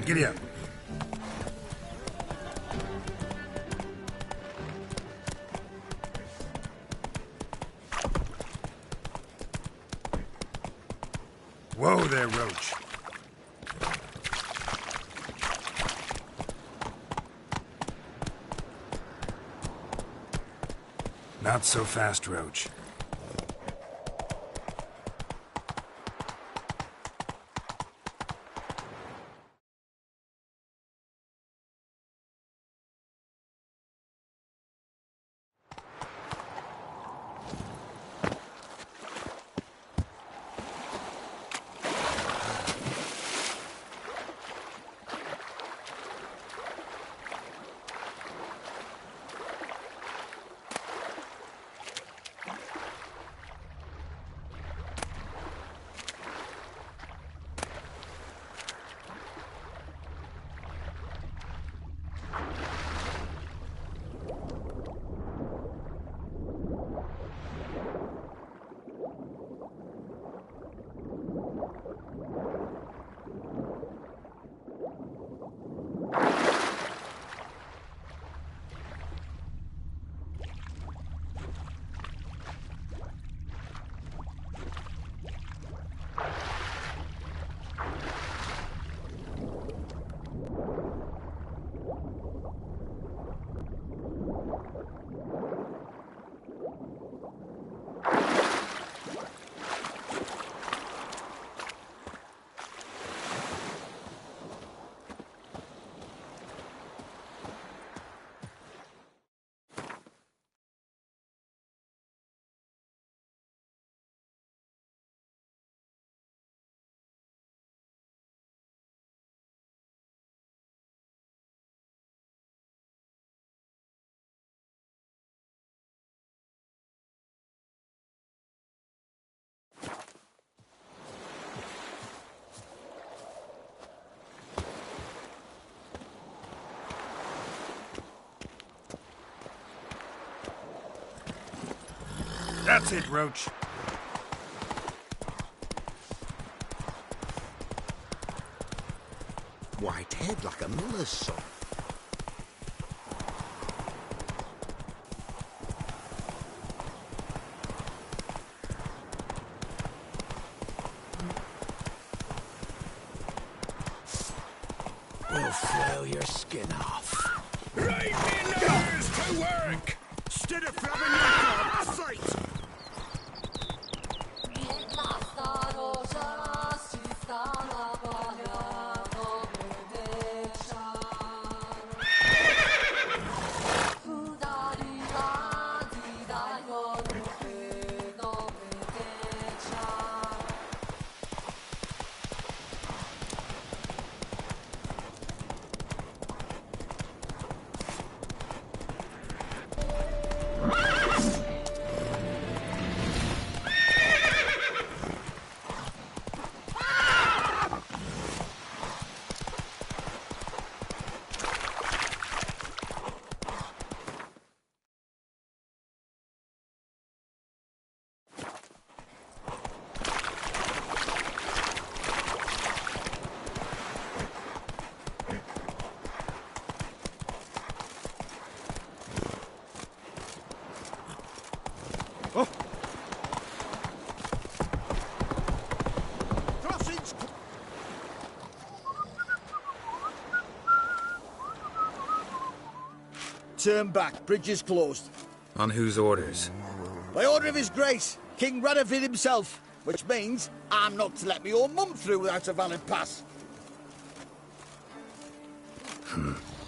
Giddy up. Whoa there, Roach. Not so fast, Roach. That's it, Roach. White head like a miller's son. We'll flail your skin off. Right in numbers to work! Instead of flapping your gun, fight! Turn back. Bridge is closed. On whose orders? By order of His Grace, King Radafid himself. Which means I'm not to let me own mum through without a valid pass.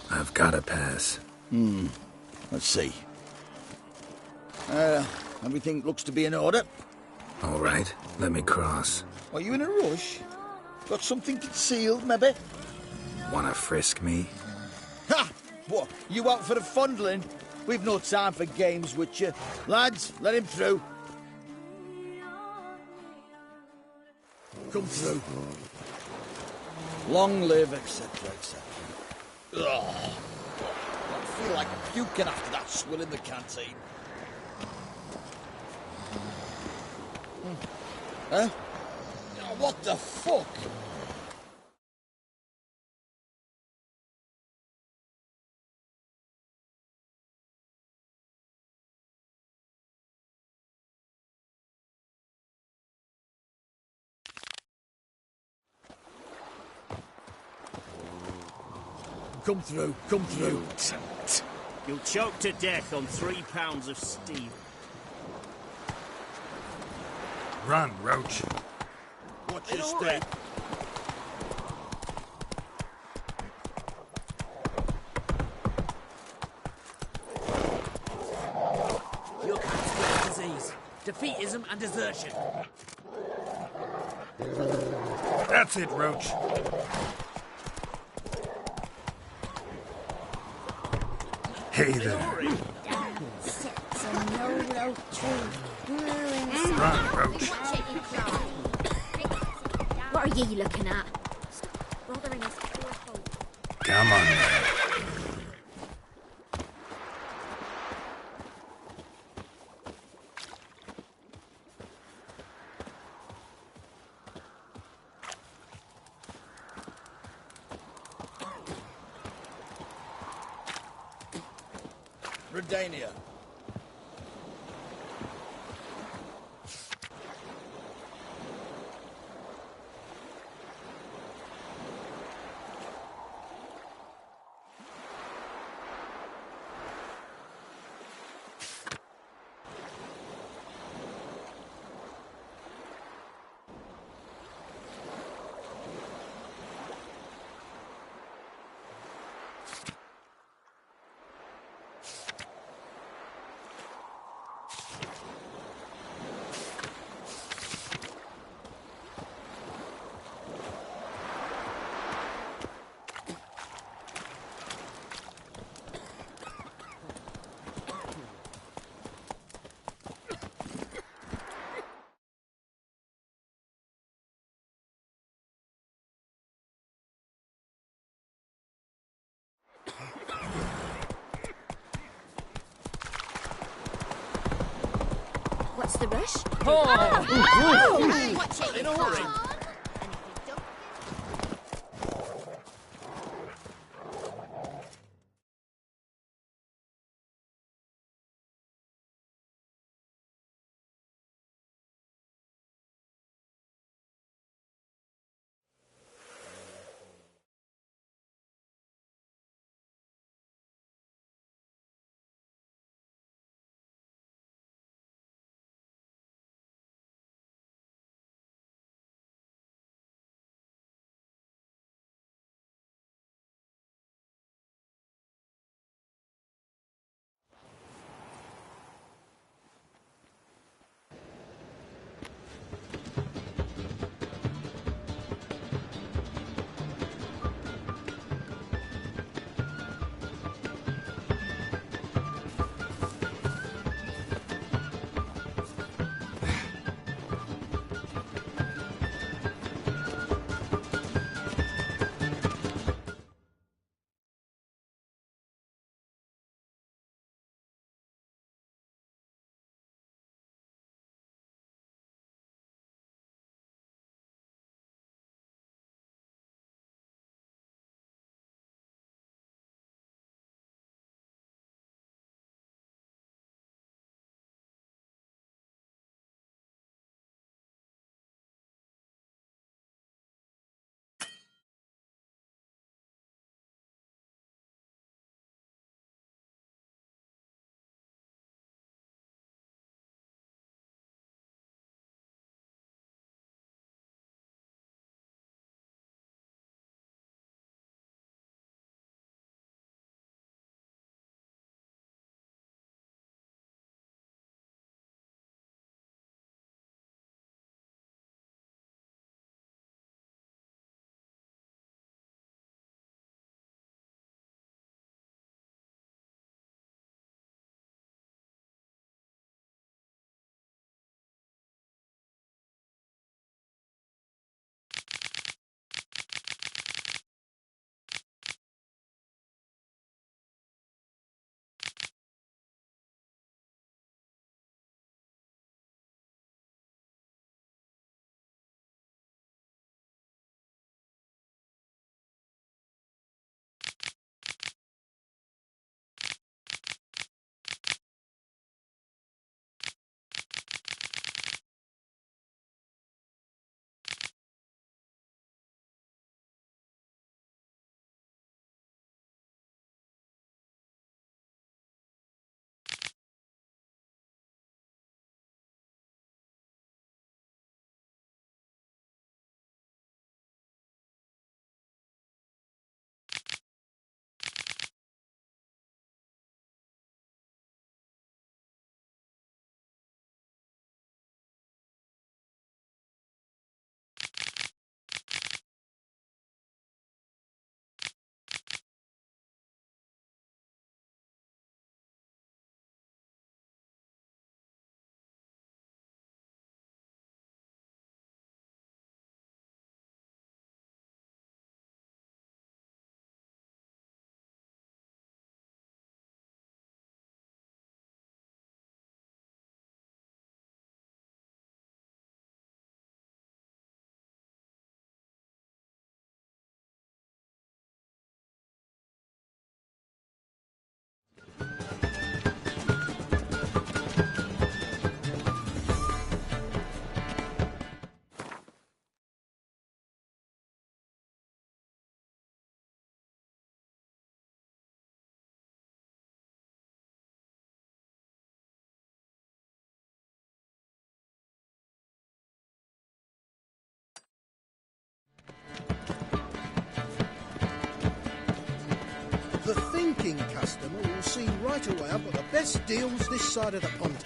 I've got a pass. Let's see. Everything looks to be in order. All right, let me cross. Are you in a rush? Got something concealed, maybe? Wanna frisk me? Ha! What, you out for the fondling? We've no time for games with you. Lads, let him through. Come through. Long live, etc., etc. Ugh. I feel like puking after that swill in the canteen. Huh? What the fuck? Come through, come through. You'll choke to death on 3 pounds of steel. Run, Roach. Watch your step. You're cancer disease, defeatism and desertion. That's it, Roach. Hey there. Sits a no-rope tree. Run, Roach. What are you looking at? Bothering us poor folk. Come on, man. Redania. What's the rush? Oh! Watch it, In a hurry. The thinking customer will see right away I've got the best deals this side of the pond.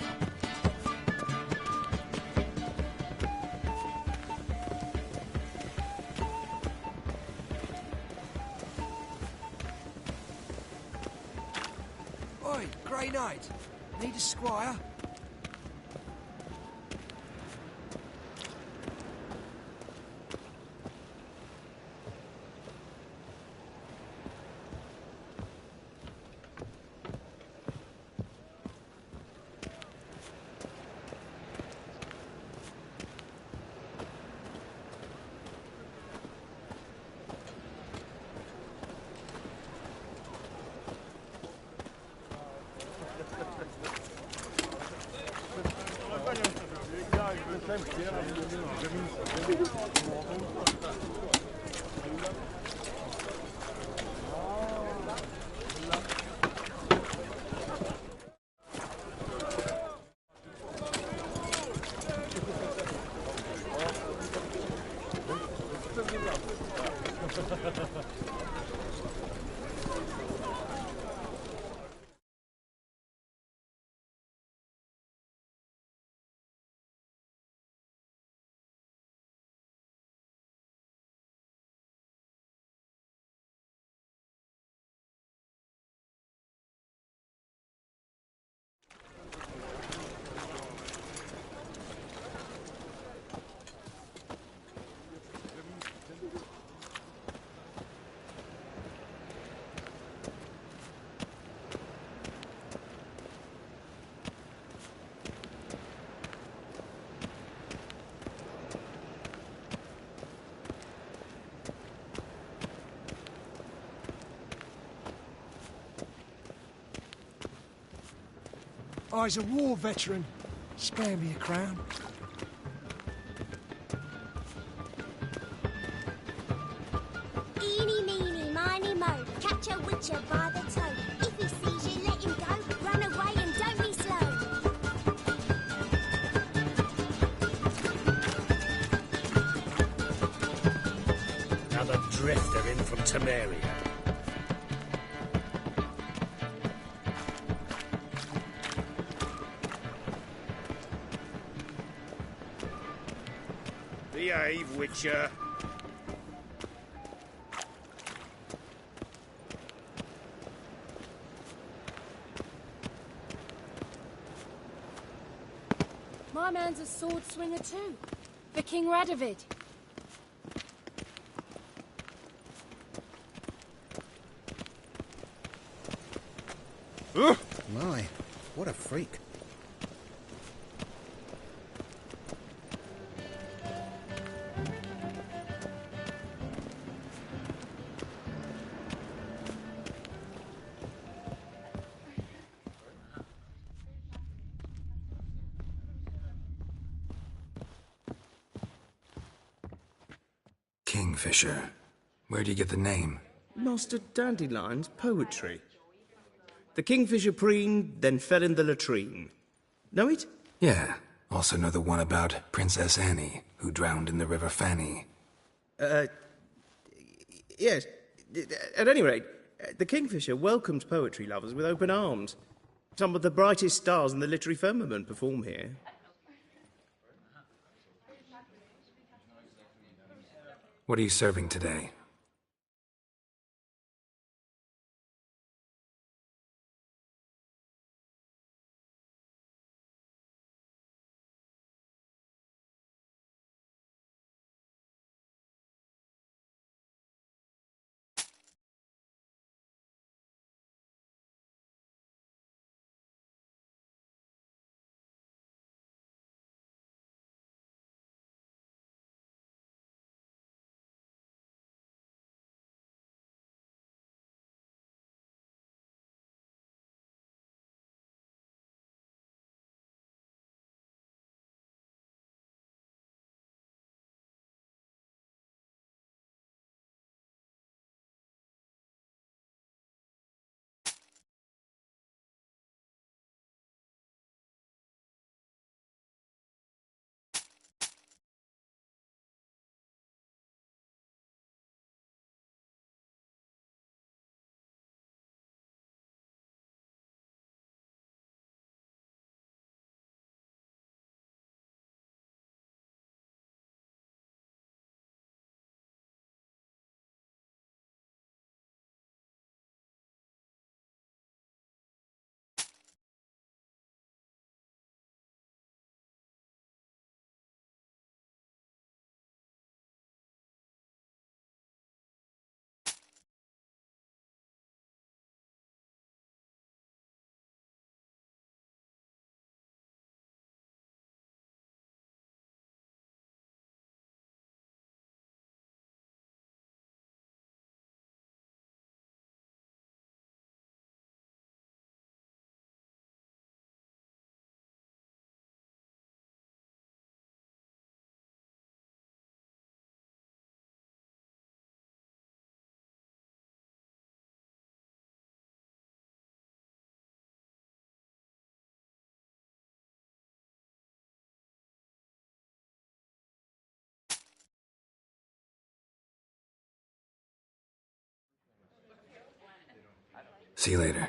Oi, Grey Knight. Need a squire? I's a war veteran. Spare me a crown. Eeny, meeny, miny, mo. Catch a witcher by the toe. If he sees you, let him go. Run away and don't be slow. Another drifter in from Temeria. Behave, Witcher. My man's a sword swinger too. For King Radovid. My, what a freak. Kingfisher. Where do you get the name? Master Dandelion's poetry. The kingfisher preened, then fell in the latrine. Know it? Yeah. Also know the one about Princess Annie, who drowned in the River Fanny. Yes. At any rate, the Kingfisher welcomes poetry lovers with open arms. Some of the brightest stars in the literary firmament perform here. What are you serving today? See you later.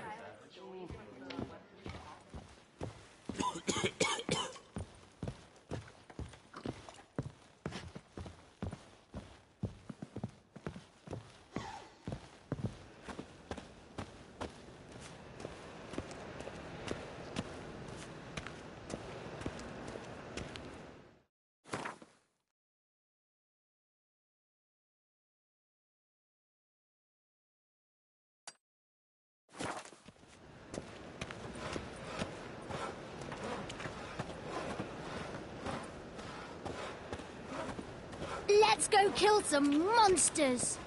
Let's go kill some monsters!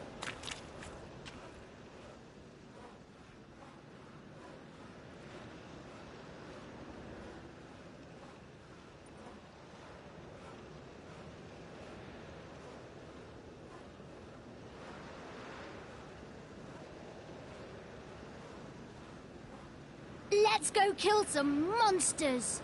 Let's go kill some monsters!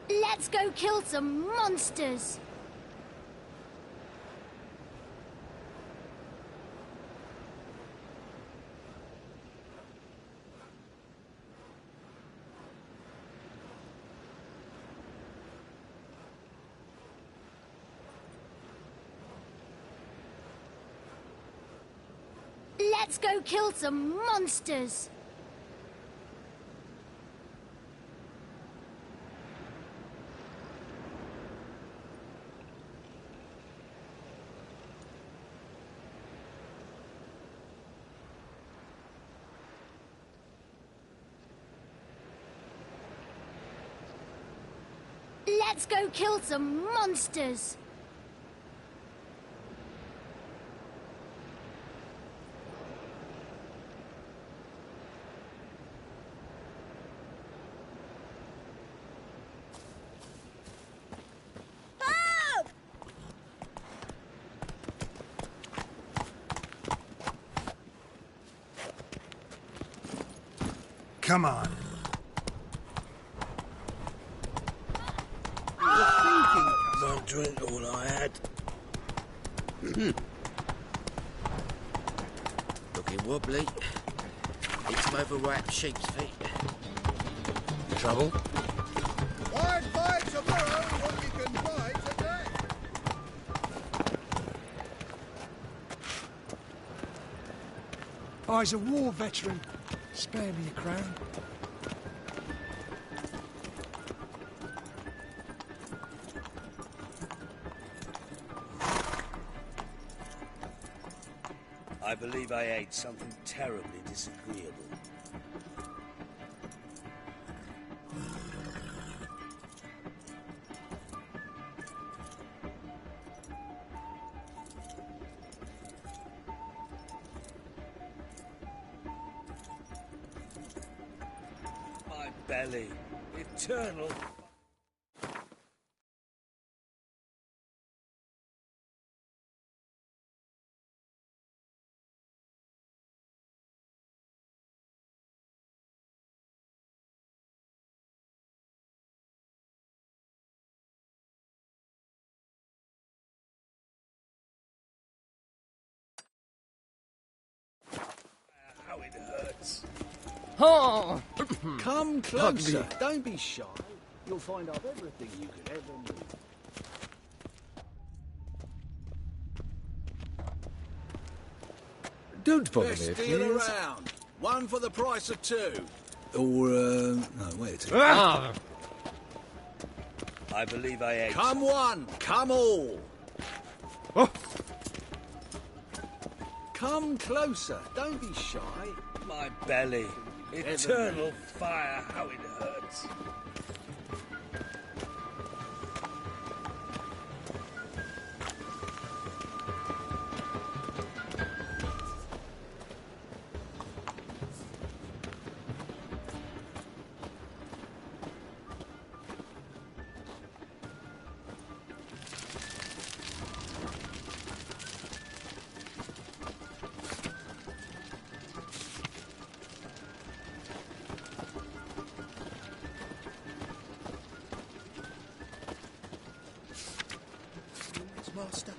Let's go kill some monsters! Let's go kill some monsters! Let's go kill some monsters! Come on. Don't drink all I had. Looking wobbly. Need some overripe sheep's feet. Trouble? I'd buy tomorrow what you can buy today. I's a war veteran. Spare me a crown. I believe I ate something terribly disagreeable. My belly, eternal. How it hurts. Oh! Come closer. Don't be shy. You'll find out everything you could ever need. Don't bother Best me, deal please. around. One for the price of two. Or, no, wait a second. I believe I ate. Come one, come all. Oh. Come closer. Don't be shy. My belly, eternal fire, how it hurts. master.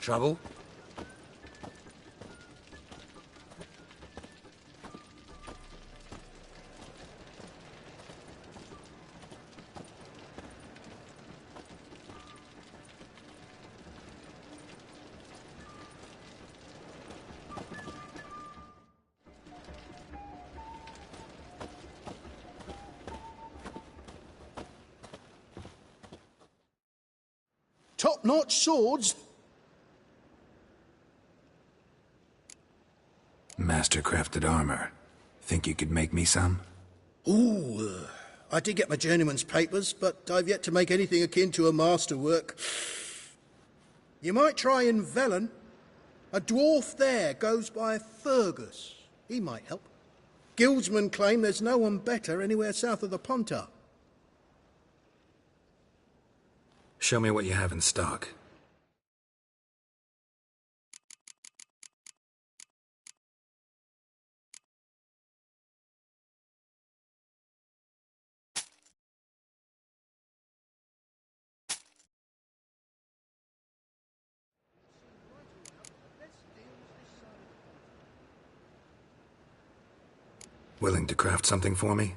Trouble? Top-notch swords? Master-crafted armor. Think you could make me some? Ooh, I did get my journeyman's papers, but I've yet to make anything akin to a masterwork. You might try in Velen. A dwarf there goes by Fergus. He might help. Guildsmen claim there's no one better anywhere south of the Pontar. Show me what you have in stock. Willing to craft something for me?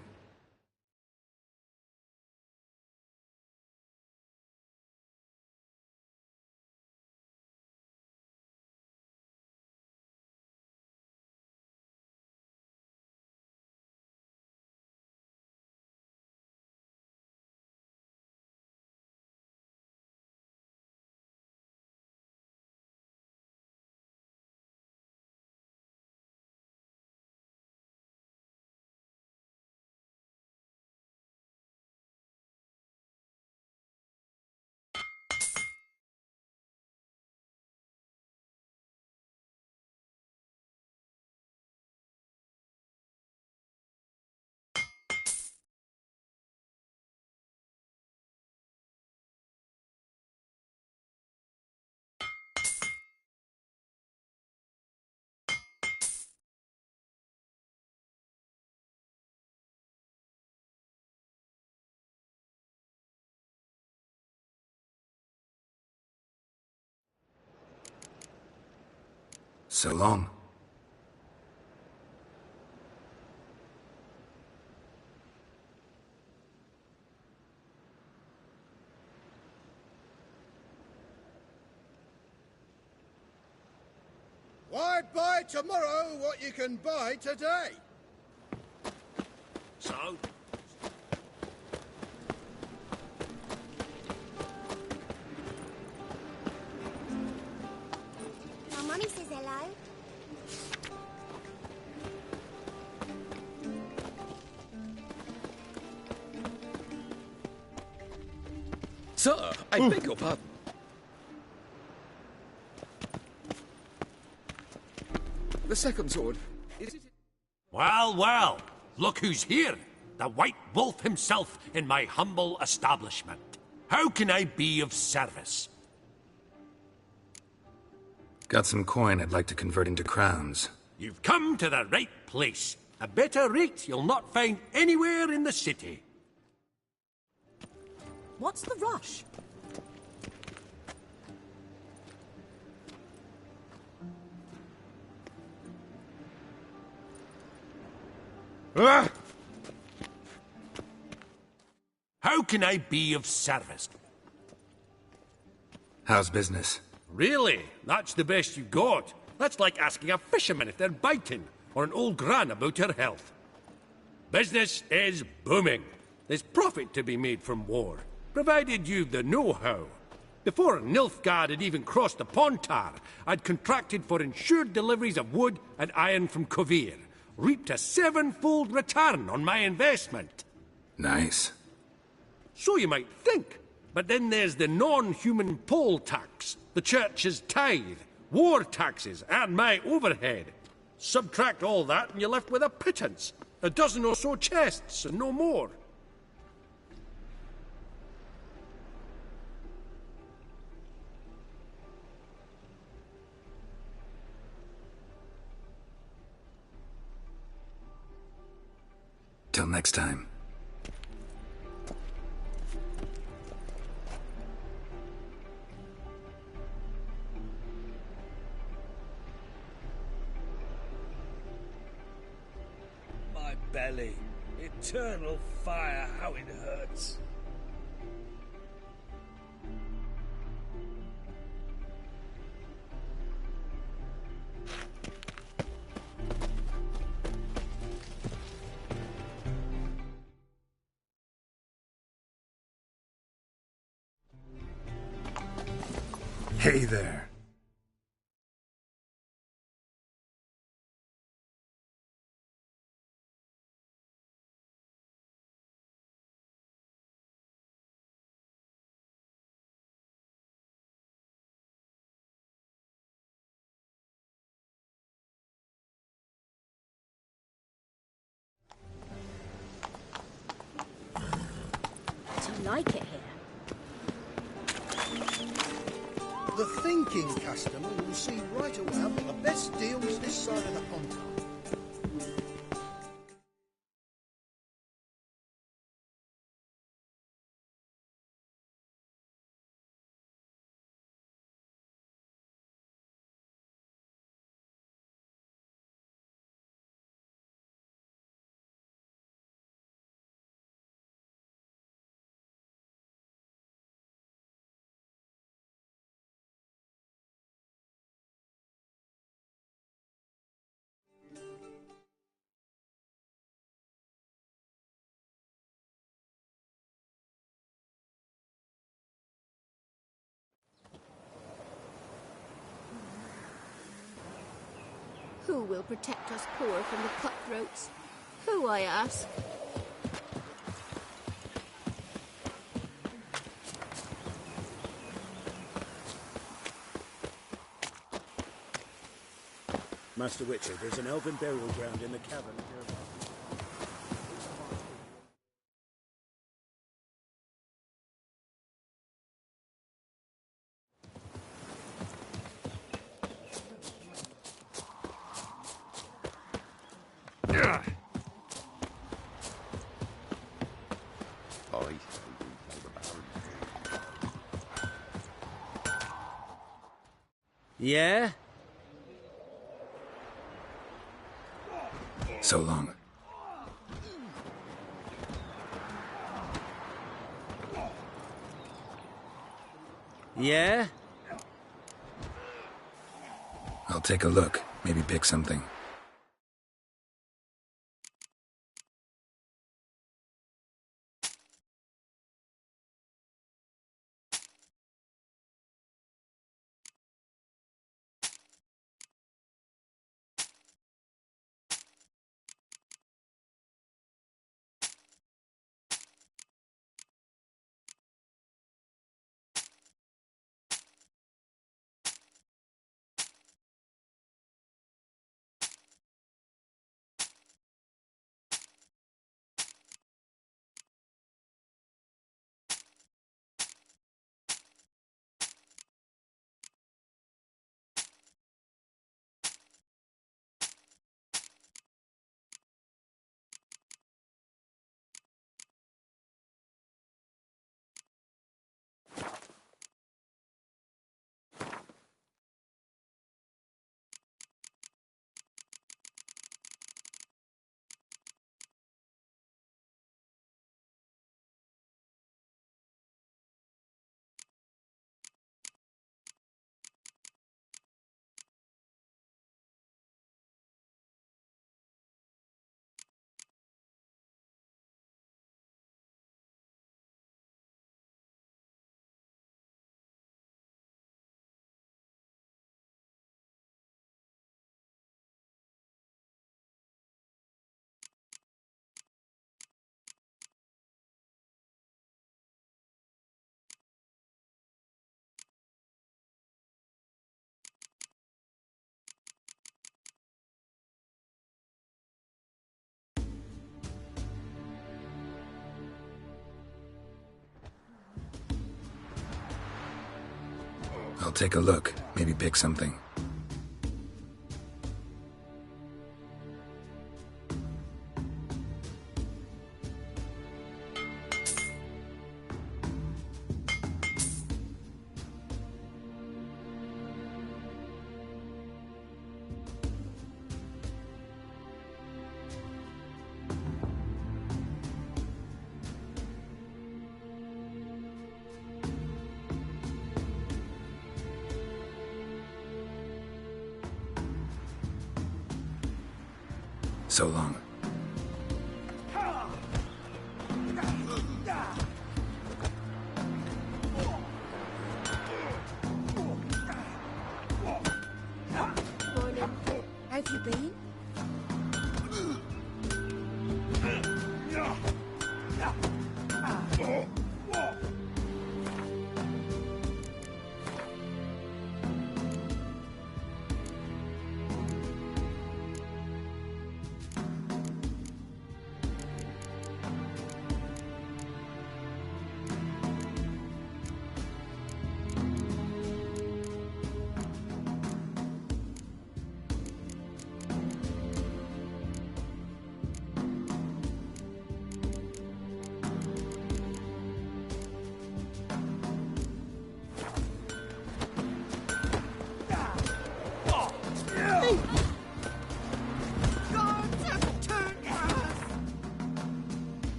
So long. Why buy tomorrow what you can buy today? So, My mummy says hello. Sir, I beg your pardon. The second sword. Is it? Well, well, look who's here. The White Wolf himself in my humble establishment. How can I be of service? Got some coin I'd like to convert into crowns. You've come to the right place. A better rate you'll not find anywhere in the city. What's the rush? How can I be of service? How's business? Really? That's the best you got? That's like asking a fisherman if they're biting, or an old gran about her health. Business is booming. There's profit to be made from war, provided you've the know-how. Before Nilfgaard had even crossed the Pontar, I'd contracted for insured deliveries of wood and iron from Kovir, reaped a 7-fold return on my investment. Nice. So you might think. But then there's the non-human poll tax, the church's tithe, war taxes, and my overhead. Subtract all that and you're left with a pittance. A dozen or so chests, and no more. Till next time. my belly. Eternal fire, how it hurts. Hey there. Do you like it here? The thinking customer will see right away I've got the best deals this side of the pond. Who will protect us poor from the cutthroats? Who, I ask? Master Witcher, there's an elven burial ground in the cavern hereabouts. Yeah? So long. Yeah? I'll take a look. Maybe pick something. I'll take a look. Maybe pick something. So long. Morning. Have you been?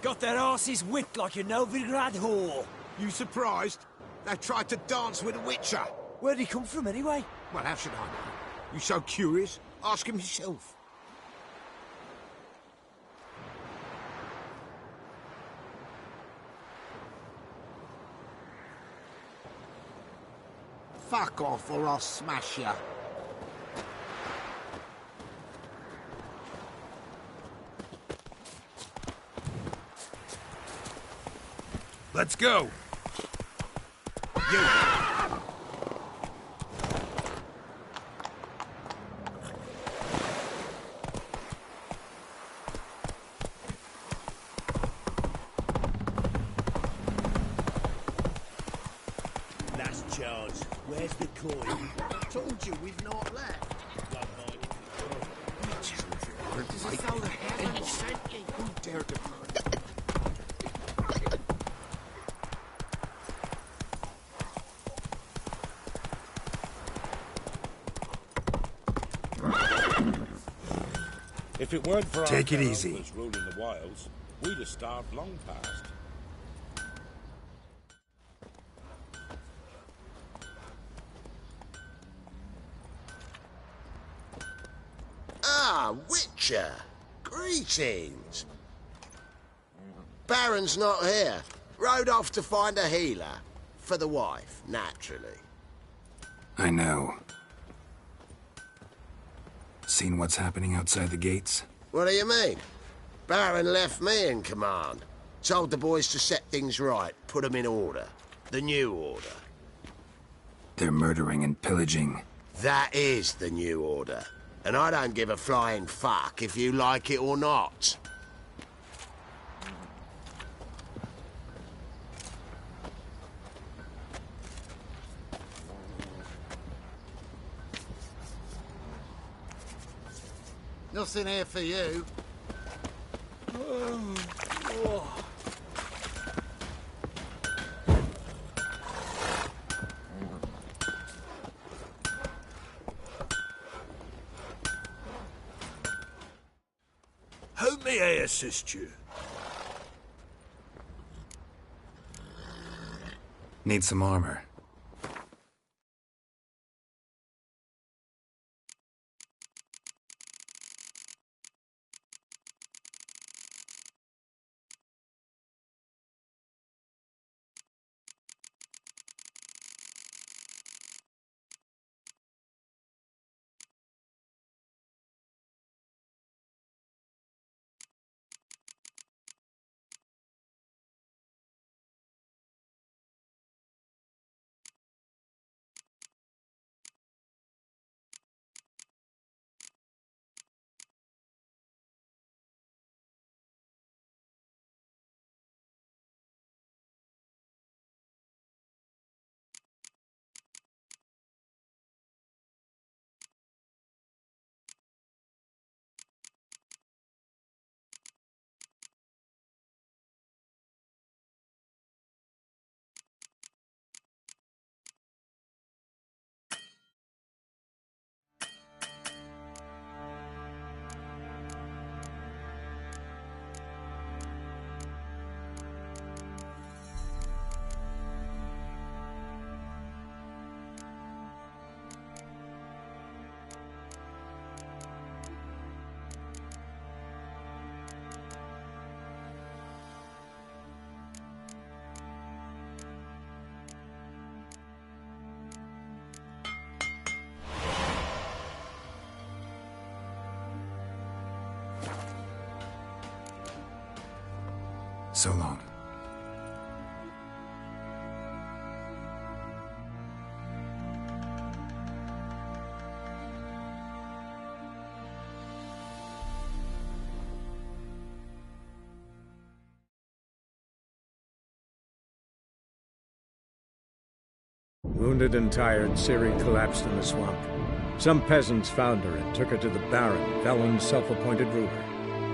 Got their asses whipped like a Novigrad whore. You surprised? They tried to dance with a witcher. Where'd he come from, anyway? Well, how should I know? You so curious? Ask him yourself. Fuck off or I'll smash you. Let's go. You. Last chance. Where's the coin? I told you we've not left. Does it throw the head and sent you? Who dared to hurt? If it weren't for Take our it easy. uncles ruling the wilds, we'd have starved long past. Ah, Witcher. Greetings. Baron's not here. Rode off to find a healer. For the wife, naturally. I know. Seen what's happening outside the gates? What do you mean? Baron left me in command. Told the boys to set things right, put them in order. The new order. They're murdering and pillaging. That is the new order. And I don't give a flying fuck if you like it or not. Nothing here for you. How may I assist you? Need some armor. So long. Wounded and tired, Ciri collapsed in the swamp. Some peasants found her and took her to the Baron, Velen's self-appointed ruler.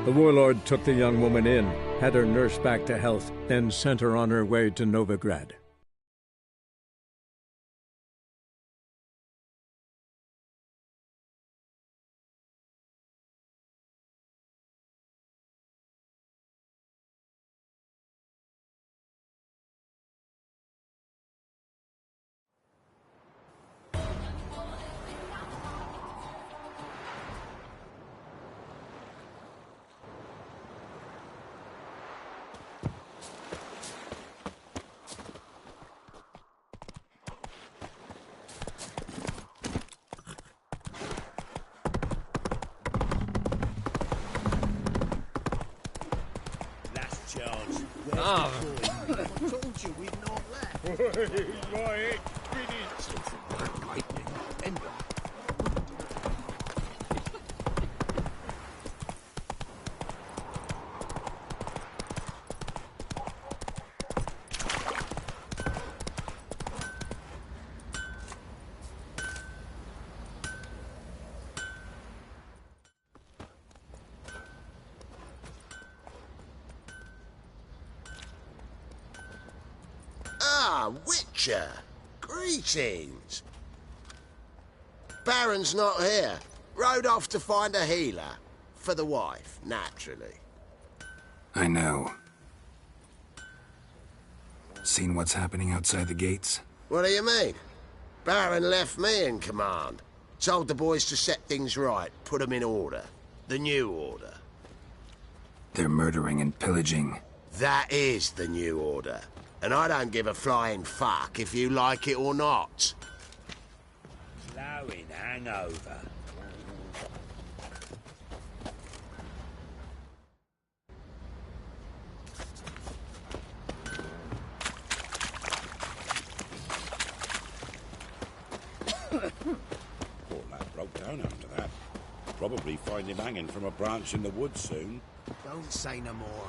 The warlord took the young woman in, had her nursed back to health, then sent her on her way to Novigrad. chance. I told you we'd not left. Right, Witcher! Greetings! Baron's not here. Rode off to find a healer. For the wife, naturally. I know. Seen what's happening outside the gates? What do you mean? Baron left me in command. Told the boys to set things right, put them in order. The new order. They're murdering and pillaging. That is the new order. And I don't give a flying fuck if you like it or not. Flowing hangover. Poor lad broke down after that. Probably find him hanging from a branch in the woods soon. Don't say no more.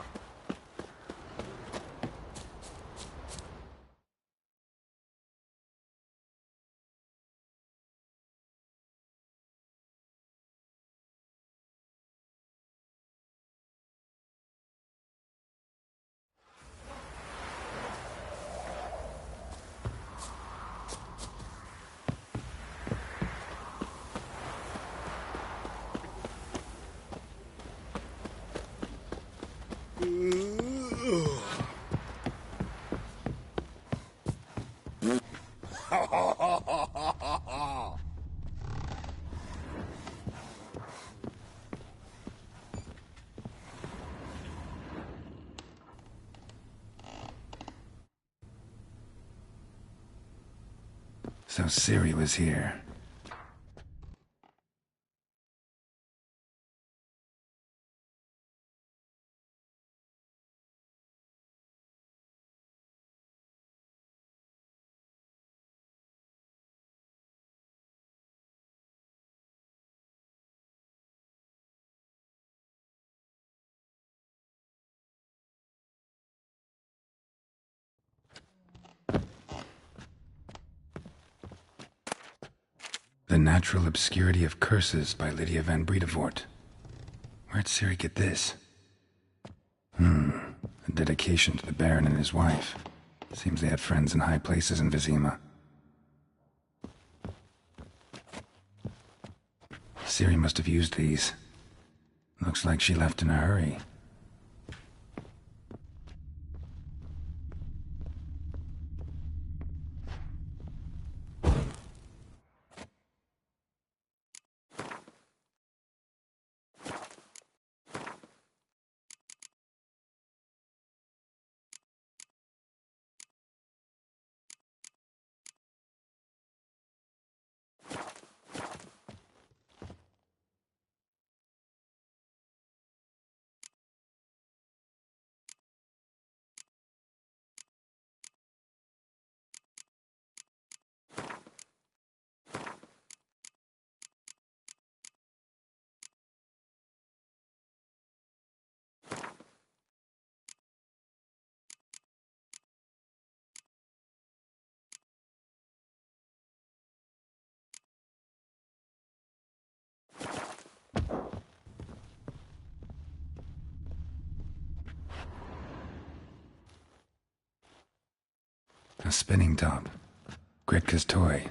So Ciri was here. The Natural Obscurity of Curses by Lydia van Bredevoort. Where'd Ciri get this? A dedication to the Baron and his wife. Seems they had friends in high places in Vizima. Ciri must have used these. Looks like she left in a hurry. A spinning top. Gretka's toy.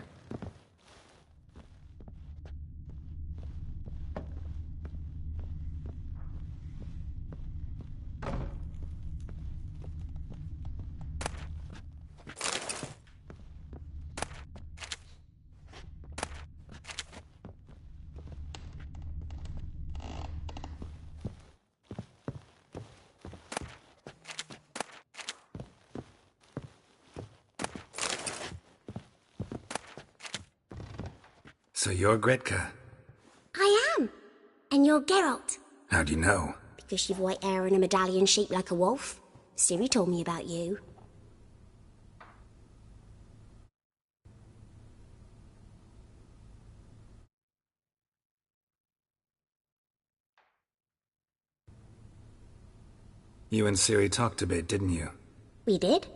So you're Gretka? I am. And you're Geralt. How do you know? Fishy white hair and a medallion shaped like a wolf. Siri told me about you. You and Ciri talked a bit, didn't you? We did?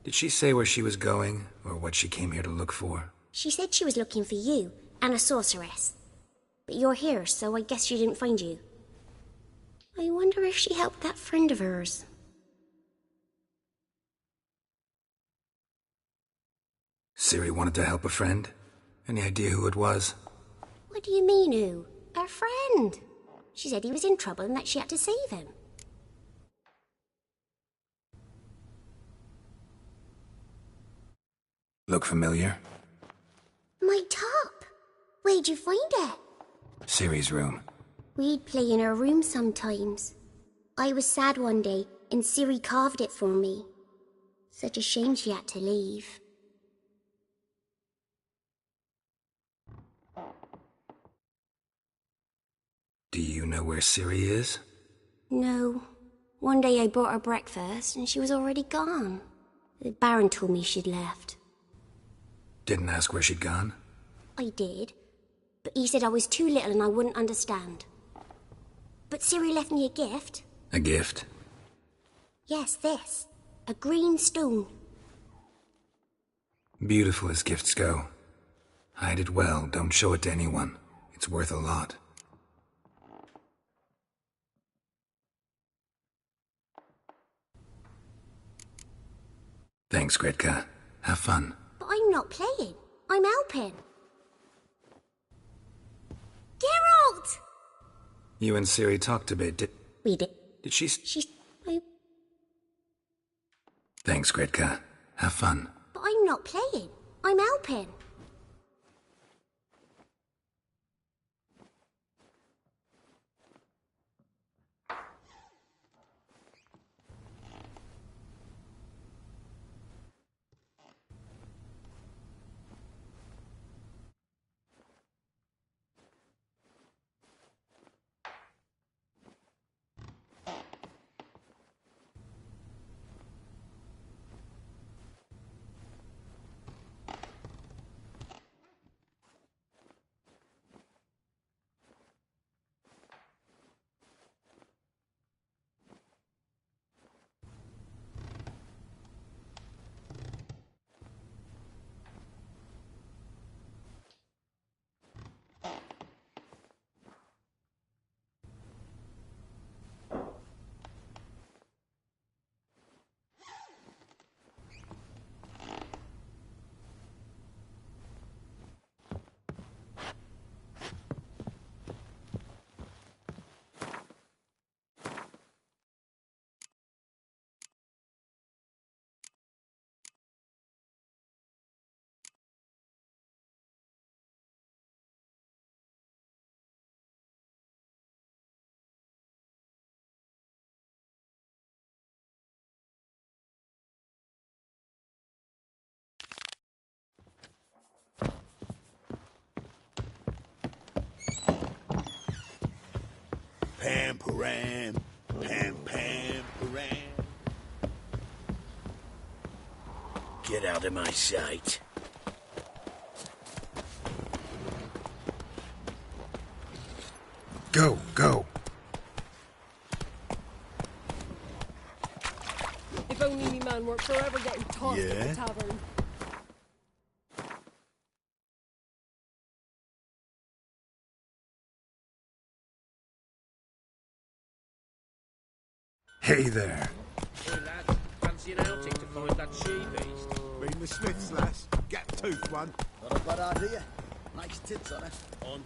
Did she say where she was going, or what she came here to look for? She said she was looking for you and a sorceress. But you're here, so I guess she didn't find you. I wonder if she helped that friend of hers. Ciri wanted to help a friend? Any idea who it was? What do you mean, who? Her friend. She said he was in trouble and that she had to save him. Look familiar? My top! Where'd you find it? Ciri's room. We'd play in her room sometimes. I was sad one day, and Ciri carved it for me. Such a shame she had to leave. Do you know where Ciri is? No. One day I brought her breakfast, and she was already gone. The Baron told me she'd left. Didn't ask where she'd gone? I did, but he said I was too little and I wouldn't understand. But Ciri left me a gift. A gift? Yes, this. A green stone. Beautiful as gifts go. Hide it well, don't show it to anyone. It's worth a lot. Thanks, Gretka. Have fun. But I'm not playing. I'm helping. Geralt! You and Ciri talked a bit, We did. Did she... I... Thanks, Gretka. Have fun. But I'm not playing. I'm helping. Pam param, pam pam param. Get out of my sight. Go, go. If only me man weren't forever getting tossed at Yeah? the tavern. Hey there. Hey lad, fancy an outing to find that she-beast? Been the Smiths, lass. Gap-toothed one. Not a bad idea. Nice tits on her.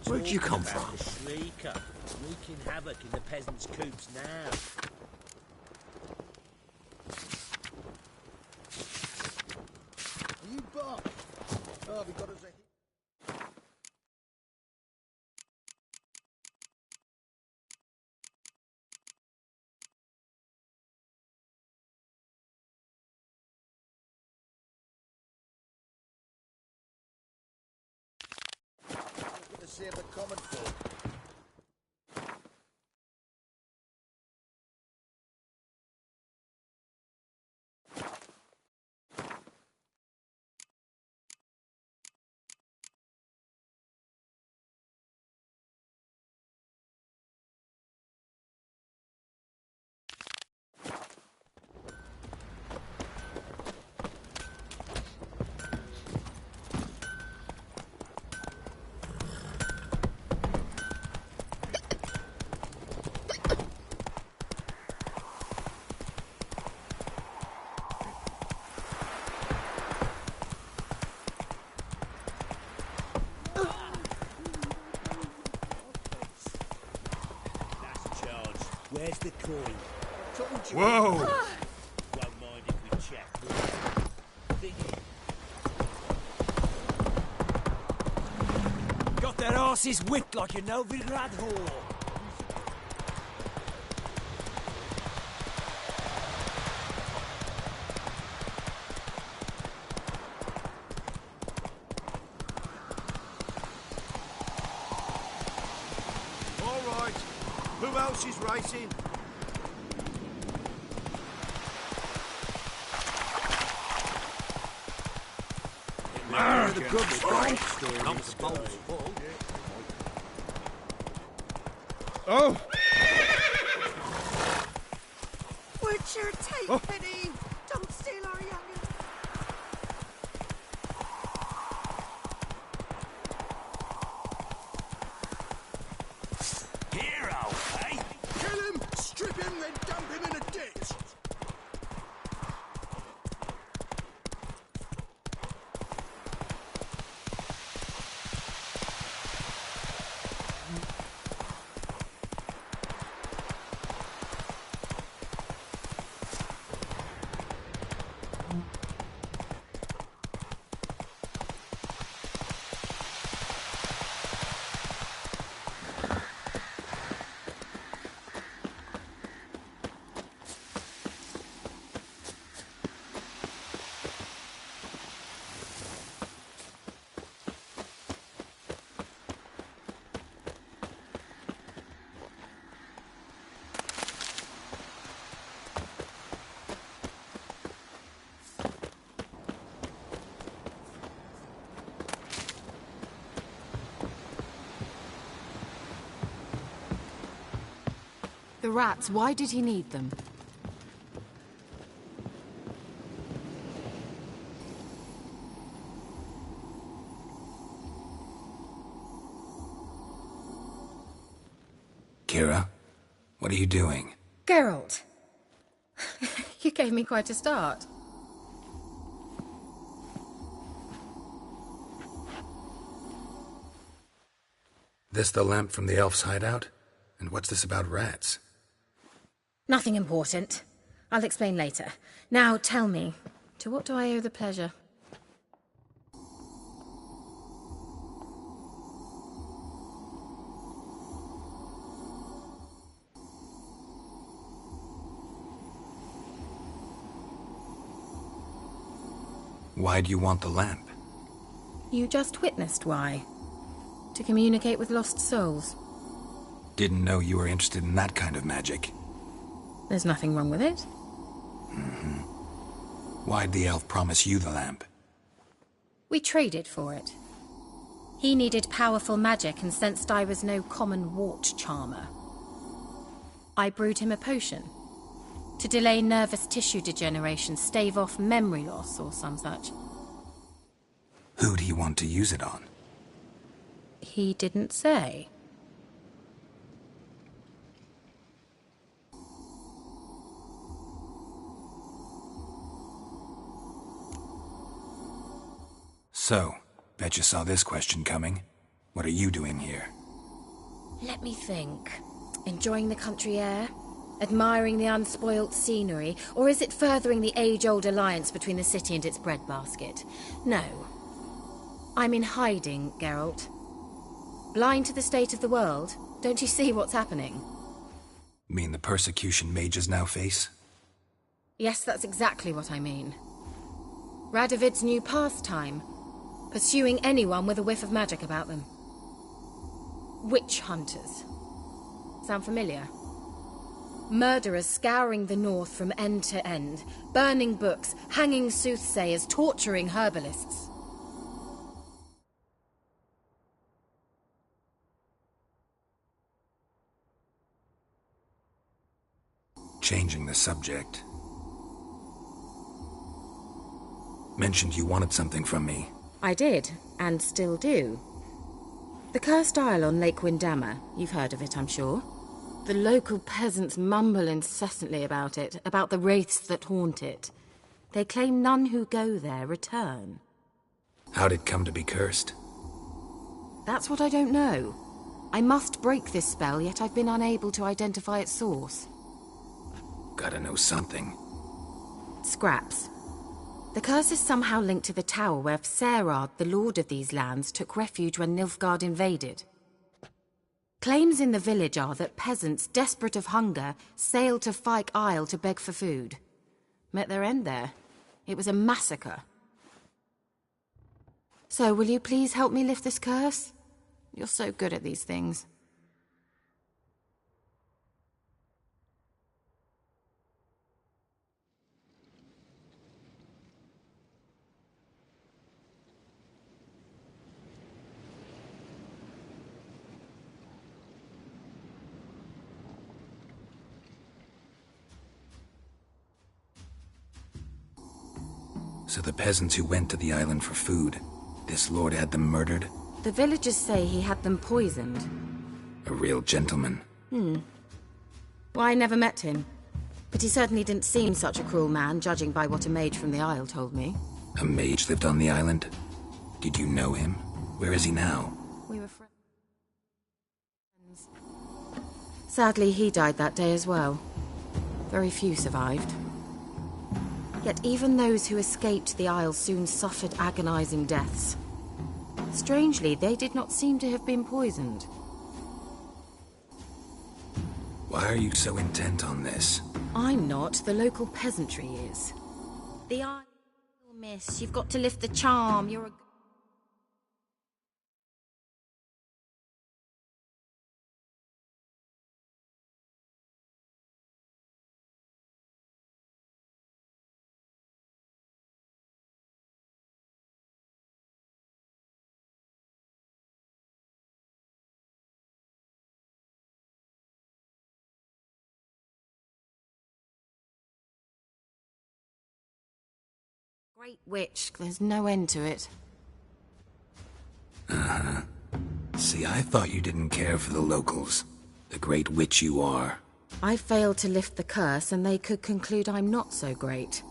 Where'd you come Talking about from? The Shrieker, wreaking havoc in the peasants' coops now. Are you Bob? Oh, we got us a... to save the common folk. coin. Whoa! Won't mind if we check. Got their asses whipped like you know Vigrad Hall. All right. Who else is racing? The good fight. Not the bowl's full. Oh! What's your take, Penny? Don't steal our young'un. Hero, eh? Kill him, strip him, then dump him in a ditch. The rats, why did he need them? Kira, what are you doing? Geralt! You gave me quite a start. This the lamp from the elf's hideout? And what's this about rats? Nothing important. I'll explain later. Now tell me, to what do I owe the pleasure? Why do you want the lamp? You just witnessed why. To communicate with lost souls. Didn't know you were interested in that kind of magic. There's nothing wrong with it. Mm-hmm. Why'd the elf promise you the lamp? We traded for it. He needed powerful magic and sensed I was no common wart charmer. I brewed him a potion. To delay nervous tissue degeneration, stave off memory loss or some such. Who do you want to use it on? He didn't say. So, bet you saw this question coming. What are you doing here? Let me think. Enjoying the country air? Admiring the unspoilt scenery? Or is it furthering the age-old alliance between the city and its breadbasket? No. I'm in hiding, Geralt. Blind to the state of the world? Don't you see what's happening? Mean the persecution mages now face? Yes, that's exactly what I mean. Radovid's new pastime. Pursuing anyone with a whiff of magic about them. Witch hunters. Sound familiar? Murderers scouring the north from end to end, burning books, hanging soothsayers, torturing herbalists. Changing the subject. Mentioned you wanted something from me. I did, and still do. The Cursed Isle on Lake Windammer. You've heard of it, I'm sure. The local peasants mumble incessantly about it, about the wraiths that haunt it. They claim none who go there return. How'd it come to be cursed? That's what I don't know. I must break this spell, yet I've been unable to identify its source. gotta know something. Scraps. The curse is somehow linked to the tower where Serad, the lord of these lands, took refuge when Nilfgaard invaded. Claims in the village are that peasants, desperate of hunger, sailed to Fyke Isle to beg for food. Met their end there. It was a massacre. So, will you please help me lift this curse? You're so good at these things. So the peasants who went to the island for food, this lord had them murdered? The villagers say he had them poisoned. A real gentleman. Well, I never met him. But he certainly didn't seem such a cruel man, judging by what a mage from the Isle told me. A mage lived on the island? Did you know him? Where is he now? We were friends. Sadly, he died that day as well. Very few survived. Yet even those who escaped the Isle soon suffered agonizing deaths. Strangely, they did not seem to have been poisoned. Why are you so intent on this? I'm not. The local peasantry is. The Isle, miss. You've got to lift the charm. You're a... Great witch. There's no end to it. Uh-huh. See, I thought you didn't care for the locals. The great witch you are. I failed to lift the curse, and they could conclude I'm not so great.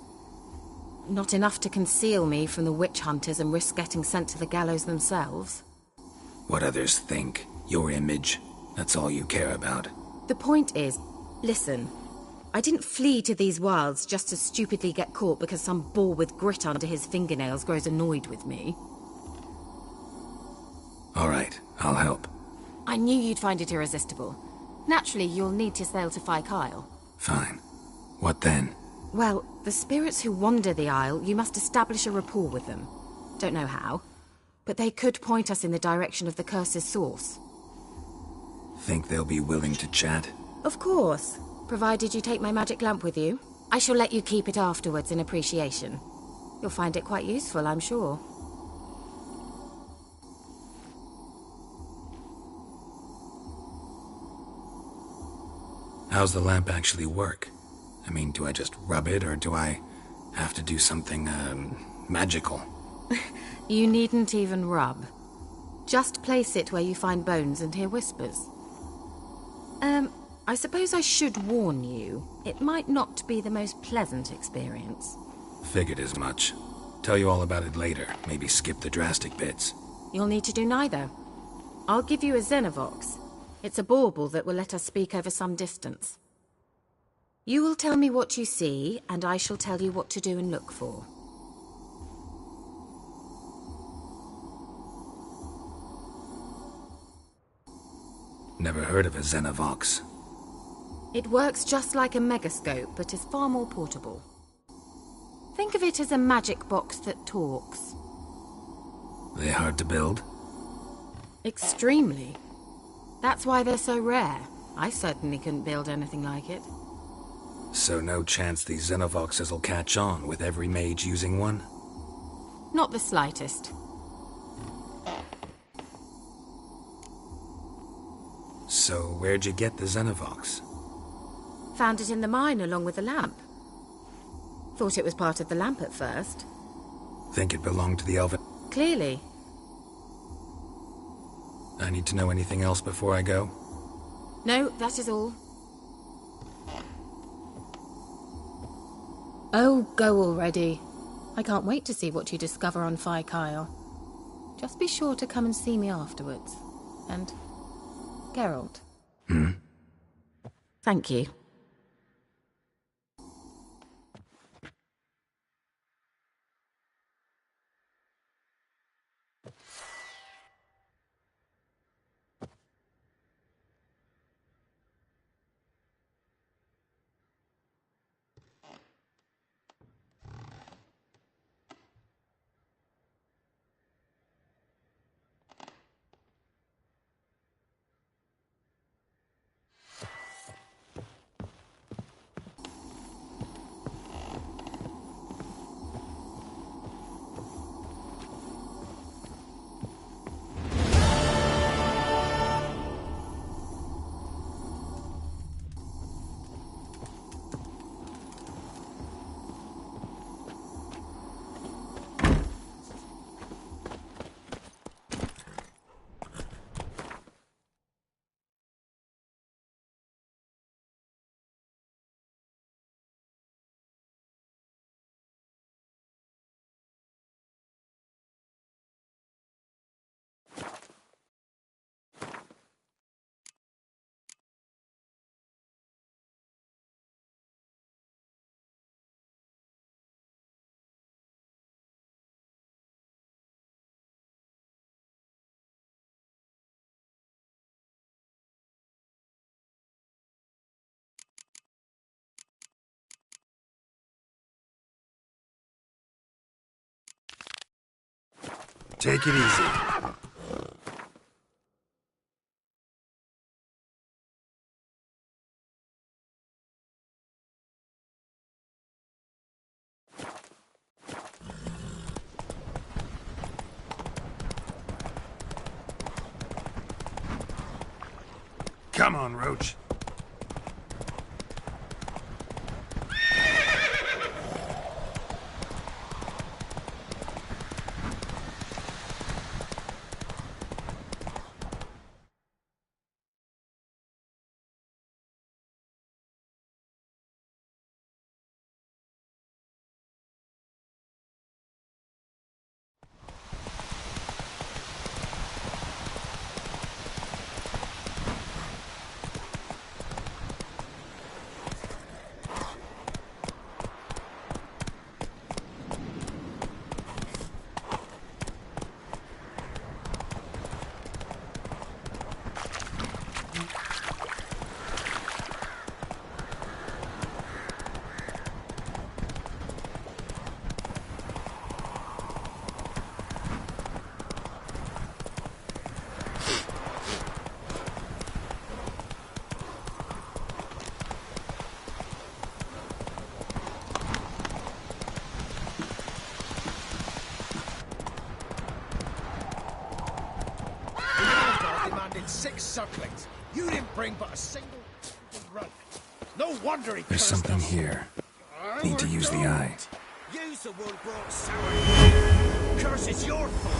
Not enough to conceal me from the witch hunters and risk getting sent to the gallows themselves. What others think, your image, that's all you care about. The point is, listen, I didn't flee to these wilds just to stupidly get caught because some boar with grit under his fingernails grows annoyed with me. All right, I'll help. I knew you'd find it irresistible. Naturally, you'll need to sail to Fyke Isle. Fine. What then? Well, the spirits who wander the Isle, you must establish a rapport with them. Don't know how, but they could point us in the direction of the curse's source. Think they'll be willing to chat? Of course. Provided you take my magic lamp with you. I shall let you keep it afterwards in appreciation. You'll find it quite useful, I'm sure. How's the lamp actually work? I mean, do I just rub it, or do I have to do something, magical? You needn't even rub. Just place it where you find bones and hear whispers. I suppose I should warn you. It might not be the most pleasant experience. Figured as much. Tell you all about it later. Maybe skip the drastic bits. You'll need to do neither. I'll give you a Xenovox. It's a bauble that will let us speak over some distance. You will tell me what you see, and I shall tell you what to do and look for. Never heard of a Xenovox. It works just like a megascope, but is far more portable. Think of it as a magic box that talks. They hard to build? Extremely. That's why they're so rare. I certainly couldn't build anything like it. So no chance these Xenovoxes will catch on with every mage using one? Not the slightest. So where'd you get the Xenovox? Found it in the mine along with the lamp. Thought it was part of the lamp at first. Think it belonged to the Elven... Clearly. I need to know anything else before I go? No, that is all. Oh, go already. I can't wait to see what you discover on Fyke Isle. Just be sure to come and see me afterwards. And... Geralt. Hmm? Thank you. Take it easy. Come on, Roach. Demanded 6 sucklings. You didn't bring but a single rug. No wonder he There's cursed something us. here. Need to use the eye. Use the one brought sour. Curse, it's your fault.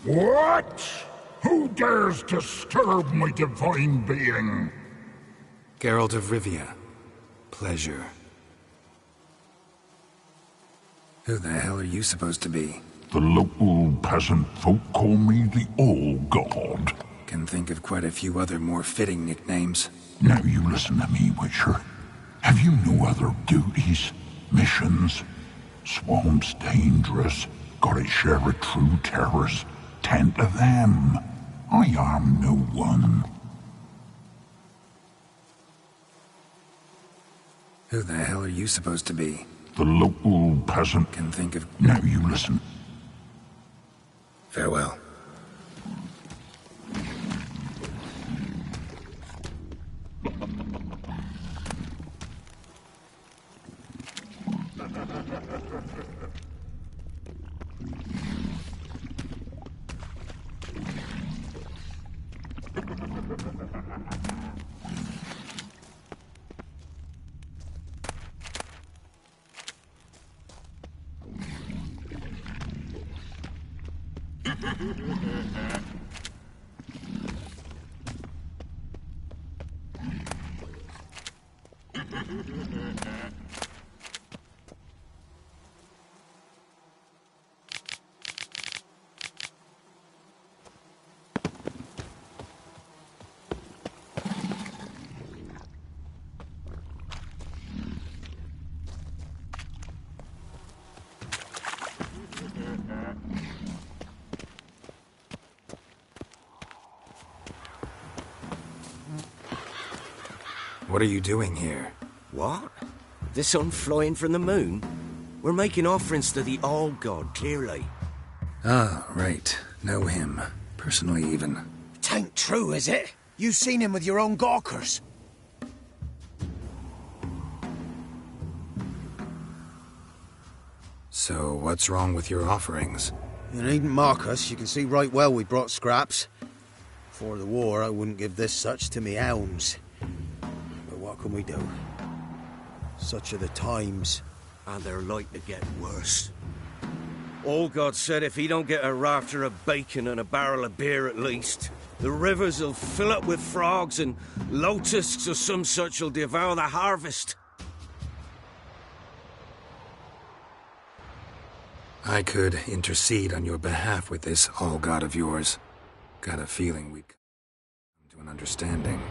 What? Who dares disturb my divine being? Geralt of Rivia. Pleasure. Who the hell are you supposed to be? The local peasant folk call me the All-God. Can think of quite a few other more fitting nicknames. Now you listen to me, Witcher. Have you no other duties? Missions? Swamp's dangerous. Gotta share a true terrorist. Tend to them. I am no one. Who the hell are you supposed to be? The local peasant. Can think of... Now you listen. Farewell. What are you doing here? What? The sun flying from the moon? We're making offerings to the All-God, clearly. Ah, right. Know him. Personally, even. Tain't true, is it? You seen him with your own gawkers. So, what's wrong with your offerings? You needn't mock us. You can see right well we brought scraps. Before the war, I wouldn't give this such to me hounds. But what can we do? Such are the times. And they're like to get worse. All-God said if he don't get a rafter of bacon and a barrel of beer at least, the rivers will fill up with frogs and locusts or some such will devour the harvest. I could intercede on your behalf with this All-God of yours. Got a feeling we'd come to an understanding.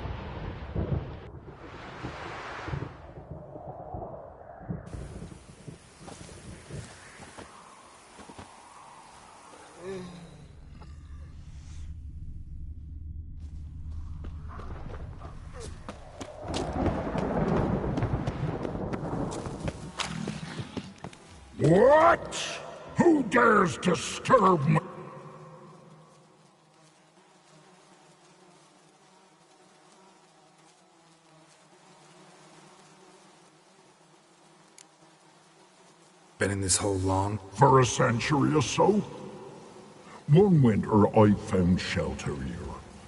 What? Who dares disturb me? Been in this hole long? For a century or so. One winter I found shelter here.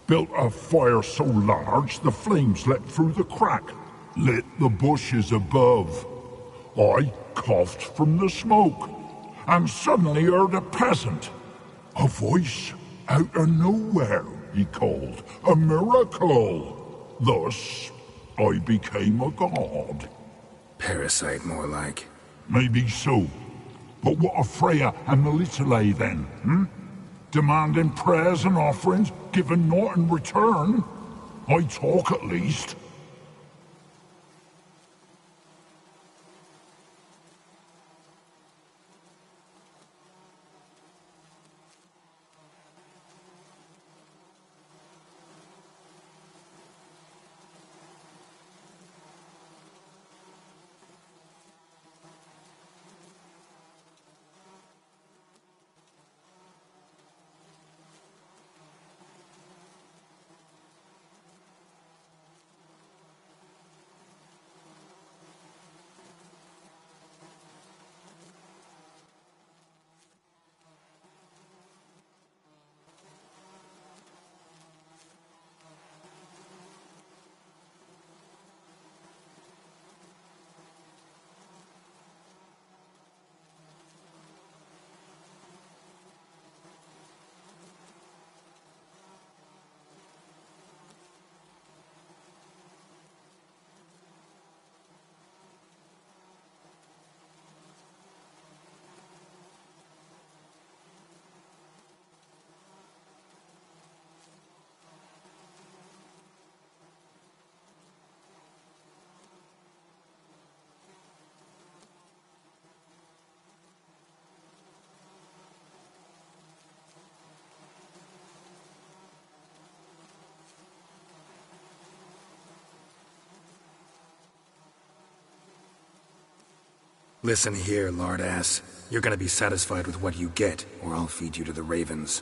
Built a fire so large the flames leapt through the crack, lit the bushes above. I coughed from the smoke, and suddenly heard a peasant. A voice out of nowhere, he called. A miracle. Thus, I became a god. Parasite, more like. Maybe so. But what of Freya and Melitele then, Demanding prayers and offerings, giving naught in return? I talk at least. Listen here, lard-ass. You're gonna be satisfied with what you get, or I'll feed you to the ravens.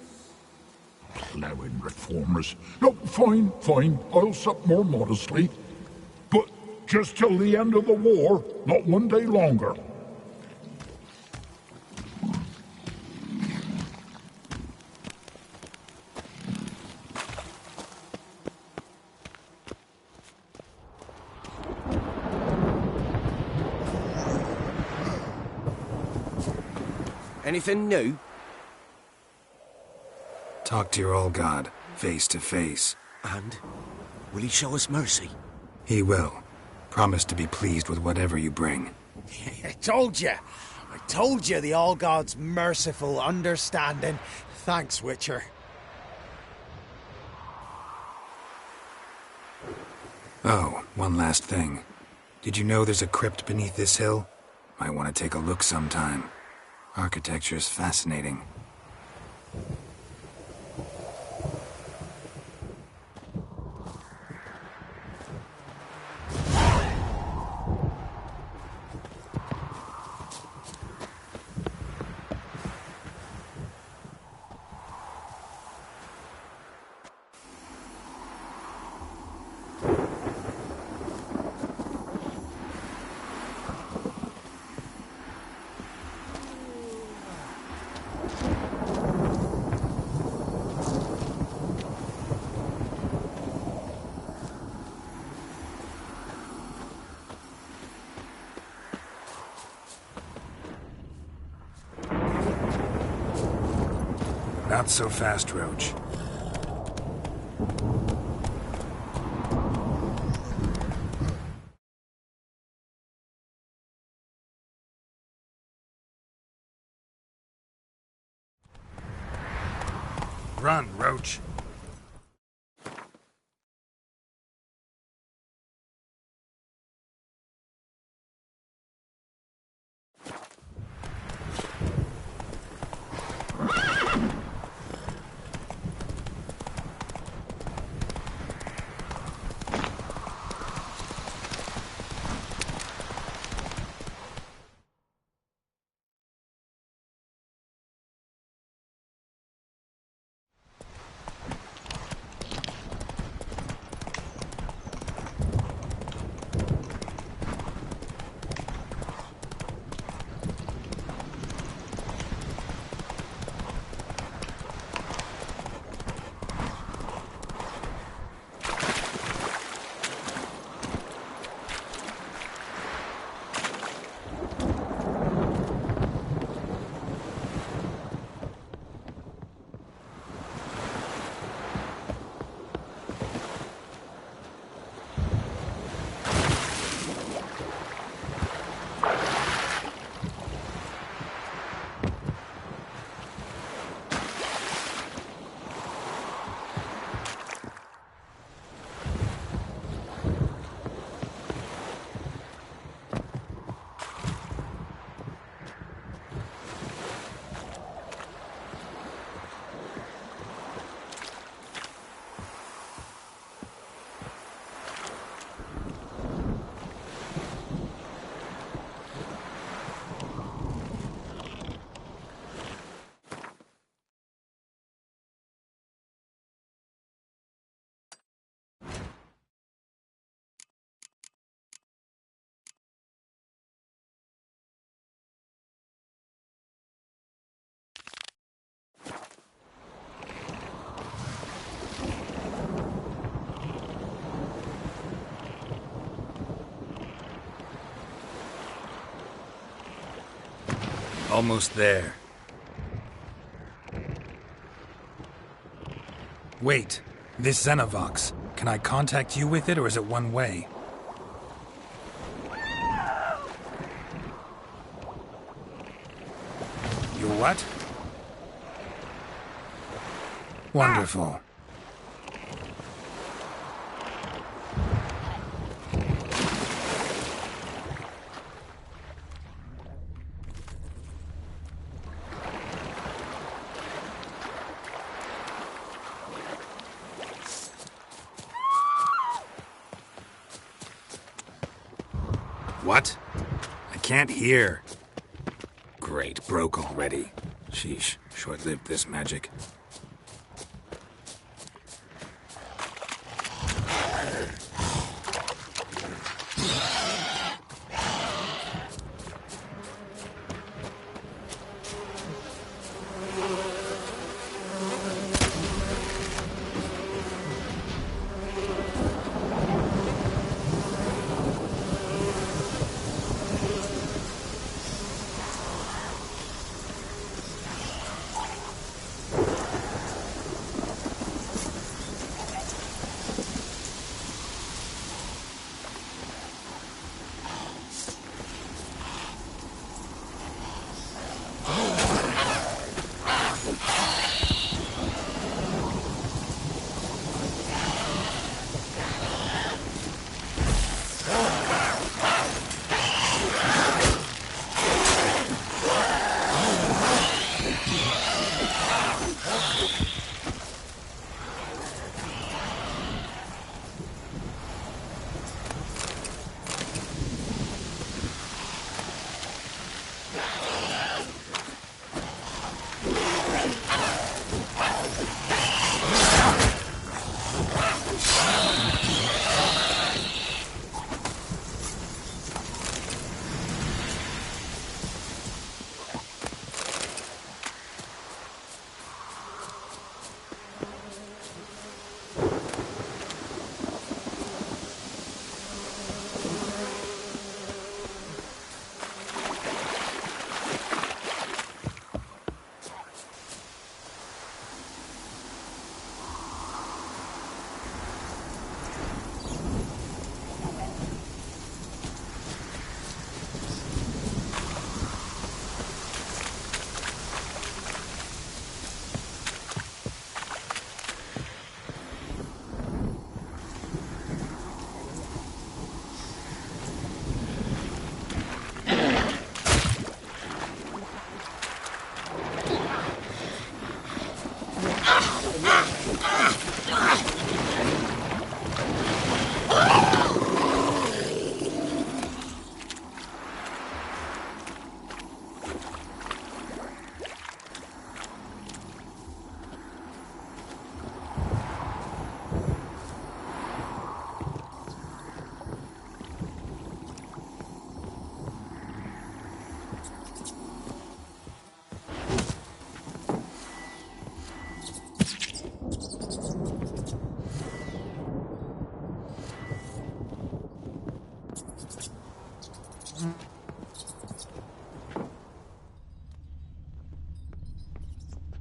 Plowing reformers. No, fine, fine. I'll sup more modestly. But just till the end of the war, not one day longer. Anything new? Talk to your old god, face to face. And? Will he show us mercy? He will. Promise to be pleased with whatever you bring. I told you. I told you the All-God's merciful, understanding. Thanks, Witcher. Oh, one last thing. Did you know there's a crypt beneath this hill? Might want to take a look sometime. Architecture's fascinating. Not so fast, Roach. Run, Roach. Almost there. Wait, this Xenovox. Can I contact you with it, or is it one way? You what? Wonderful. What? I can't hear. Great, broke already. Sheesh, short-lived this magic.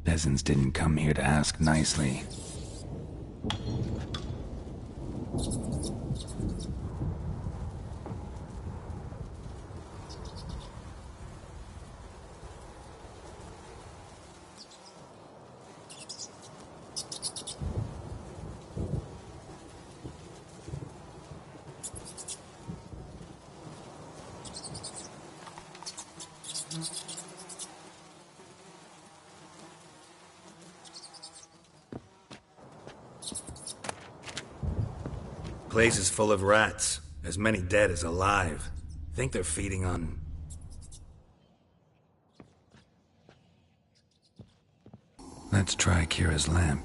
Peasants didn't come here to ask nicely. Place is full of rats. As many dead as alive. Think they're feeding on... Let's try Kira's lamp.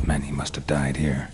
Many must have died here.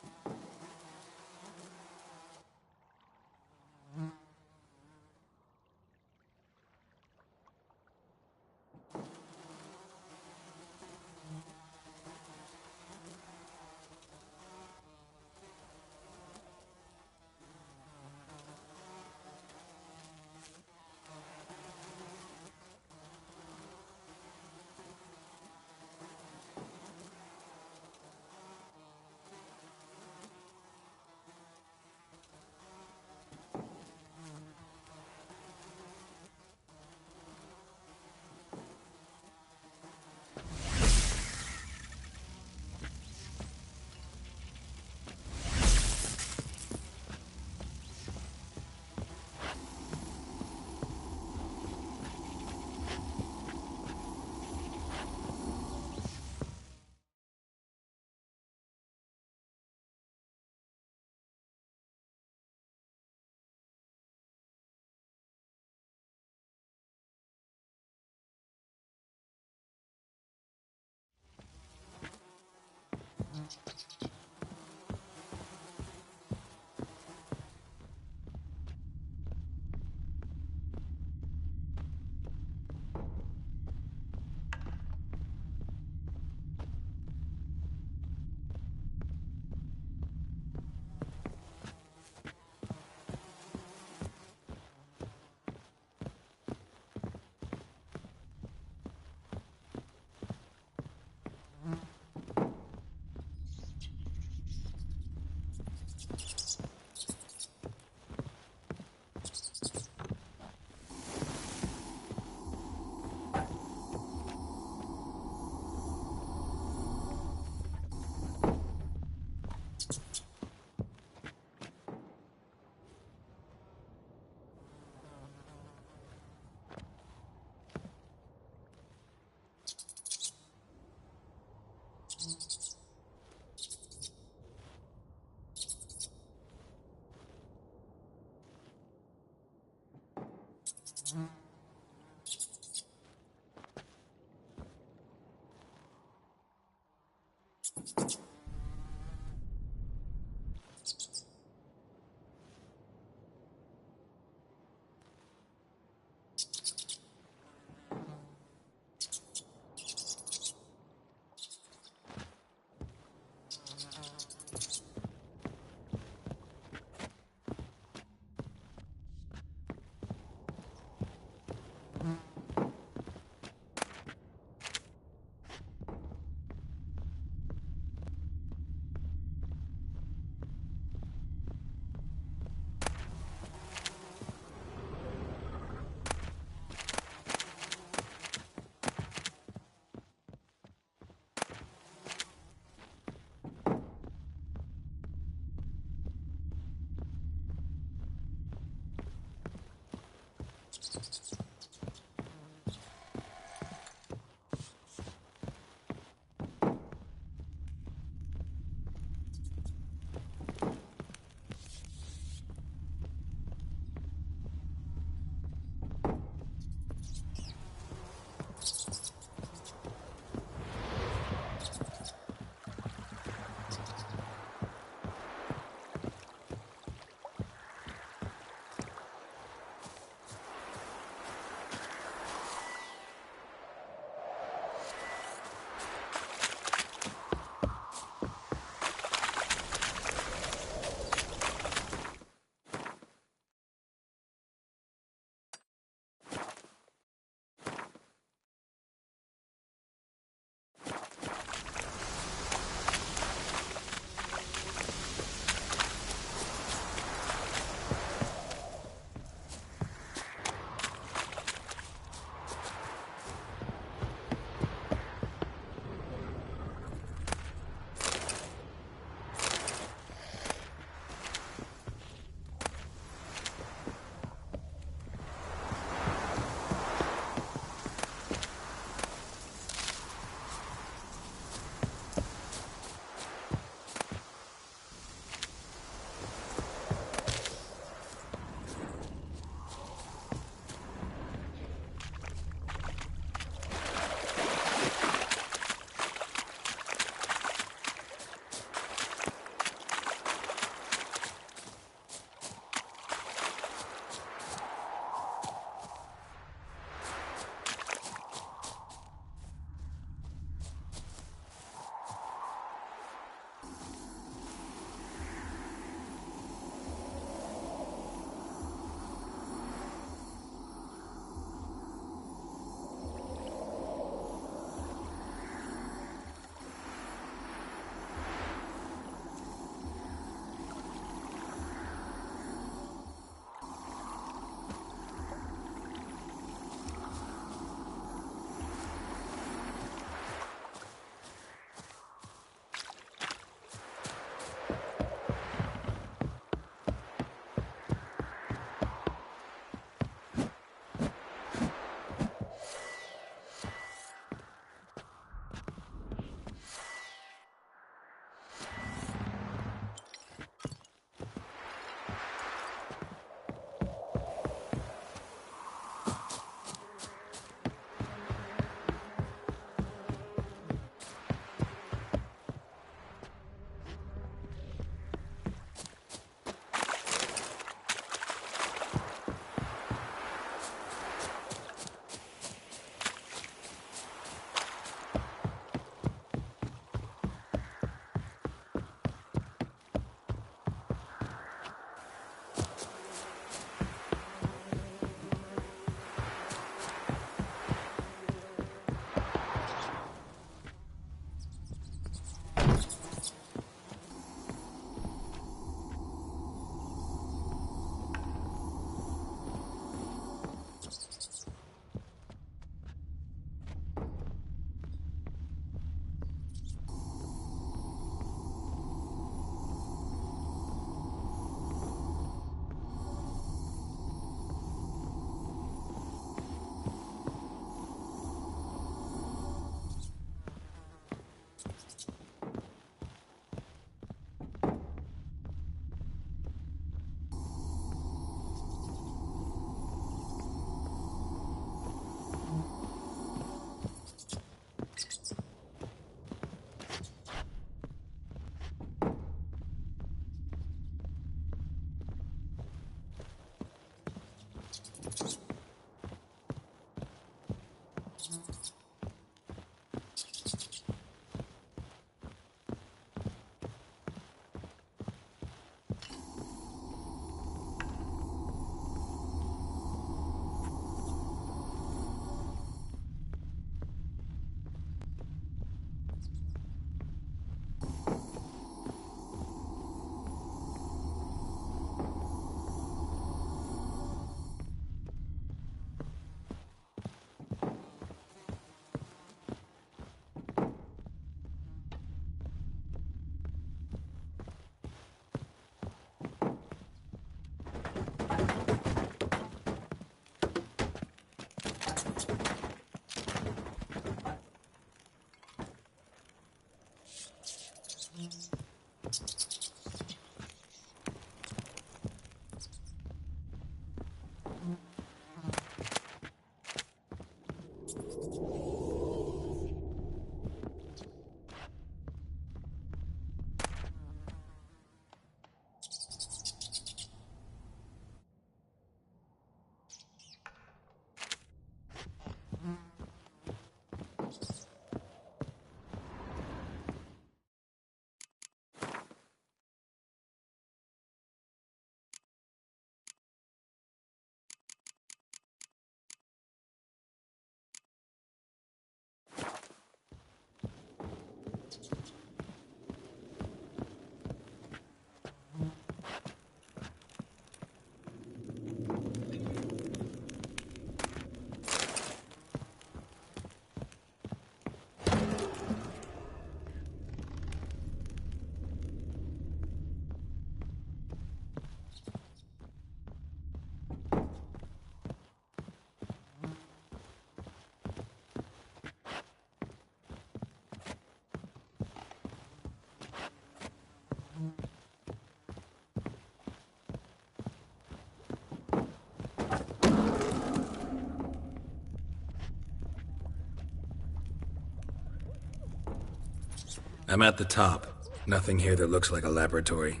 I'm at the top. Nothing here that looks like a laboratory.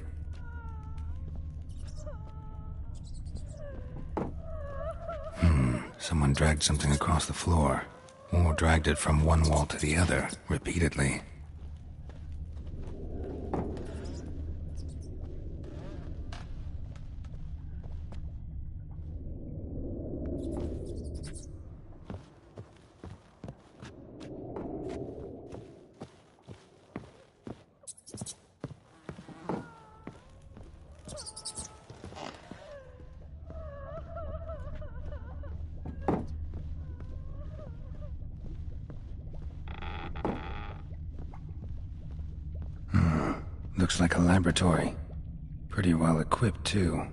Someone dragged something across the floor. Or dragged it from one wall to the other, repeatedly. Looks like a laboratory. Pretty well equipped, too.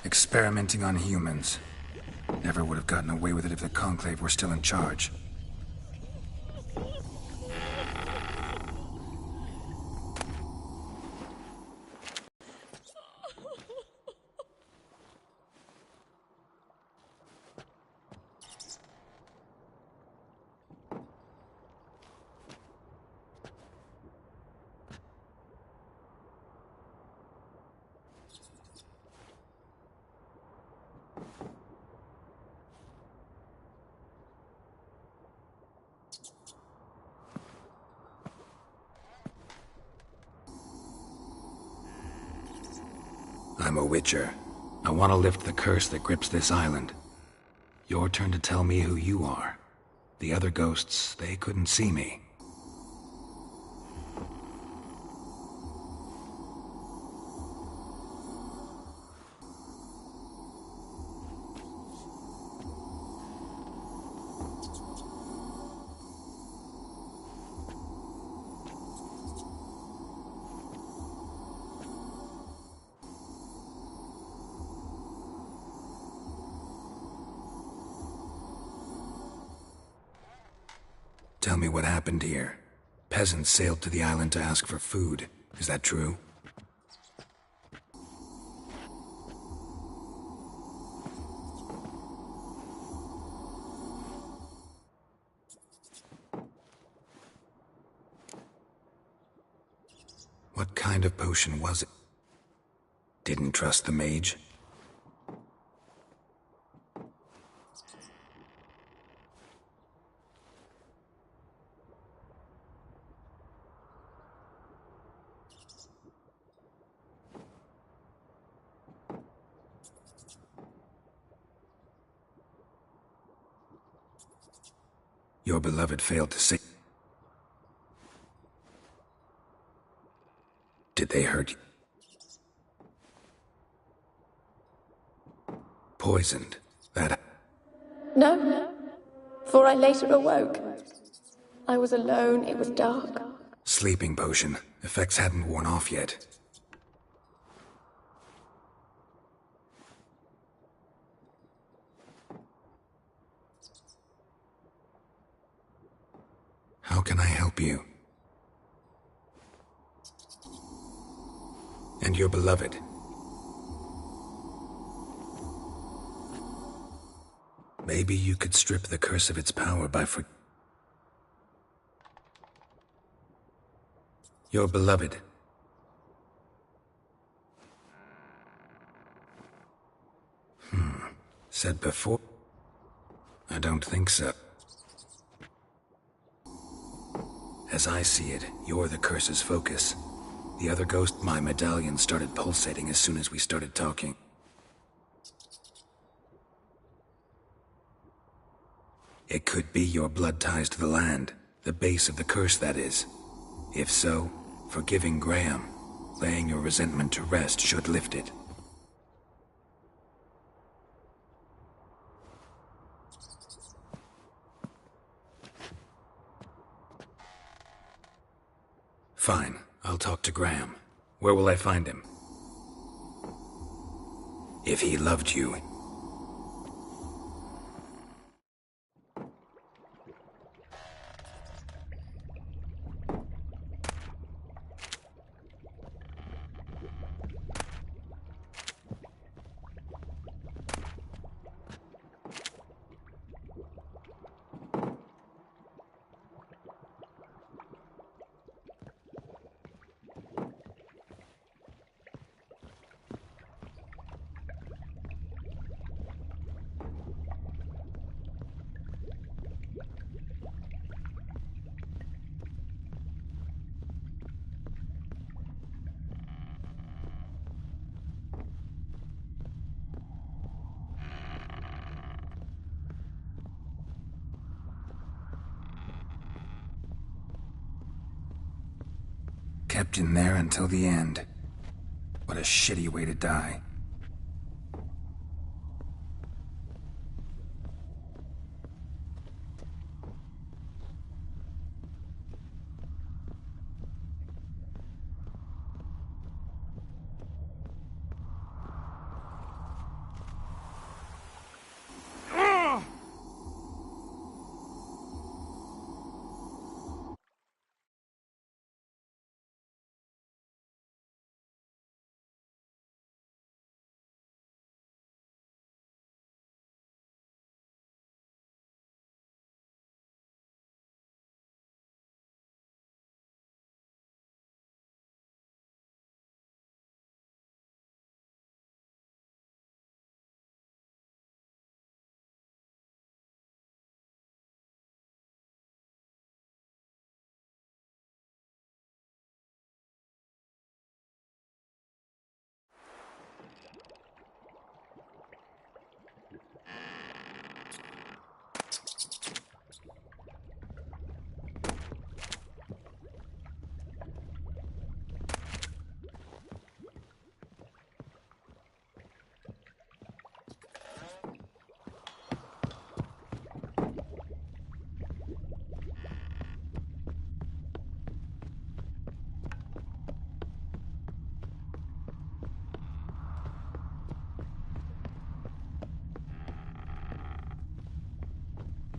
Experimenting on humans. Never would have gotten away with it if the Conclave were still in charge. I'm a Witcher. I want to lift the curse that grips this island. Your turn to tell me who you are. The other ghosts, they couldn't see me. Tell me what happened here. Peasants sailed to the island to ask for food. Is that true? What kind of potion was it? Didn't trust the mage? Your beloved failed to save. Did they hurt you? Poisoned. That... No, for I later awoke. I was alone, it was dark. Sleeping potion. Effects hadn't worn off yet. How can I help you? And your beloved. Maybe you could strip the curse of its power by Your beloved. Said before? I don't think so. As I see it, you're the curse's focus. The other ghost, my medallion, started pulsating as soon as we started talking. It could be your blood ties to the land, the base of the curse, that is. If so, forgiving Graham, laying your resentment to rest should lift it. Fine, I'll talk to Graham. Where will I find him? If he loved you. Kept in there until the end. What a shitty way to die.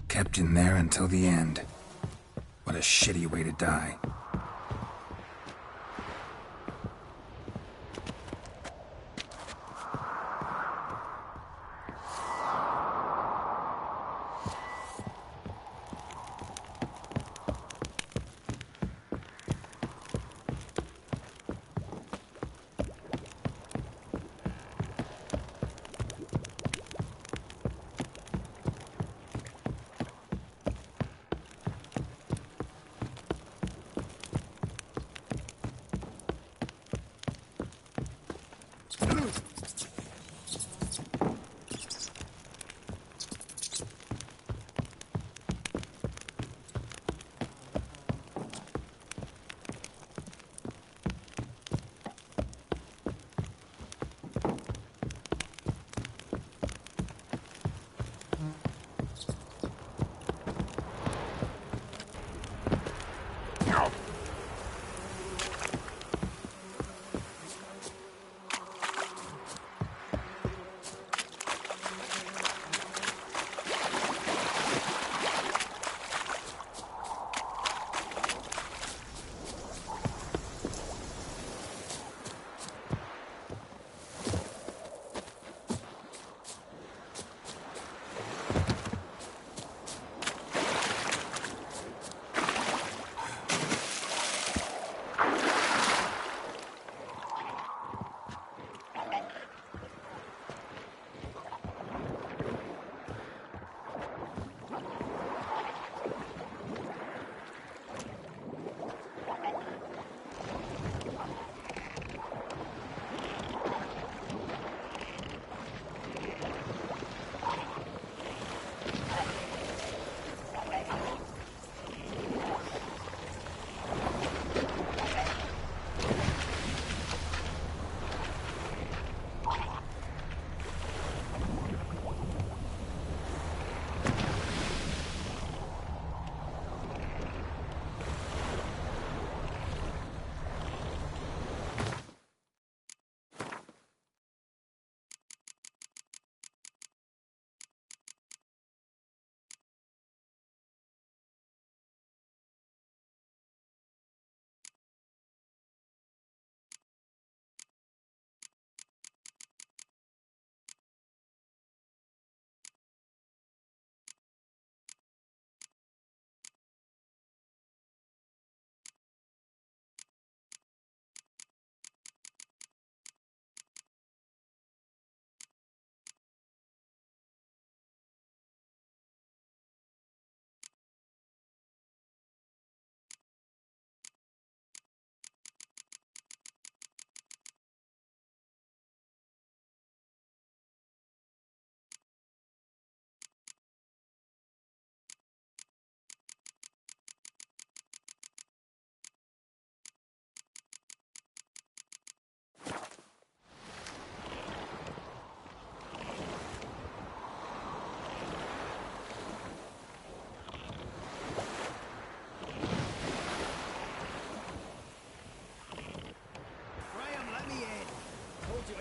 Kept in there until the end. What a shitty way to die.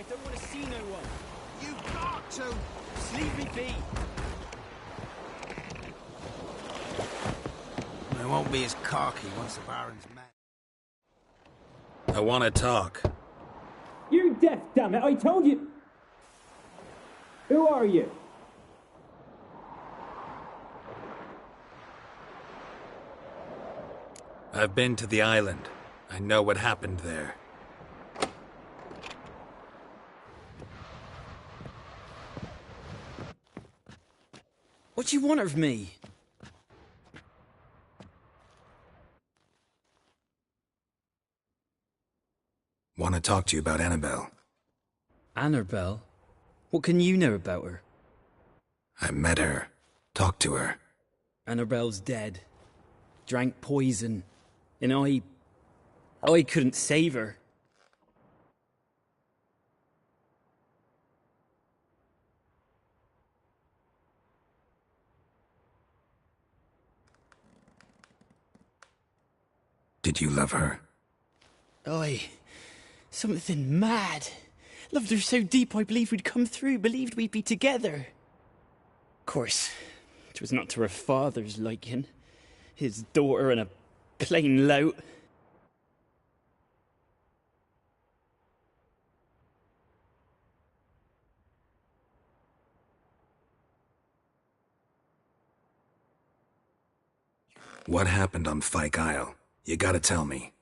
I don't want to see no one. You've got to! Just leave me be. I won't be as cocky once the Baron's mad. I want to talk. You deaf, damn it! I told you. Who are you? I've been to the island. I know what happened there. What do you want of me? Want to talk to you about Annabelle. Annabelle? What can you know about her? I met her. Talked to her. Annabelle's dead. Drank poison. And I couldn't save her. Did you love her? Something mad. Loved her so deep I believed we'd come through, believed we'd be together. Of course, it was not to her father's liking. His daughter and a plain lout. What happened on Fyke Isle? You gotta tell me.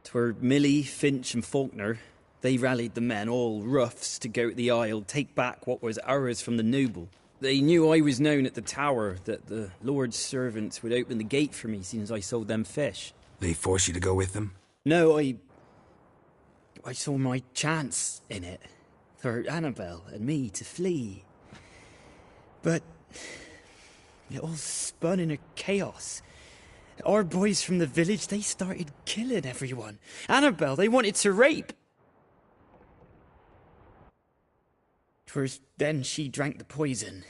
'Twere Millie, Finch and Faulkner. They rallied the men, all roughs, to go to the Isle, take back what was ours from the noble. They knew I was known at the tower, that the Lord's servants would open the gate for me since I sold them fish. They forced you to go with them? No, I saw my chance in it. For Annabelle and me to flee. But it all spun in a chaos. Our boys from the village, they started killing everyone. Annabelle, they wanted to rape. 'Twas then she drank the poison.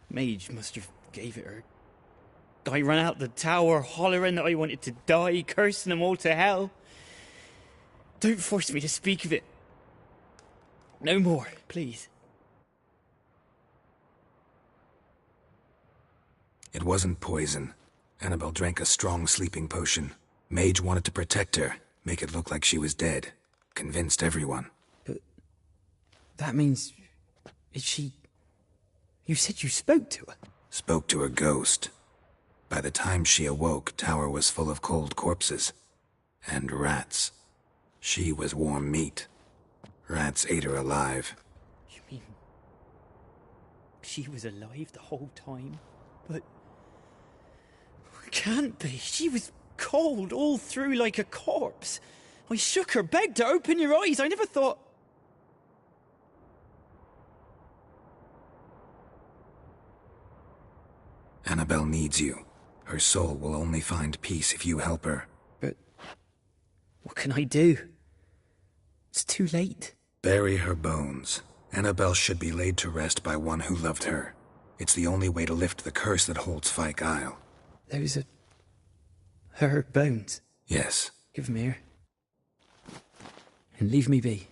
Mage must have gave it her. I ran out the tower hollering that I wanted to die, cursing them all to hell. Don't force me to speak of it. No more, please. It wasn't poison. Annabelle drank a strong sleeping potion. Mage wanted to protect her, make it look like she was dead. Convinced everyone. But that means... is she... You said you spoke to her? Spoke to her ghost. By the time she awoke, Tower was full of cold corpses. And rats. She was warm meat. Rats ate her alive. You mean... she was alive the whole time? But... can't be. She was cold all through like a corpse. I shook her, begged her, open your eyes. I never thought... Annabelle needs you. Her soul will only find peace if you help her. But... what can I do? It's too late. Bury her bones. Annabelle should be laid to rest by one who loved her. It's the only way to lift the curse that holds Fyke Isle. Those are... her bones? Yes. Give them here. And leave me be.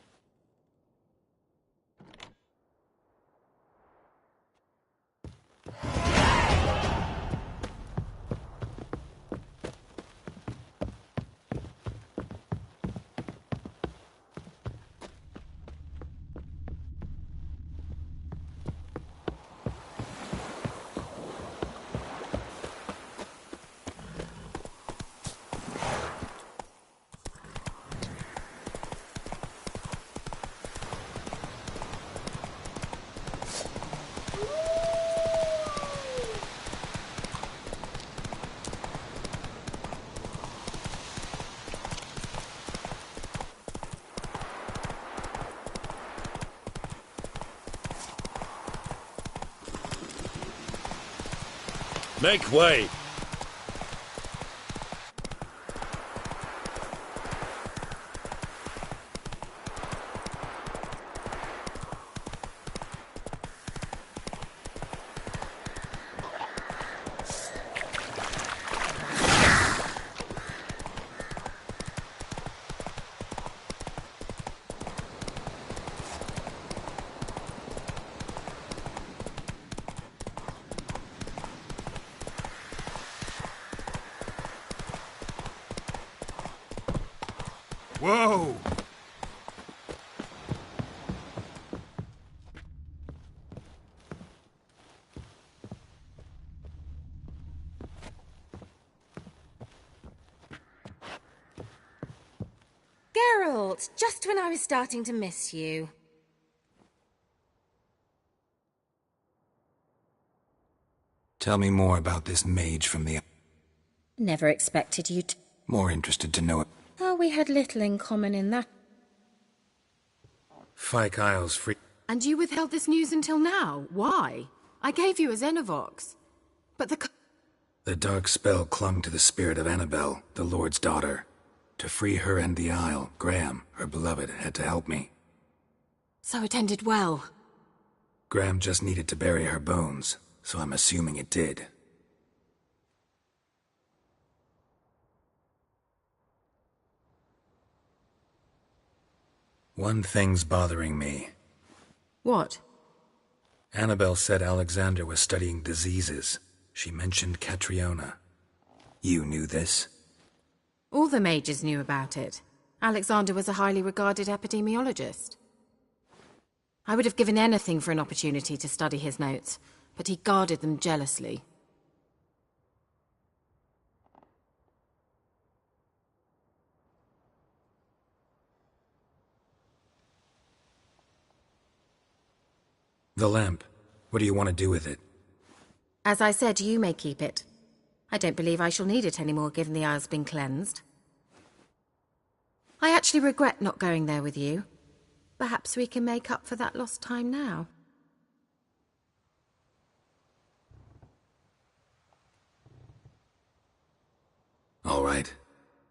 Make way! Whoa! Geralt, just when I was starting to miss you. Tell me more about this mage from the... Never expected you to... More interested to know it. Oh, we had little in common in that. Fyke Isles free... And you withheld this news until now? Why? I gave you a Xenovox. But The dark spell clung to the spirit of Annabelle, the Lord's daughter. To free her and the Isle, Graham, her beloved, had to help me. So it ended well. Graham just needed to bury her bones, so I'm assuming it did. One thing's bothering me. What? Annabelle said Alexander was studying diseases. She mentioned Catriona. You knew this? All the mages knew about it. Alexander was a highly regarded epidemiologist. I would have given anything for an opportunity to study his notes, but he guarded them jealously. The lamp. What do you want to do with it? As I said, you may keep it. I don't believe I shall need it anymore, given the Isle's been cleansed. I actually regret not going there with you. Perhaps we can make up for that lost time now. All right.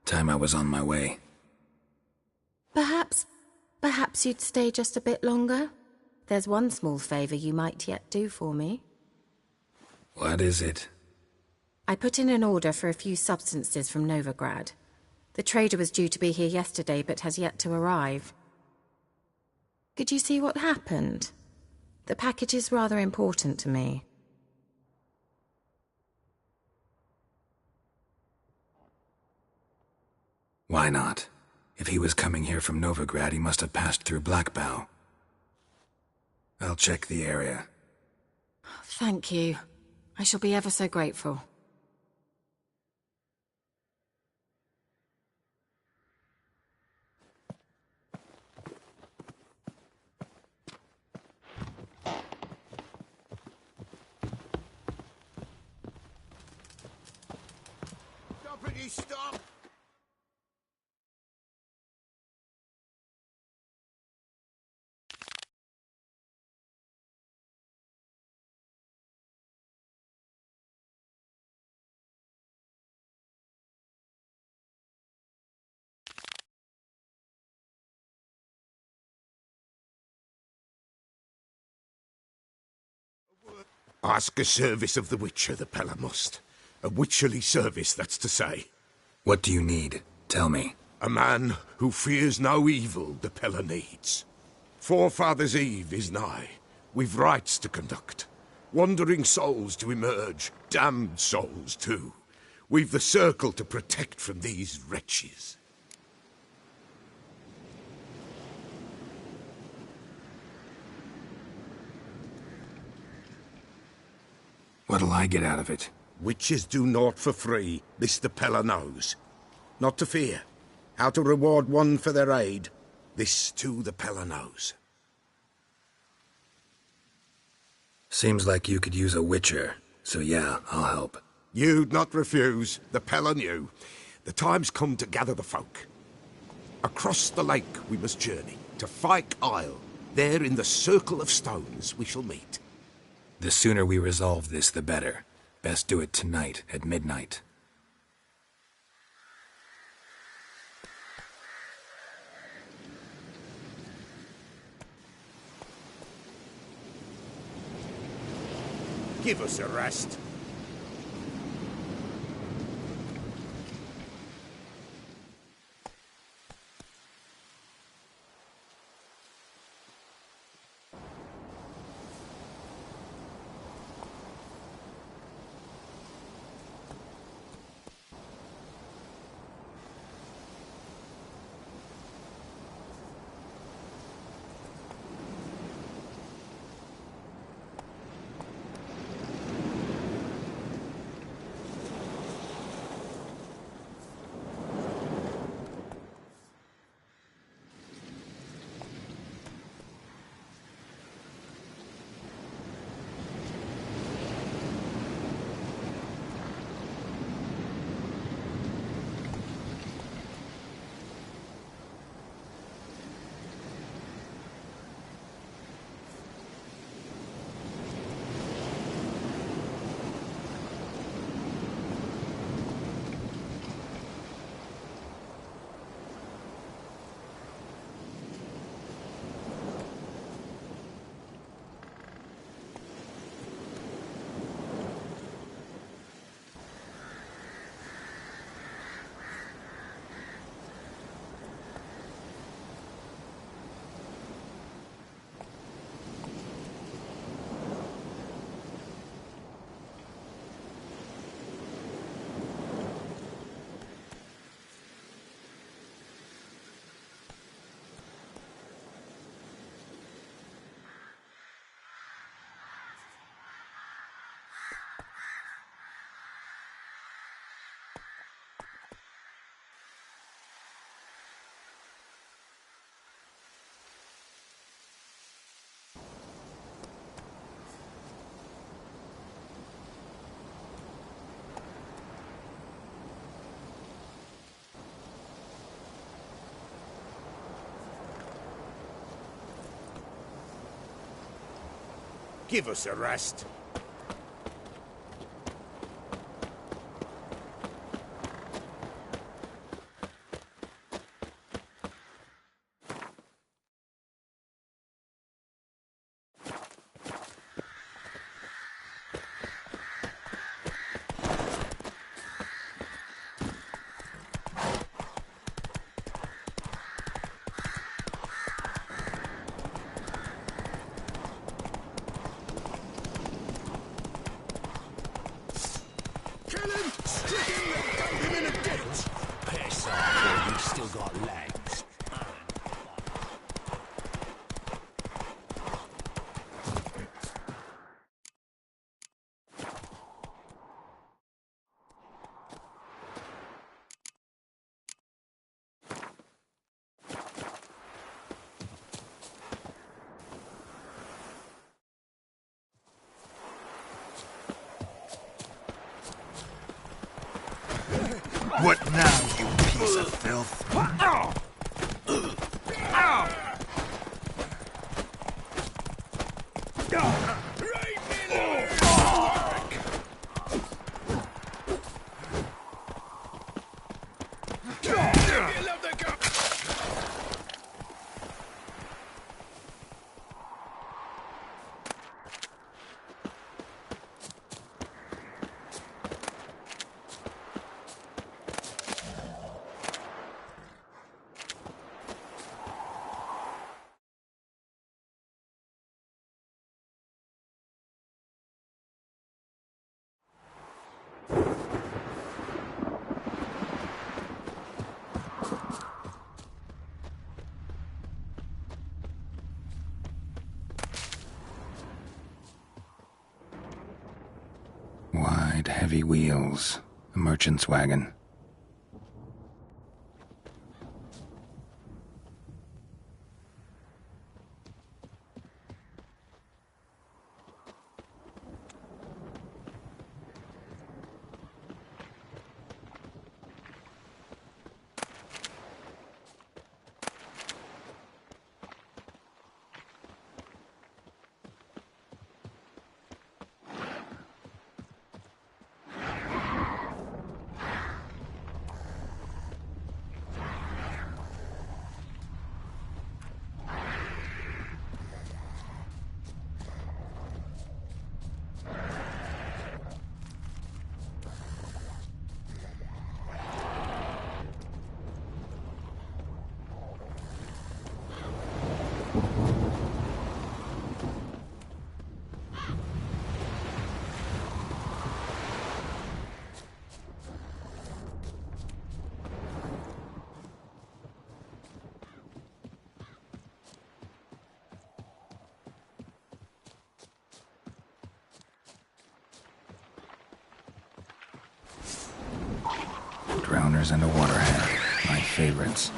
Time I was on my way. Perhaps you'd stay just a bit longer? There's one small favor you might yet do for me. What is it? I put in an order for a few substances from Novigrad. The trader was due to be here yesterday, but has yet to arrive. Could you see what happened? The package is rather important to me. Why not? If he was coming here from Novigrad, he must have passed through Blackbough. I'll check the area. Thank you. I shall be ever so grateful. Stop! Ask a service of the Witcher, the Pella must. A witcherly service, that's to say. What do you need? Tell me. A man who fears no evil the Pella needs. Forefathers' Eve is nigh. We've rites to conduct. Wandering souls to emerge. Damned souls, too. We've the circle to protect from these wretches. What'll I get out of it? Witches do naught for free, this the Pella knows. Not to fear. How to reward one for their aid, this too the Pella knows. Seems like you could use a witcher, so yeah, I'll help. You'd not refuse, the Pella knew. The time's come to gather the folk. Across the lake we must journey, to Fyke Isle. There in the circle of stones we shall meet. The sooner we resolve this, the better. Best do it tonight, at midnight. Give us a rest. Give us a rest. What now, you piece of filth? Wide, heavy wheels. A merchant's wagon. Drowners and a waterhead. My favorites.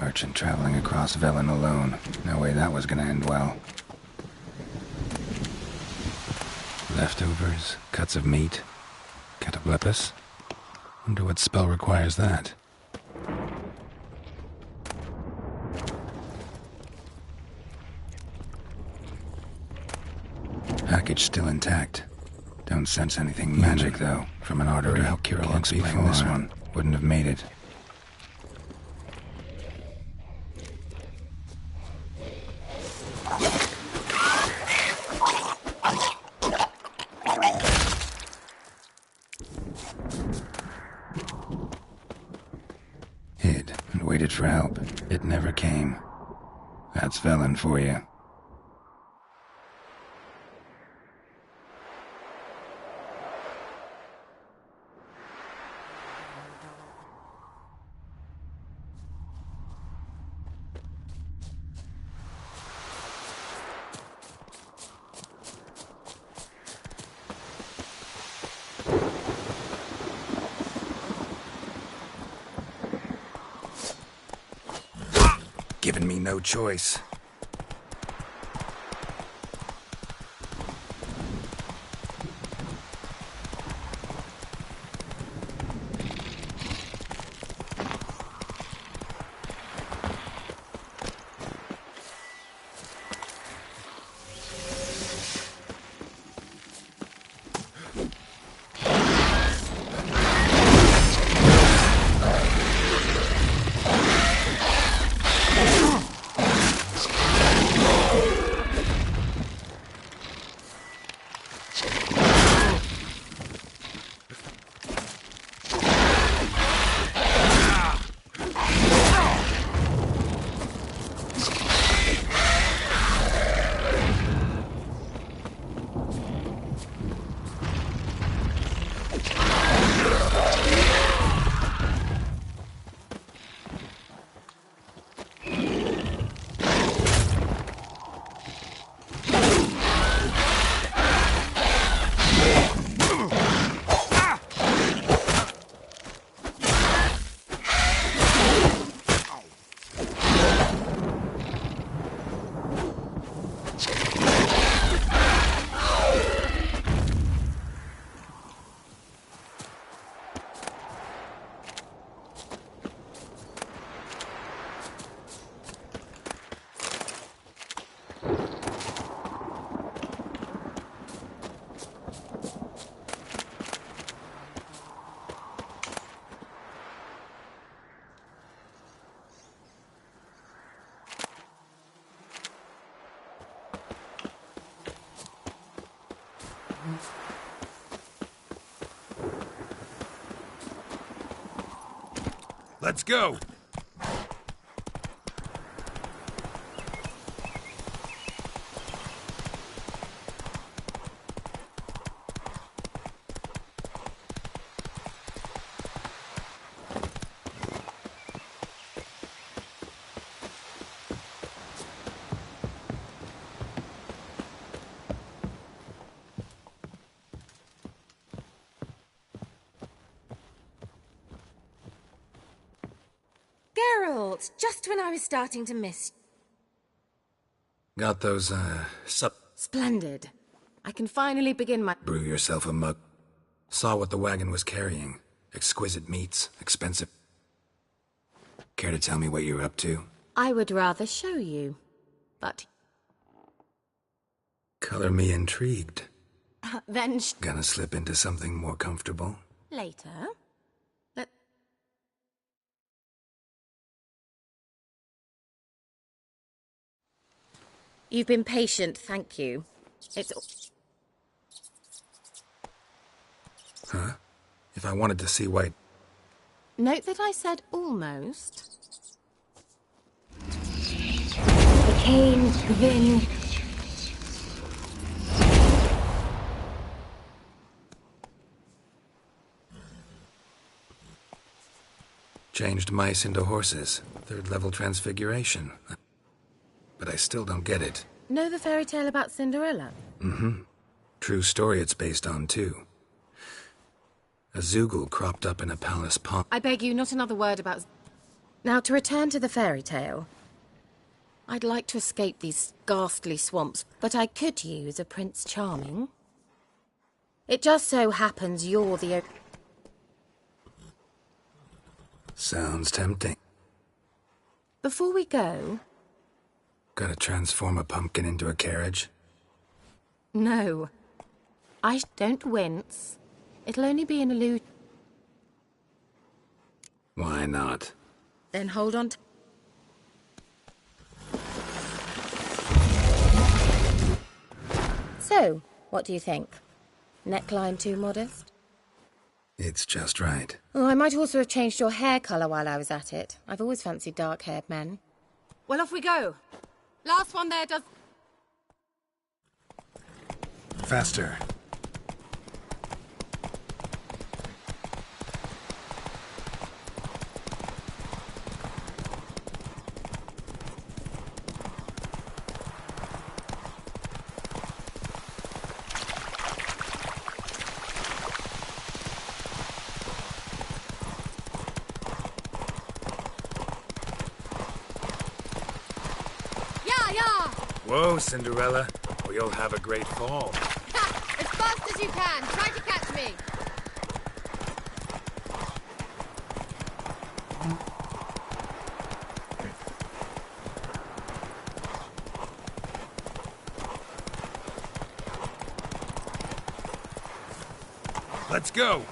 Merchant traveling across Velen alone. No way that was gonna end well. Leftovers, cuts of meat, cataplepis. Wonder what spell requires that. Package still intact. Don't sense anything magic, though, from an artery. How Kira won't be playing this one. Wouldn't have made it. Hid and waited for help. It never came. That's Velen for you. Given me no choice. Let's go! Geralt, just when I was starting to miss. Got those, Splendid. I can finally begin my... Brew yourself a mug. Saw what the wagon was carrying. Exquisite meats, expensive. Care to tell me what you're up to? I would rather show you, but... Color me intrigued. Then Gonna slip into something more comfortable? later. You've been patient, thank you. It's... Huh? If I wanted to see white... Note that I said almost. Became Vin. Changed mice into horses. Third-level transfiguration. But I still don't get it. Know the fairy tale about Cinderella? Mm-hmm. True story it's based on, too. A Zoogle cropped up in a palace pond. I beg you, not another word about... Now, to return to the fairy tale. I'd like to escape these ghastly swamps, but I could use a Prince Charming. It just so happens you're the... Sounds tempting. Before we go... Gotta transform a pumpkin into a carriage? No. I don't wince. It'll only be an illusion. Why not? Then hold on to... So, what do you think? Neckline too modest? It's just right. Oh, I might also have changed your hair colour while I was at it. I've always fancied dark-haired men. Well, off we go. Last one there does... Faster. Whoa, Cinderella, or you'll have a great fall. As fast as you can. Try to catch me. Let's go.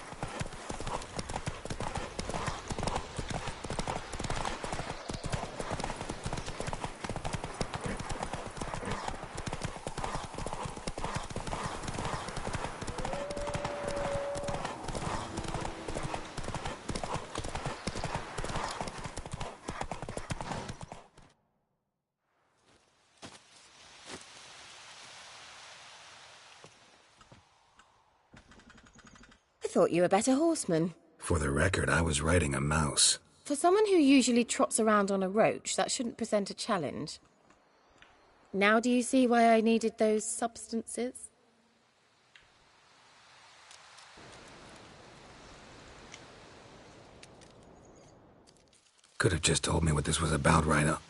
I thought you were a better horseman. For the record, I was riding a mouse. For someone who usually trots around on a roach, that shouldn't present a challenge. Now do you see why I needed those substances? Could have just told me what this was about right up.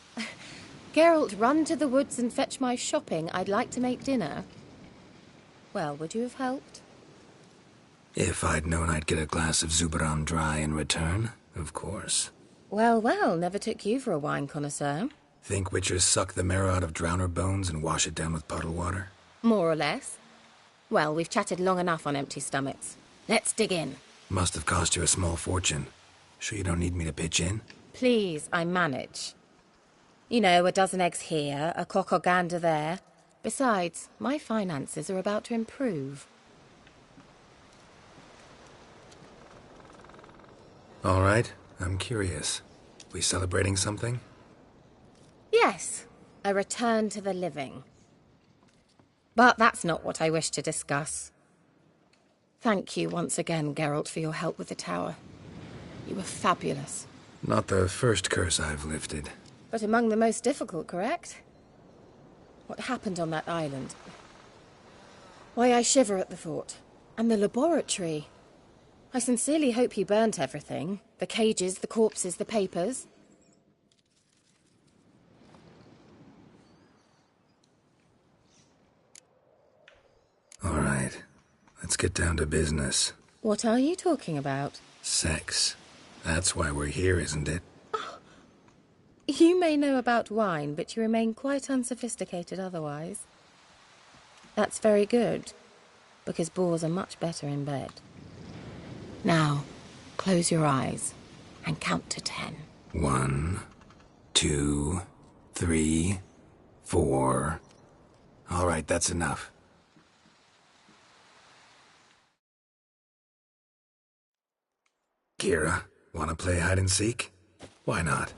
Geralt, run to the woods and fetch my shopping. I'd like to make dinner. Well, would you have helped? If I'd known I'd get a glass of Zubaram dry in return, of course. Well, well, never took you for a wine connoisseur. Think witchers suck the marrow out of drowner bones and wash it down with puddle water? More or less. Well, we've chatted long enough on empty stomachs. Let's dig in. Must have cost you a small fortune. Sure you don't need me to pitch in? Please, I manage. You know, a dozen eggs here, a cock or gander there. Besides, my finances are about to improve. All right, I'm curious. We celebrating something? Yes, a return to the living. But that's not what I wish to discuss. Thank you once again, Geralt, for your help with the tower. You were fabulous. Not the first curse I've lifted. But among the most difficult, correct? What happened on that island? Why, I shiver at the thought. And the laboratory. I sincerely hope you burnt everything. The cages, the corpses, the papers. All right, let's get down to business. What are you talking about? Sex. That's why we're here, isn't it? Oh. You may know about wine, but you remain quite unsophisticated otherwise. That's very good, because boars are much better in bed. Now, close your eyes and count to 10. 1, 2, 3, 4. All right, that's enough. Kira, wanna play hide and seek? Why not?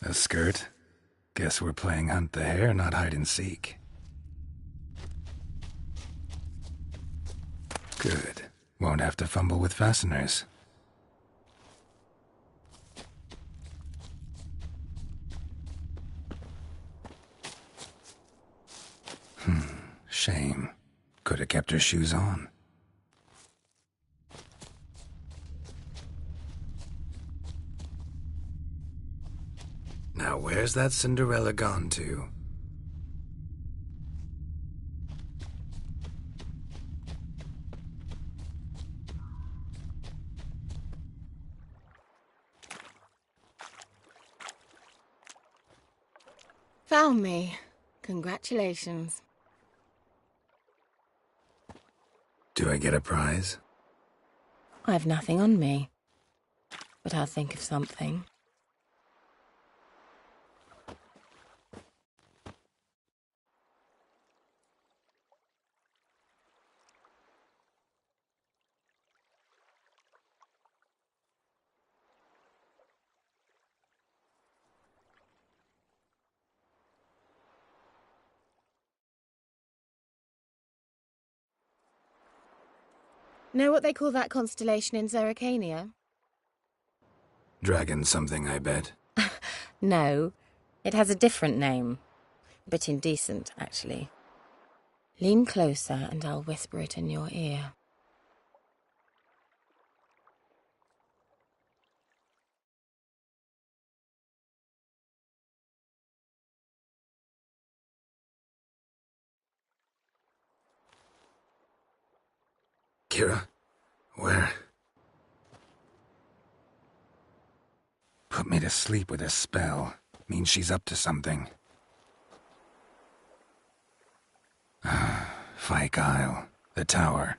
A skirt? Guess we're playing hunt the hare, not hide and seek. Good. Won't have to fumble with fasteners. Shame. Could have kept her shoes on. Now where's that Cinderella gone to? Found me. Congratulations. Do I get a prize? I've nothing on me. But I'll think of something. Know what they call that constellation in Zerrikania? Dragon something, I bet. No, it has a different name. A bit indecent, actually. Lean closer and I'll whisper it in your ear. Kira? Where? Put me to sleep with a spell. Means she's up to something. Fyke Isle. The tower.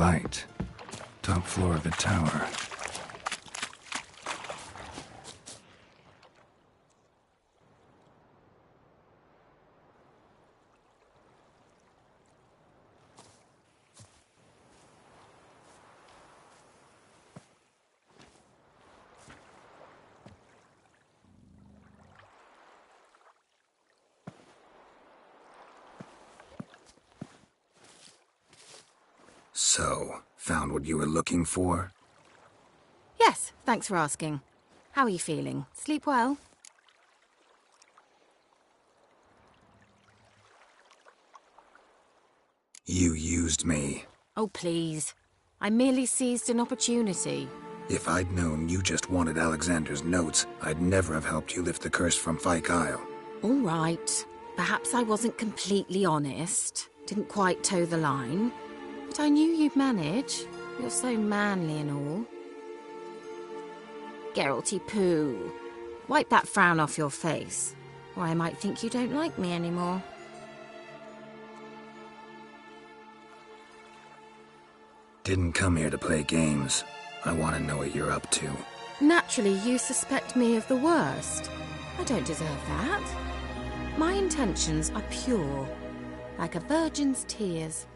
light. Top floor of the tower. So, found what you were looking for? Yes, thanks for asking. How are you feeling? Sleep well? You used me. Oh, please. I merely seized an opportunity. If I'd known you just wanted Alexander's notes, I'd never have helped you lift the curse from Fyke Isle. All right. Perhaps I wasn't completely honest. Didn't quite toe the line. But I knew you'd manage. You're so manly and all. Geralty Pooh. Wipe that frown off your face, or I might think you don't like me anymore. Didn't come here to play games. I want to know what you're up to. Naturally, you suspect me of the worst. I don't deserve that. My intentions are pure, like a virgin's tears.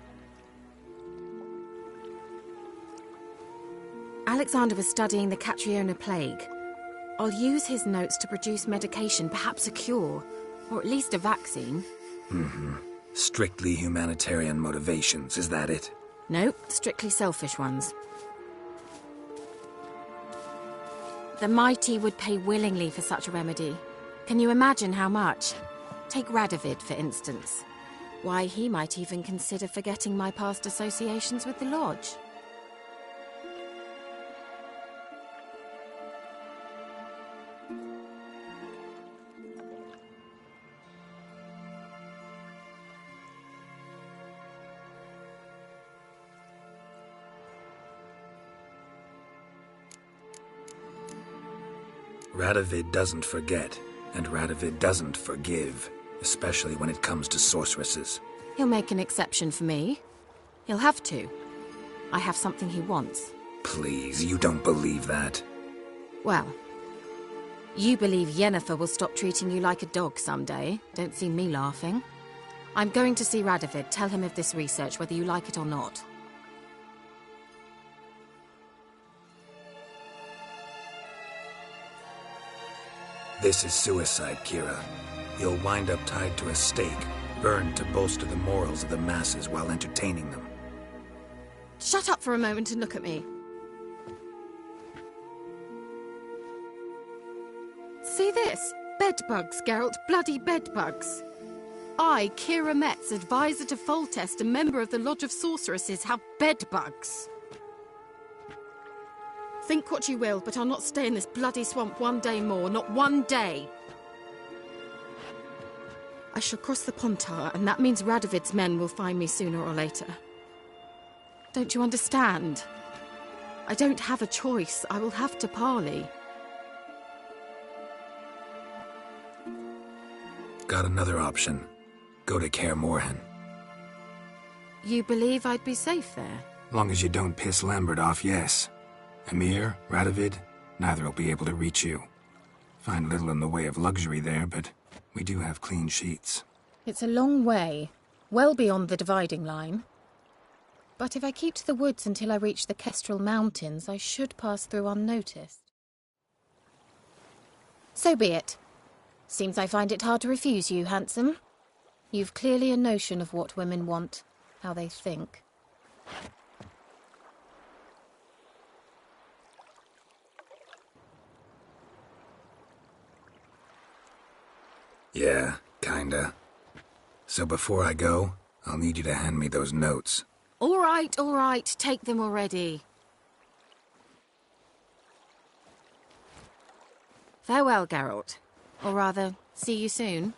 Alexander was studying the Catriona plague. I'll use his notes to produce medication, perhaps a cure, or at least a vaccine. Strictly humanitarian motivations, is that it? Nope, strictly selfish ones. The mighty would pay willingly for such a remedy. Can you imagine how much? Take Radovid, for instance. Why, he might even consider forgetting my past associations with the Lodge. Radovid doesn't forget, and Radovid doesn't forgive, especially when it comes to sorceresses. He'll make an exception for me. He'll have to. I have something he wants. Please, you don't believe that. Well, you believe Yennefer will stop treating you like a dog someday. Don't see me laughing. I'm going to see Radovid, tell him of this research, whether you like it or not. This is suicide, Kira. You'll wind up tied to a stake, burned to bolster the morals of the masses while entertaining them. Shut up for a moment and look at me. See this? Bedbugs, Geralt. Bloody bedbugs. I, Kira Metz, advisor to Foltest, a member of the Lodge of Sorceresses, have bedbugs. Think what you will, but I'll not stay in this bloody swamp one day more. Not one day. I shall cross the Pontar, and that means Radovid's men will find me sooner or later. Don't you understand? I don't have a choice. I will have to parley. Got another option. Go to Kaer Morhen. You believe I'd be safe there? Long as you don't piss Lambert off, yes. Emir, Radovid, neither will be able to reach you. Find little in the way of luxury there, but we do have clean sheets. It's a long way, well beyond the dividing line. But if I keep to the woods until I reach the Kestrel Mountains, I should pass through unnoticed. So be it. Seems I find it hard to refuse you, handsome. You've clearly a notion of what women want, how they think. Yeah, kinda. So before I go, I'll need you to hand me those notes. All right, take them already. Farewell, Geralt. Or rather, see you soon.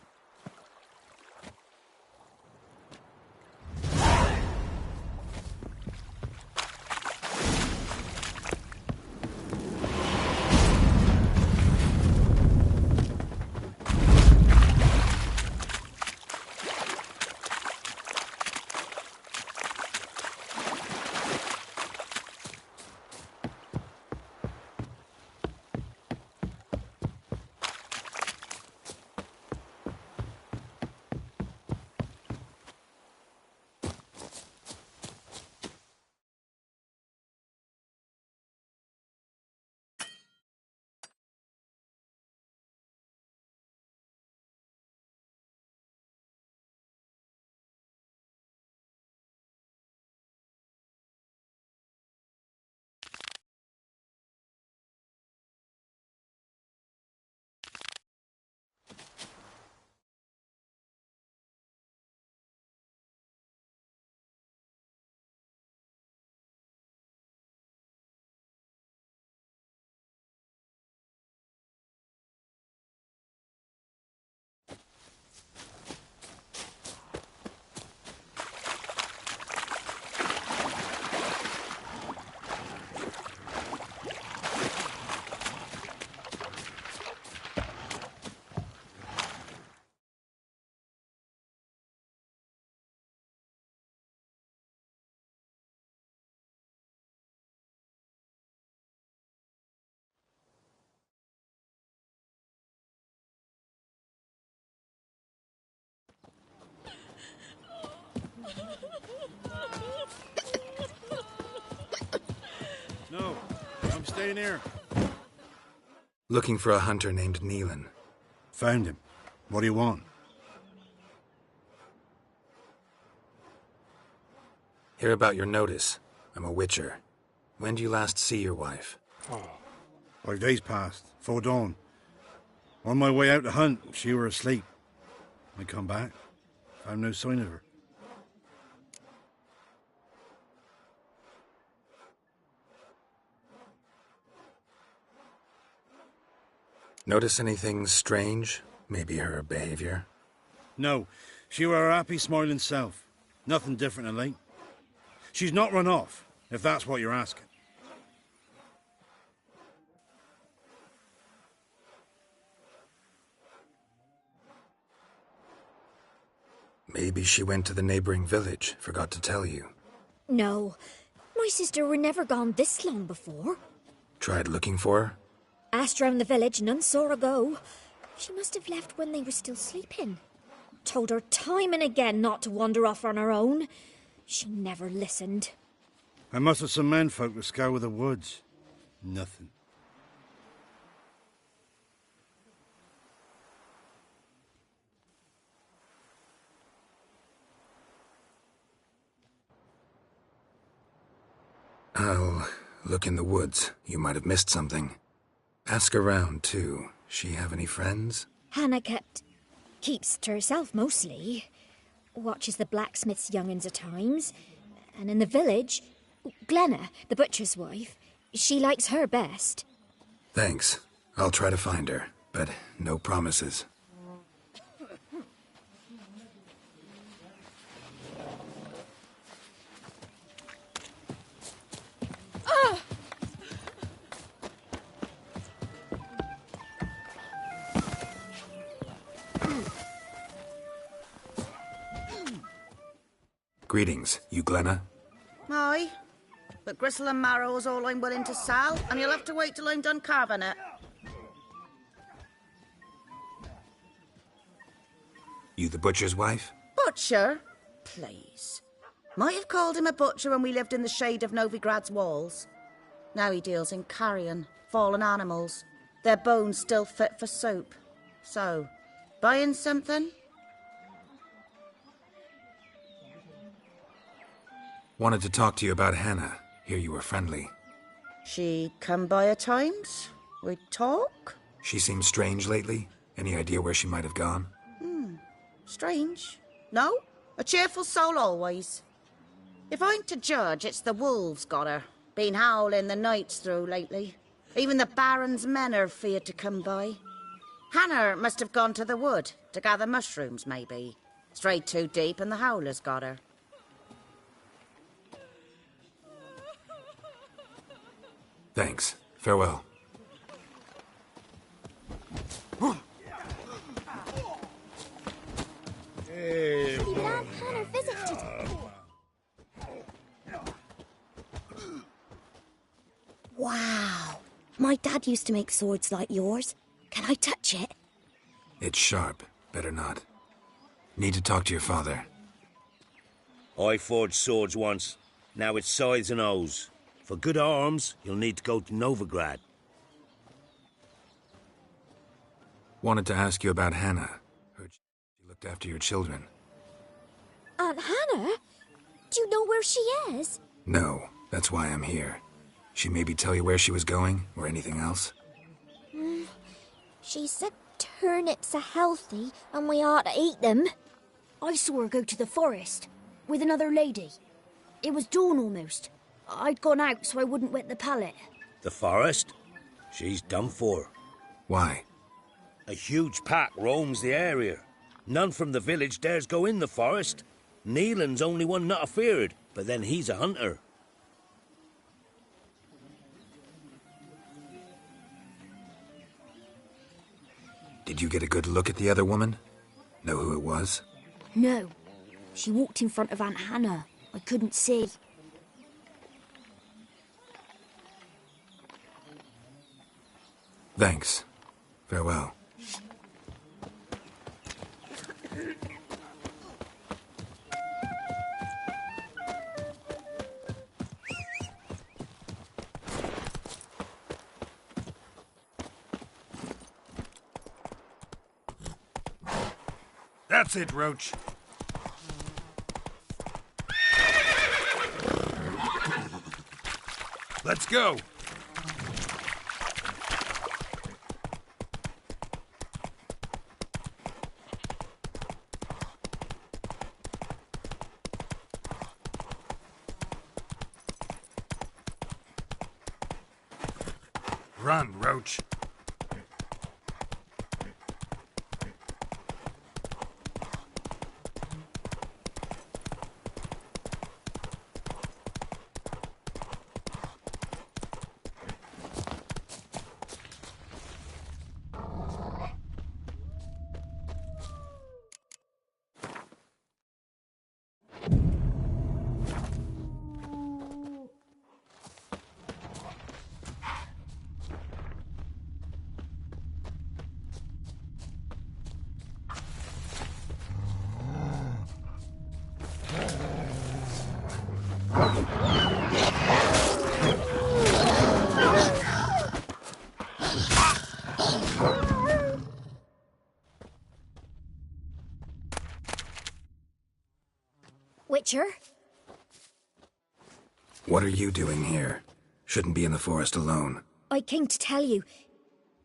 No, I'm staying here. Looking for a hunter named Neelan. Found him. What do you want? Hear about your notice. I'm a witcher. When did you last see your wife? 5 days passed, 'fore dawn. On my way out to hunt, she were asleep. I come back, found no sign of her. Notice anything strange? Maybe her behavior? No, she were her happy, smiling self. Nothing different of late. She's not run off, if that's what you're asking. Maybe she went to the neighboring village, forgot to tell you. No, my sister were never gone this long before. Tried looking for her? Asked round the village, none saw her go. She must have left when they were still sleeping. Told her time and again not to wander off on her own. She never listened. I must have some menfolk to scour the woods. Nothing. I'll look in the woods. You might have missed something. Ask around, too. She have any friends? Hannah keeps to herself mostly. Watches the blacksmith's young'uns at times. And in the village, Glenna, the butcher's wife, she likes her best. Thanks. I'll try to find her, but no promises. Greetings, you Glenna? Aye, but gristle and marrow is all I'm willing to sell, and you'll have to wait till I'm done carving it. You the butcher's wife? Butcher? Please. Might have called him a butcher when we lived in the shade of Novigrad's walls. Now he deals in carrion, fallen animals. Their bones still fit for soup. So, buying something? Wanted to talk to you about Hannah. Hear you were friendly. She come by at times? We talk? She seems strange lately. Any idea where she might have gone? Strange. No, a cheerful soul always. If I'm to judge, it's the wolves got her. Been howling the nights through lately. Even the Baron's men are feared to come by. Hannah must have gone to the wood, to gather mushrooms, maybe. Strayed too deep and the howlers got her. Thanks. Farewell. Hannah visited. Wow. My dad used to make swords like yours. Can I touch it? It's sharp. Better not. Need to talk to your father. I forged swords once. Now it's scythes and hoes. For good arms, you'll need to go to Novigrad. Wanted to ask you about Hannah. Heard she looked after your children. Aunt Hannah? Do you know where she is? No, that's why I'm here. She maybe tell you where she was going, or anything else? She said turnips are healthy and we ought to eat them. I saw her go to the forest with another lady. It was dawn almost. I'd gone out so I wouldn't wet the pallet. The forest? She's done for. Why? A huge pack roams the area. None from the village dares go in the forest. Neelan's only one not afeared, but then he's a hunter. Did you get a good look at the other woman? Know who it was? No. She walked in front of Aunt Hannah. I couldn't see. Thanks. Farewell. That's it, Roach. Let's go. Run, Roach. Witcher? What are you doing here? Shouldn't be in the forest alone. I came to tell you.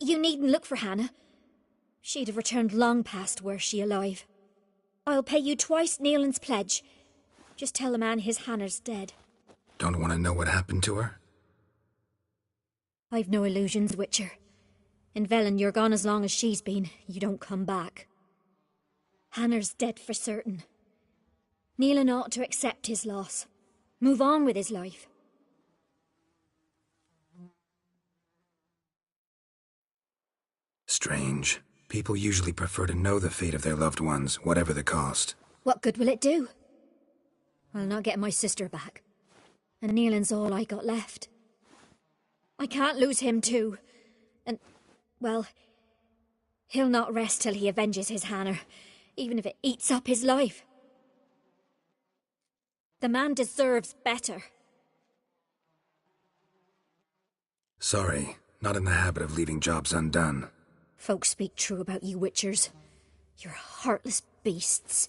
You needn't look for Hannah. She'd have returned long past were she alive. I'll pay you twice Nealon's pledge. Just tell the man his Hannah's dead. Don't want to know what happened to her? I've no illusions, Witcher. In Velen, you're gone as long as she's been. You don't come back. Hannah's dead for certain. Nealon ought to accept his loss. Move on with his life. Strange. People usually prefer to know the fate of their loved ones, whatever the cost. What good will it do? I'll not get my sister back. And Nealon's all I got left. I can't lose him too. And, well, he'll not rest till he avenges his Hannah, even if it eats up his life. The man deserves better. Sorry, not in the habit of leaving jobs undone. Folks speak true about you Witchers. You're heartless beasts.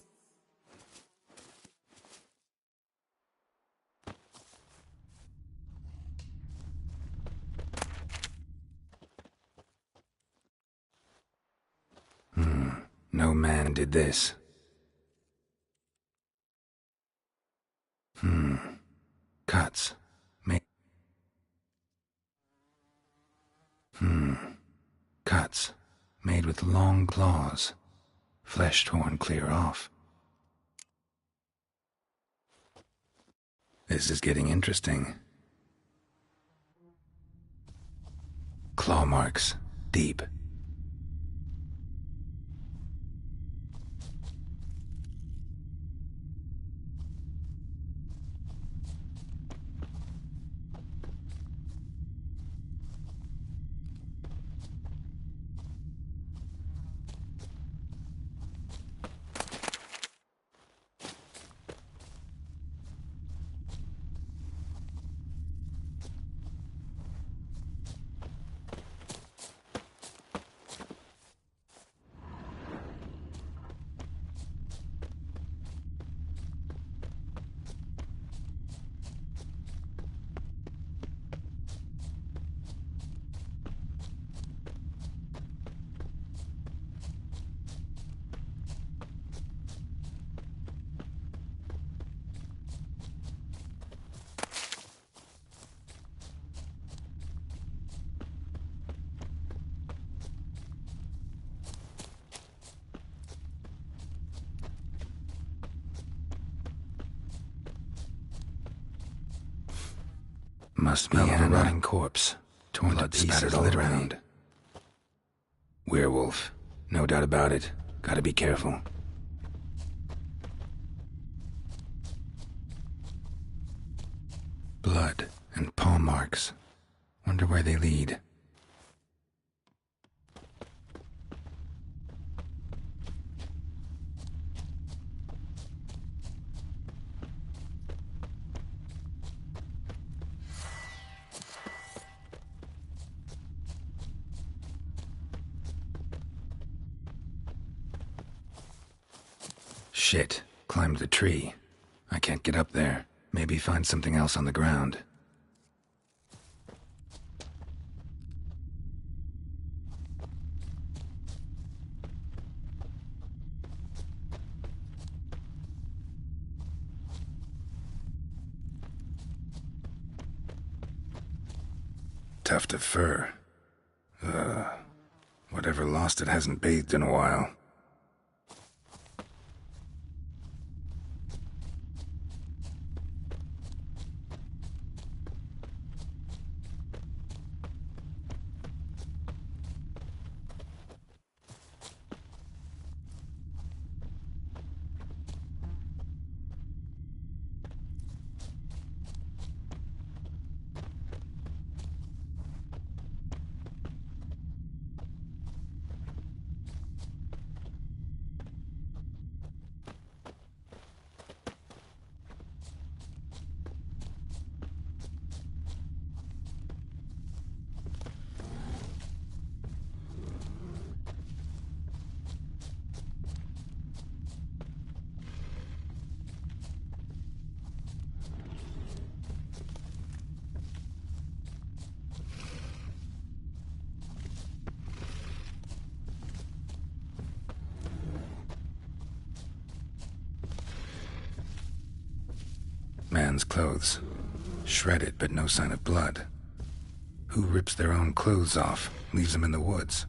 No man did this. Cuts. Cuts. Made with long claws. Flesh torn clear off. This is getting interesting. Claw marks. Deep. Must be a rotting corpse, torn to pieces all around. Werewolf, no doubt about it. Gotta be careful. Blood and paw marks. Wonder where they lead. Shit. Climbed the tree. I can't get up there. Maybe find something else on the ground. Tuft of fur. Whatever lost it hasn't bathed in a while. Man's clothes. Shredded, but no sign of blood. Who rips their own clothes off, leaves them in the woods?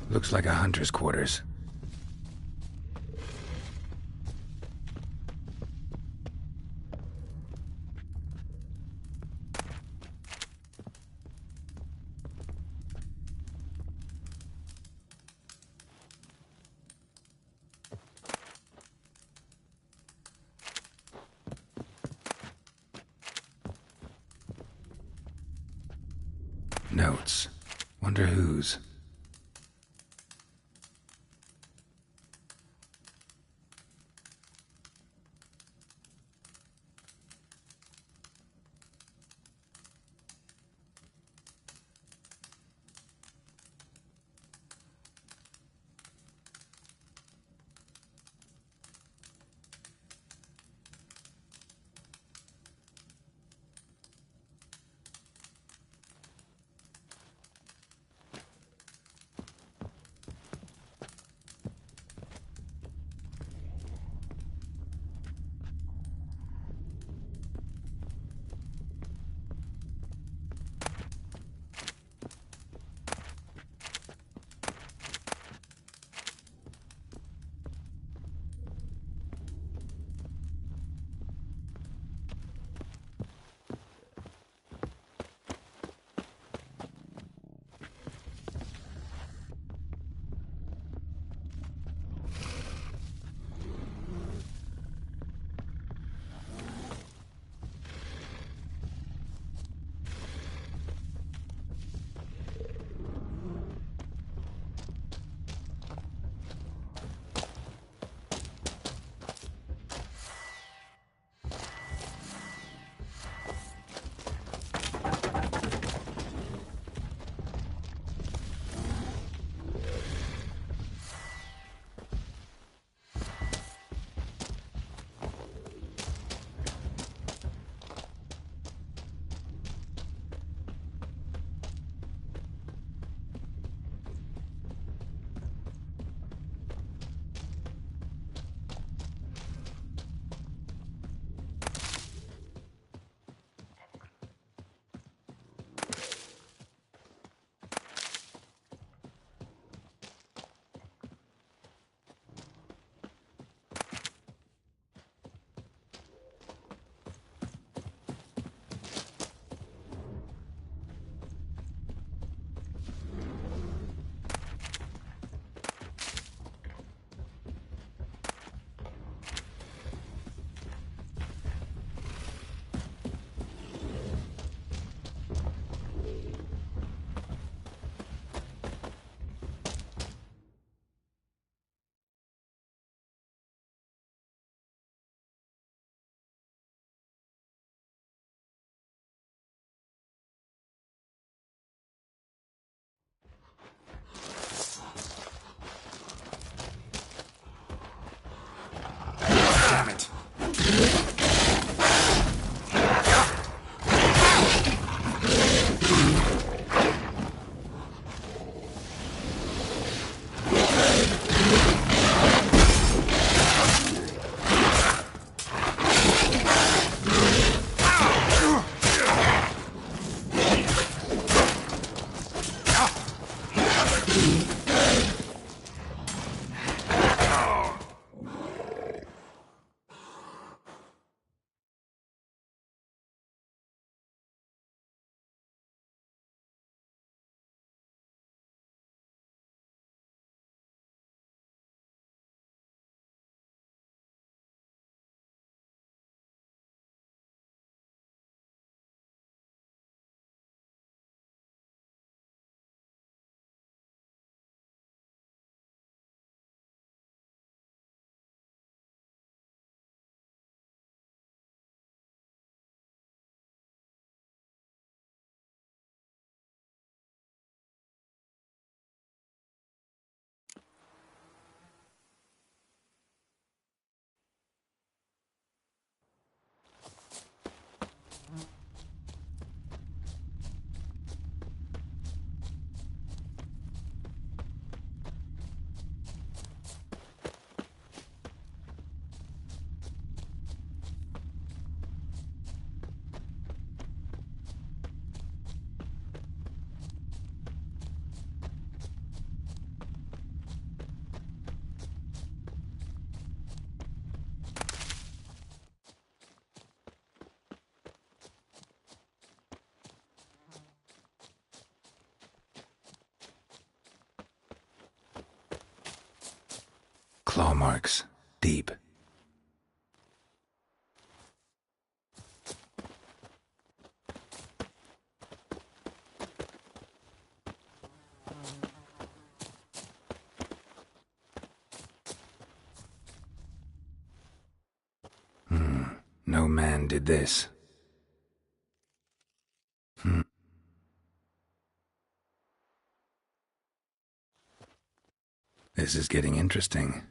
Looks like a hunter's quarters. Notes. Wonder whose. marks. Deep. No man did this. This is getting interesting.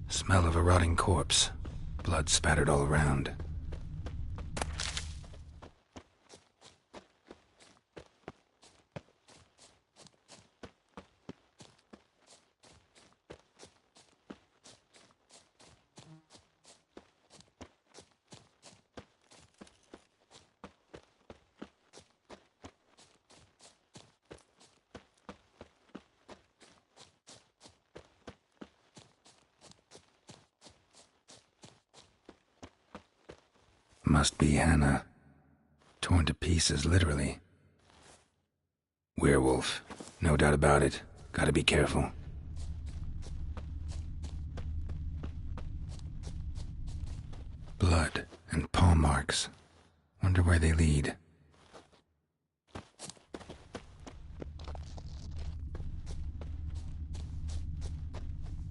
Smell of a rotting corpse. Blood spattered all around. Must be Hannah. Torn to pieces, literally. Werewolf. No doubt about it. Gotta be careful. Blood and paw marks. Wonder where they lead.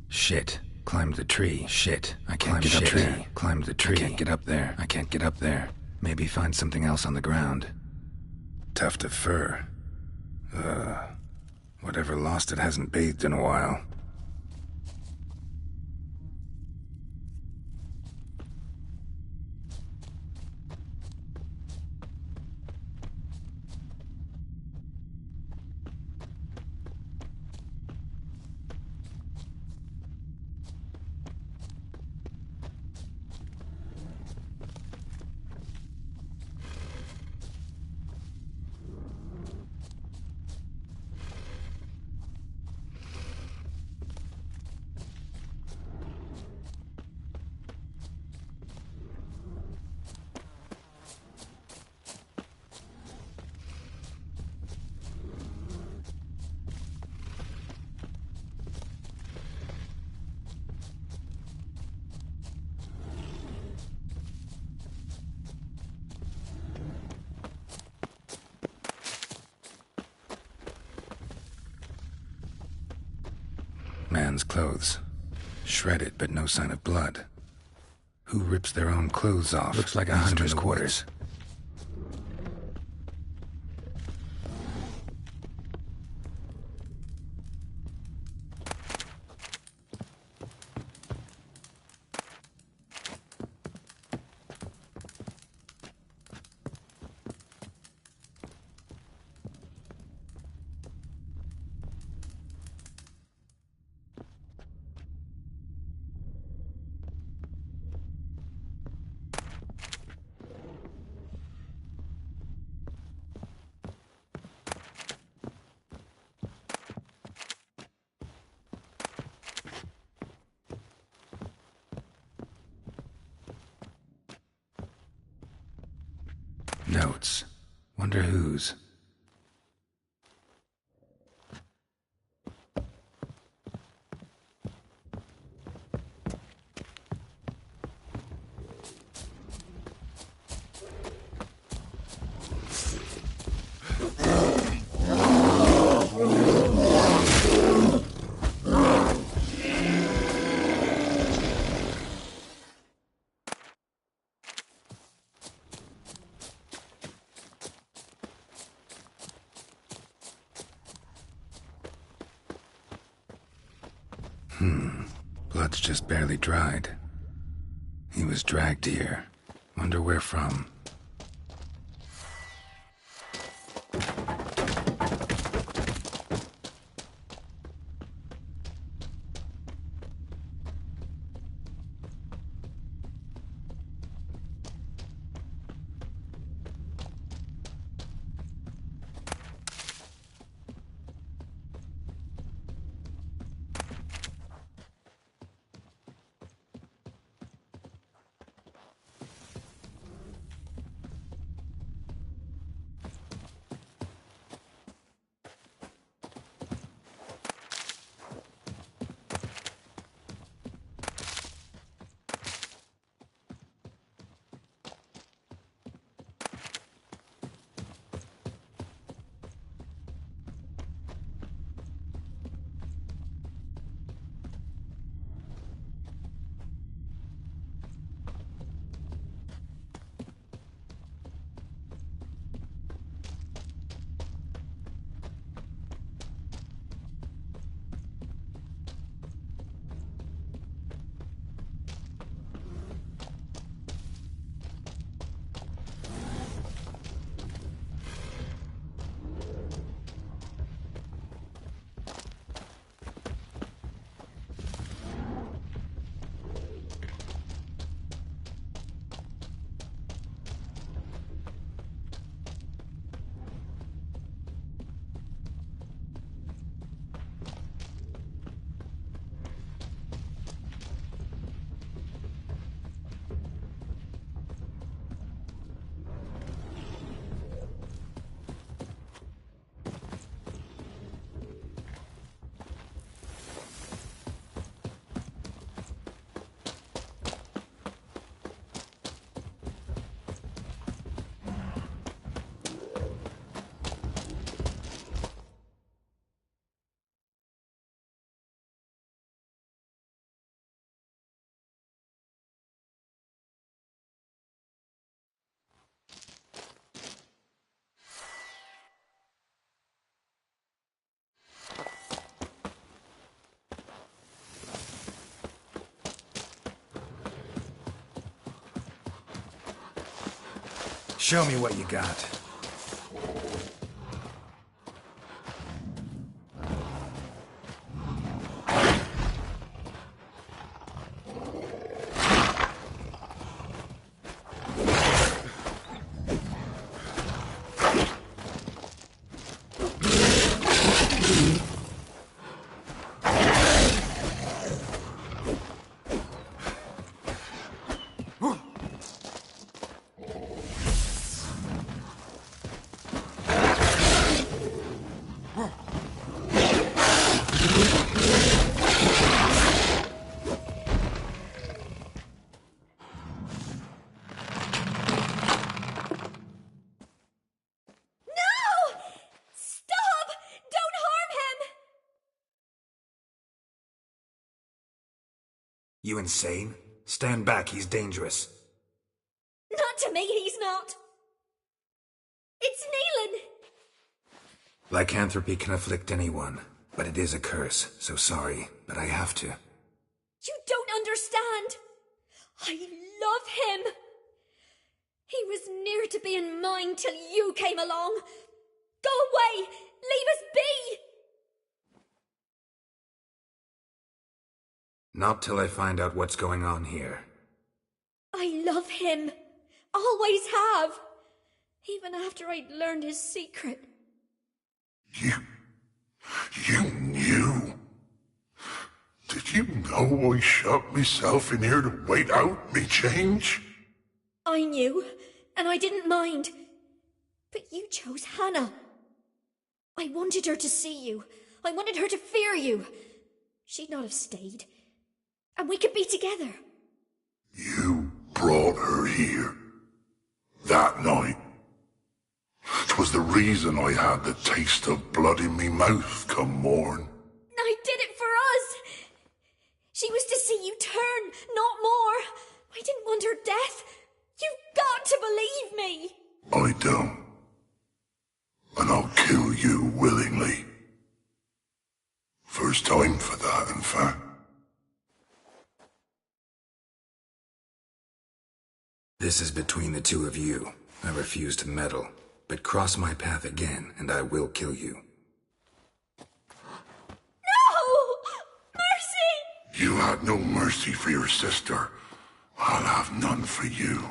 Shit. Climbed the tree. Shit. I can't get up there. Climbed the tree. I can't get up there. I can't get up there. Maybe find something else on the ground. Tuft of fur. Whatever lost it hasn't bathed in a while. Man's clothes. Shredded, but no sign of blood. Who rips their own clothes off? Looks like a hunter's quarters. Notes. Wonder whose. Blood's just barely dried. He was dragged here. Wonder where from. Show me what you got. You insane? Stand back, he's dangerous. Not to me, he's not. It's Neelan! Lycanthropy can afflict anyone, but it is a curse, so sorry, but I have to. You don't understand. I love him. He was near to being mine till you came along. Go away! Leave us be! Not till I find out what's going on here. I love him. Always have. Even after I'd learned his secret. You knew? Did you know I shut myself in here to wait out me change? I knew, and I didn't mind. But you chose Hannah. I wanted her to see you. I wanted her to fear you. She'd not have stayed. And we could be together. You brought her here. That night. 'Twas the reason I had the taste of blood in me mouth come morn. I did it for us. She was to see you turn, not more. I didn't want her death. You've got to believe me. I don't. And I'll kill you willingly. First time for that, in fact. This is between the two of you. I refuse to meddle, but cross my path again, and I will kill you. No! Mercy! You had no mercy for your sister. I'll have none for you.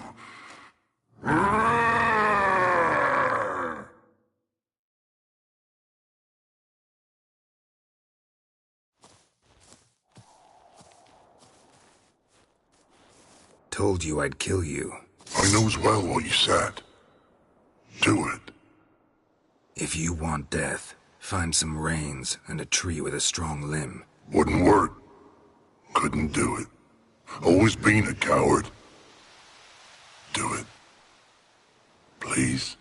Told you I'd kill you. I knows well what you said. Do it. If you want death, find some reins and a tree with a strong limb. Wouldn't work. Couldn't do it. Always been a coward. Do it. Please.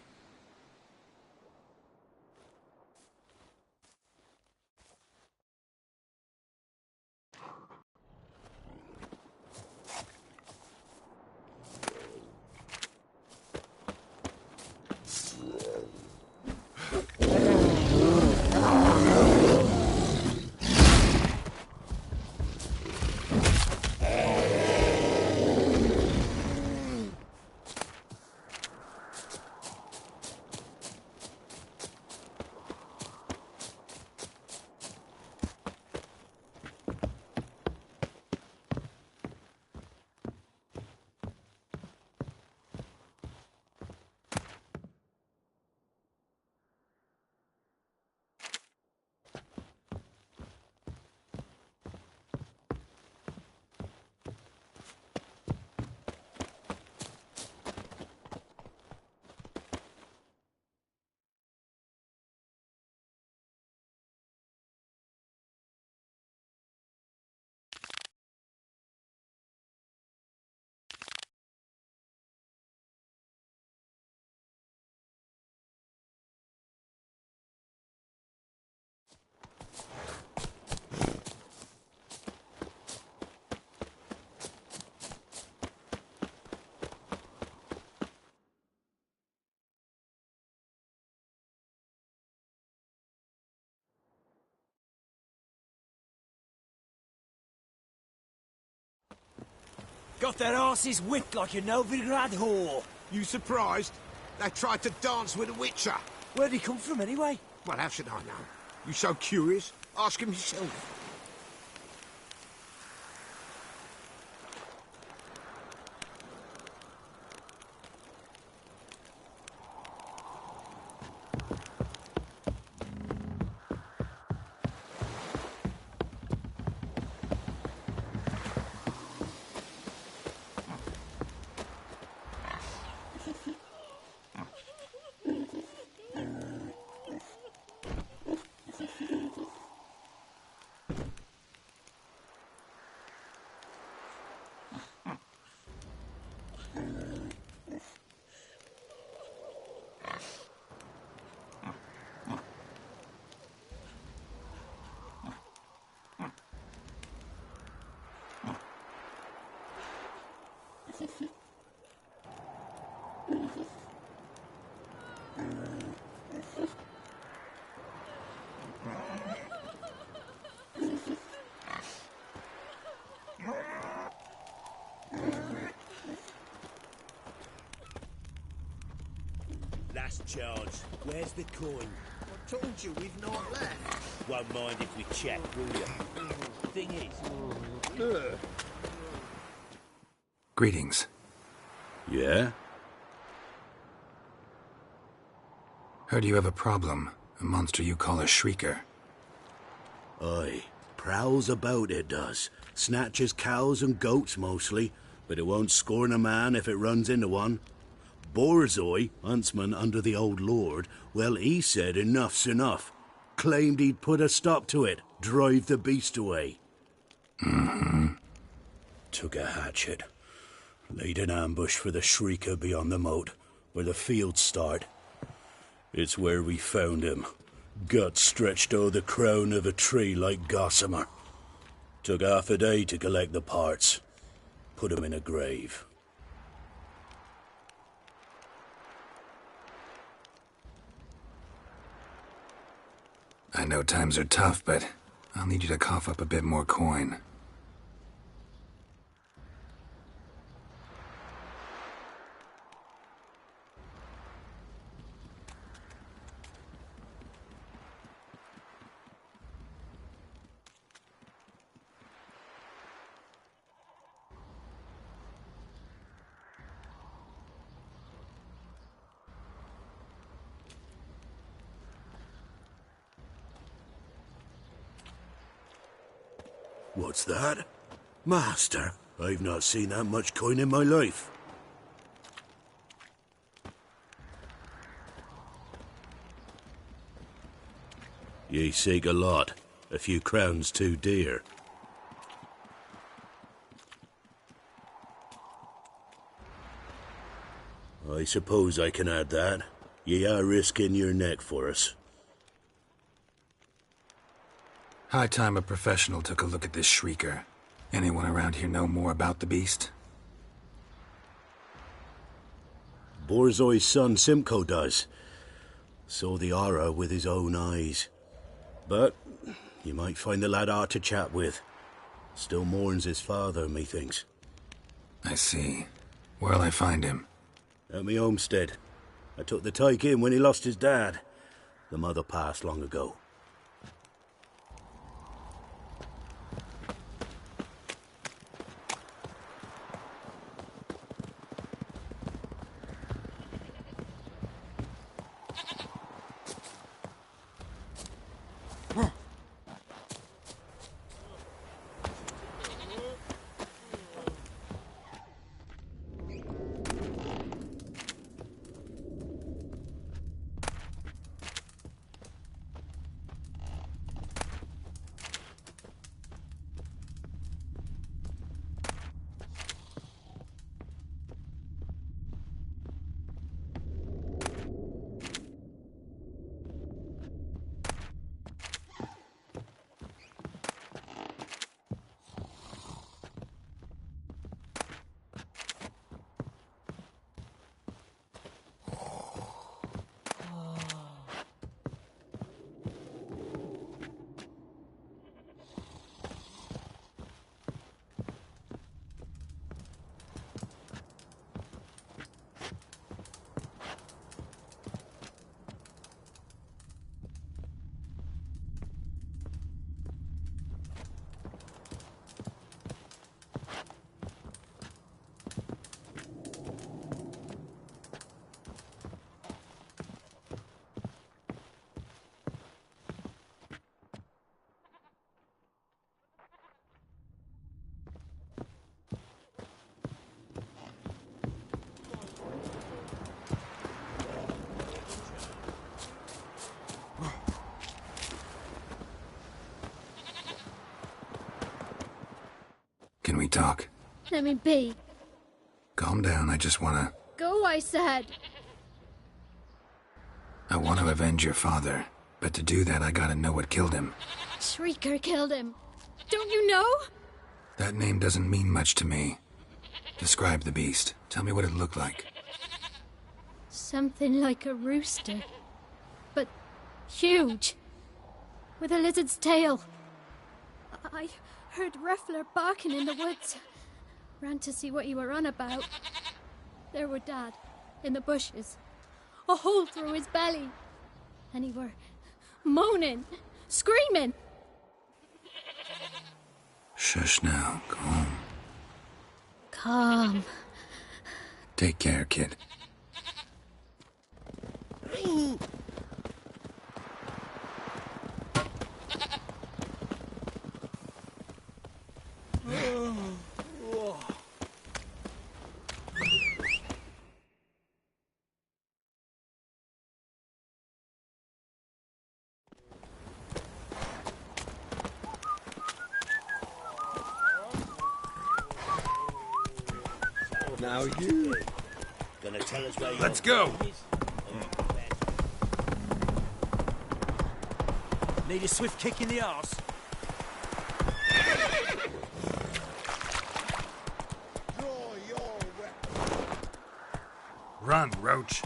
Got their asses whipped like a Novigrad whore. You surprised? They tried to dance with a witcher. Where'd he come from, anyway? Well, how should I know? You so curious? Ask him yourself. Last charge. Where's the coin? I told you we've not left. Won't mind if we check, will you? Thing is... Greetings. Yeah? Heard you have a problem. A monster you call a shrieker. Aye. Prowls about, it does. Snatches cows and goats mostly, but it won't scorn a man if it runs into one. Borzoi, huntsman under the old lord, well, he said enough's enough. Claimed he'd put a stop to it, drive the beast away. Mm-hmm. Took a hatchet. Laid an ambush for the shrieker beyond the moat, where the fields start. It's where we found him. Guts stretched o'er the crown of a tree like gossamer. Took half a day to collect the parts. Put him in a grave. I know times are tough, but I'll need you to cough up a bit more coin. What's that? Master, I've not seen that much coin in my life. Ye seek a lot. A few crowns too dear. I suppose I can add that. Ye are risking your neck for us. High time a professional took a look at this shrieker. Anyone around here know more about the beast? Borzoi's son Simcoe does. Saw the aura with his own eyes. But you might find the lad hard to chat with. Still mourns his father, methinks. I see. Where'll I find him? At me homestead. I took the tyke in when he lost his dad. The mother passed long ago. talk. Let me be. Calm down, I just wanna... Go, I said. I want to avenge your father, but to do that I gotta know what killed him. Shrieker killed him. Don't you know? That name doesn't mean much to me. Describe the beast. Tell me what it looked like. Something like a rooster. But huge. With a lizard's tail. I heard Ruffler barking in the woods. Ran to see what you were on about. There were Dad, in the bushes. A hole through his belly. And he were moaning, screaming. Shush now, calm. Calm. Take care, kid. Now you gonna tell us where Let's go. Need a swift kick in the arse. Run, Roach.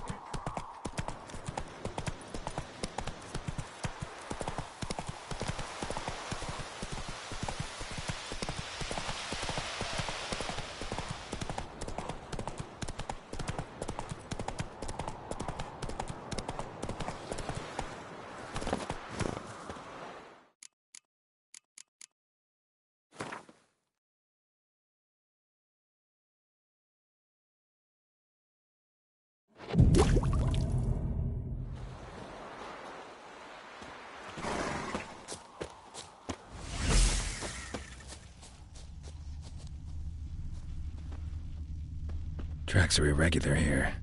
Tracks are irregular here.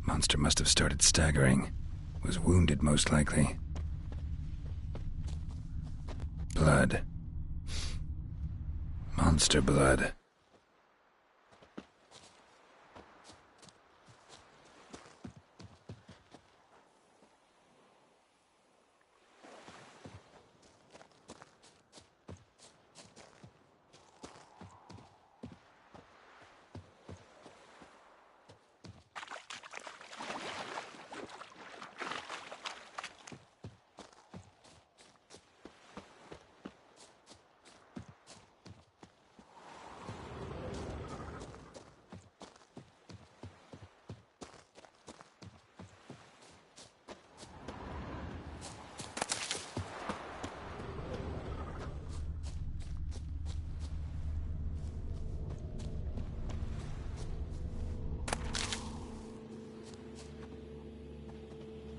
Monster must have started staggering. Was wounded, most likely. Blood. Monster blood.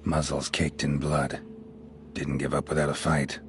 Muzzles caked in blood. Didn't give up without a fight.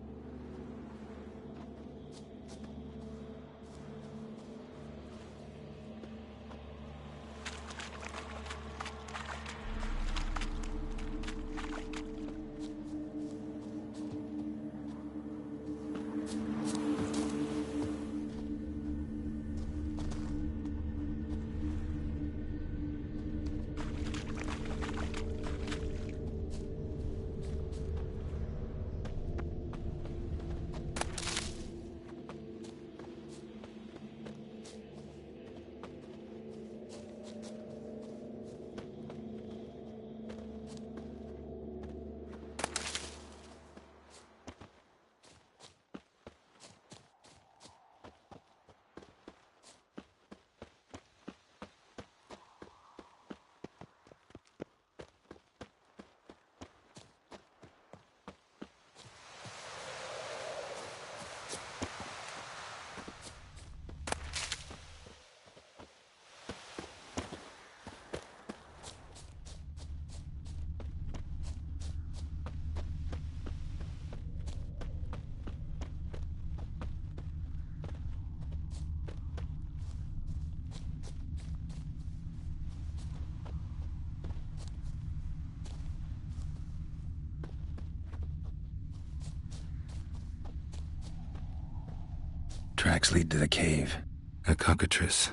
Tracks lead to the cave. A cockatrice.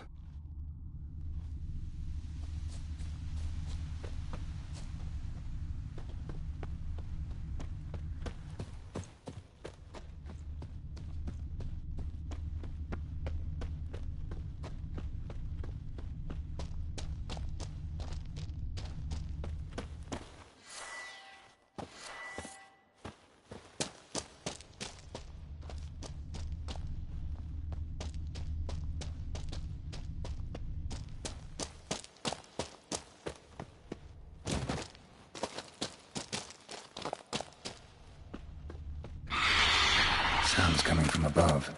Sounds coming from above.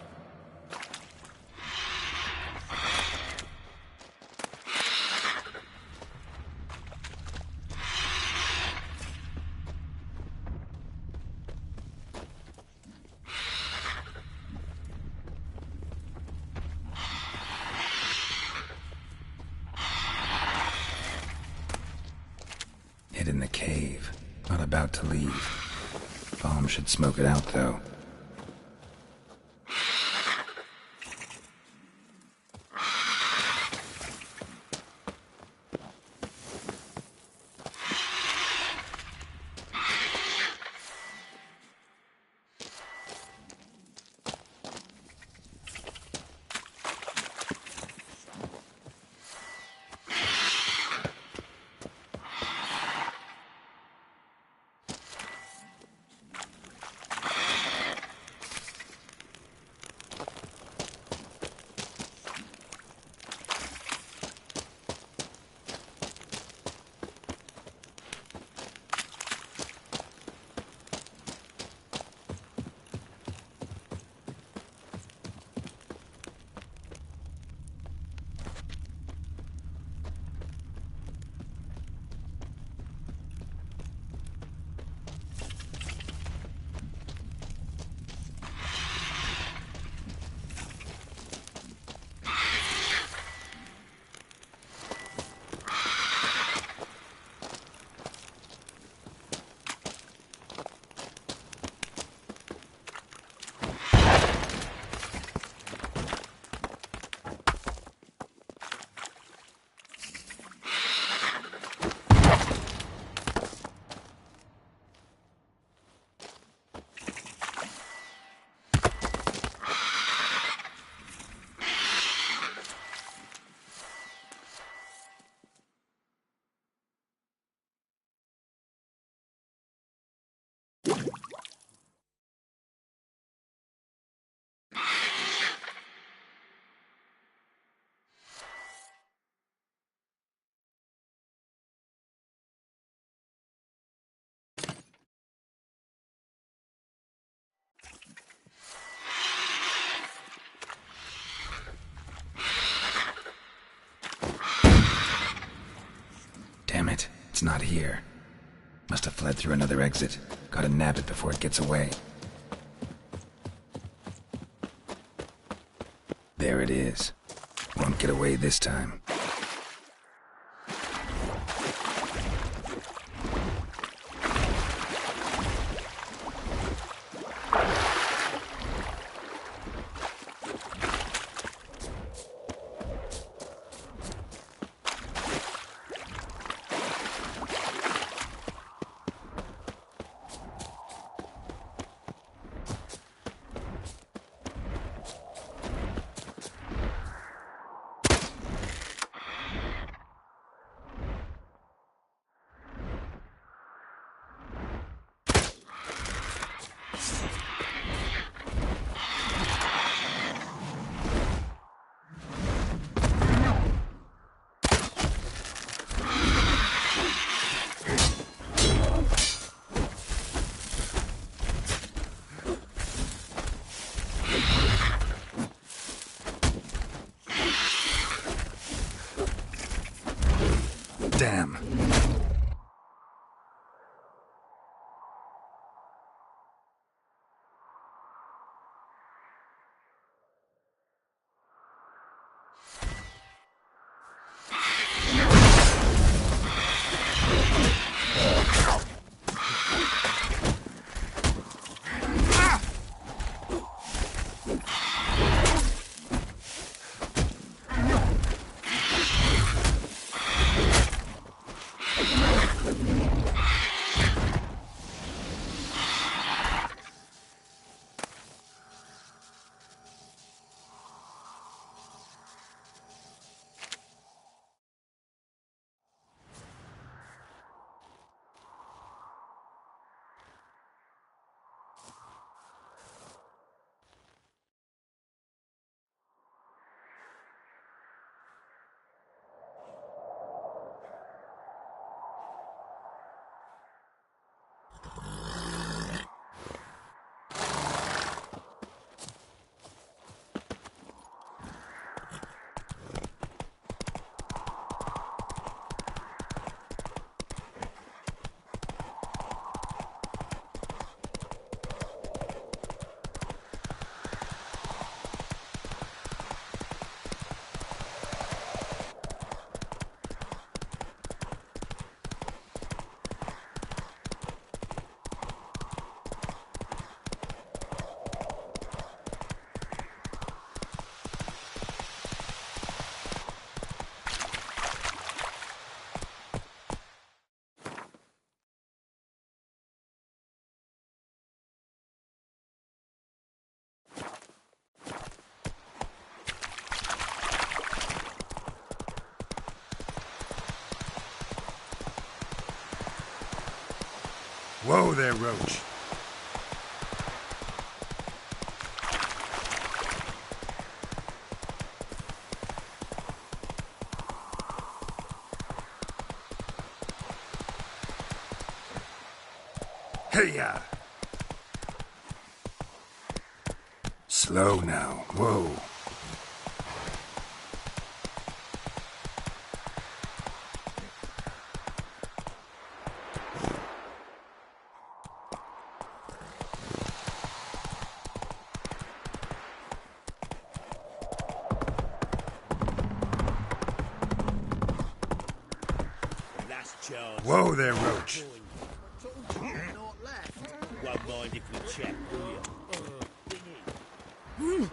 Hid in the cave. Not about to leave. Bomb should smoke it out, though. Damn it, it's not here. Must have fled through another exit. Gotta nab it before it gets away. There it is. Won't get away this time. Damn. Whoa there, Roach. Hey-ya! Slow now. Whoa. Whoa there, Roach. Won't mind if we check, do you?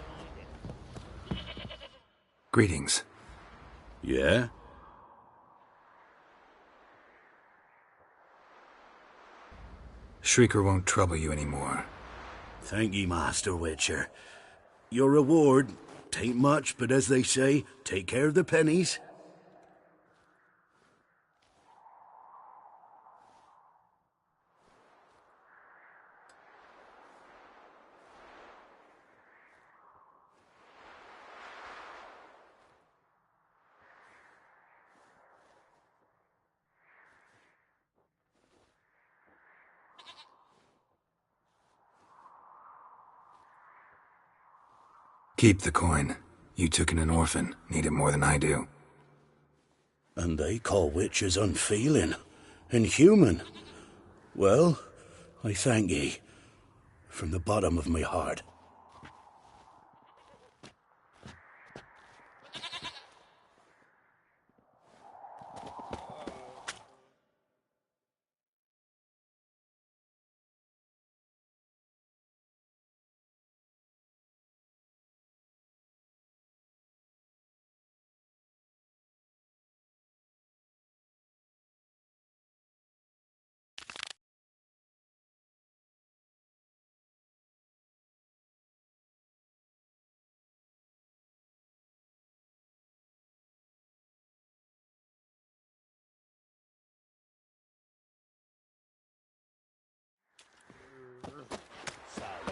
Greetings. Yeah? Shrieker won't trouble you anymore. Thank ye, Master Witcher. Your reward, tain't much, but as they say, take care of the pennies. Keep the coin. You took in an orphan. Need it more than I do. And they call witches unfeeling, inhuman. Well, I thank ye, from the bottom of my heart.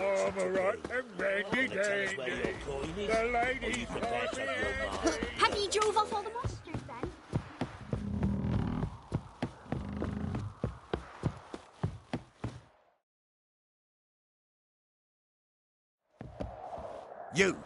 All right and ready, dandy. The ladies are here. Have you drove off all the monsters then? You.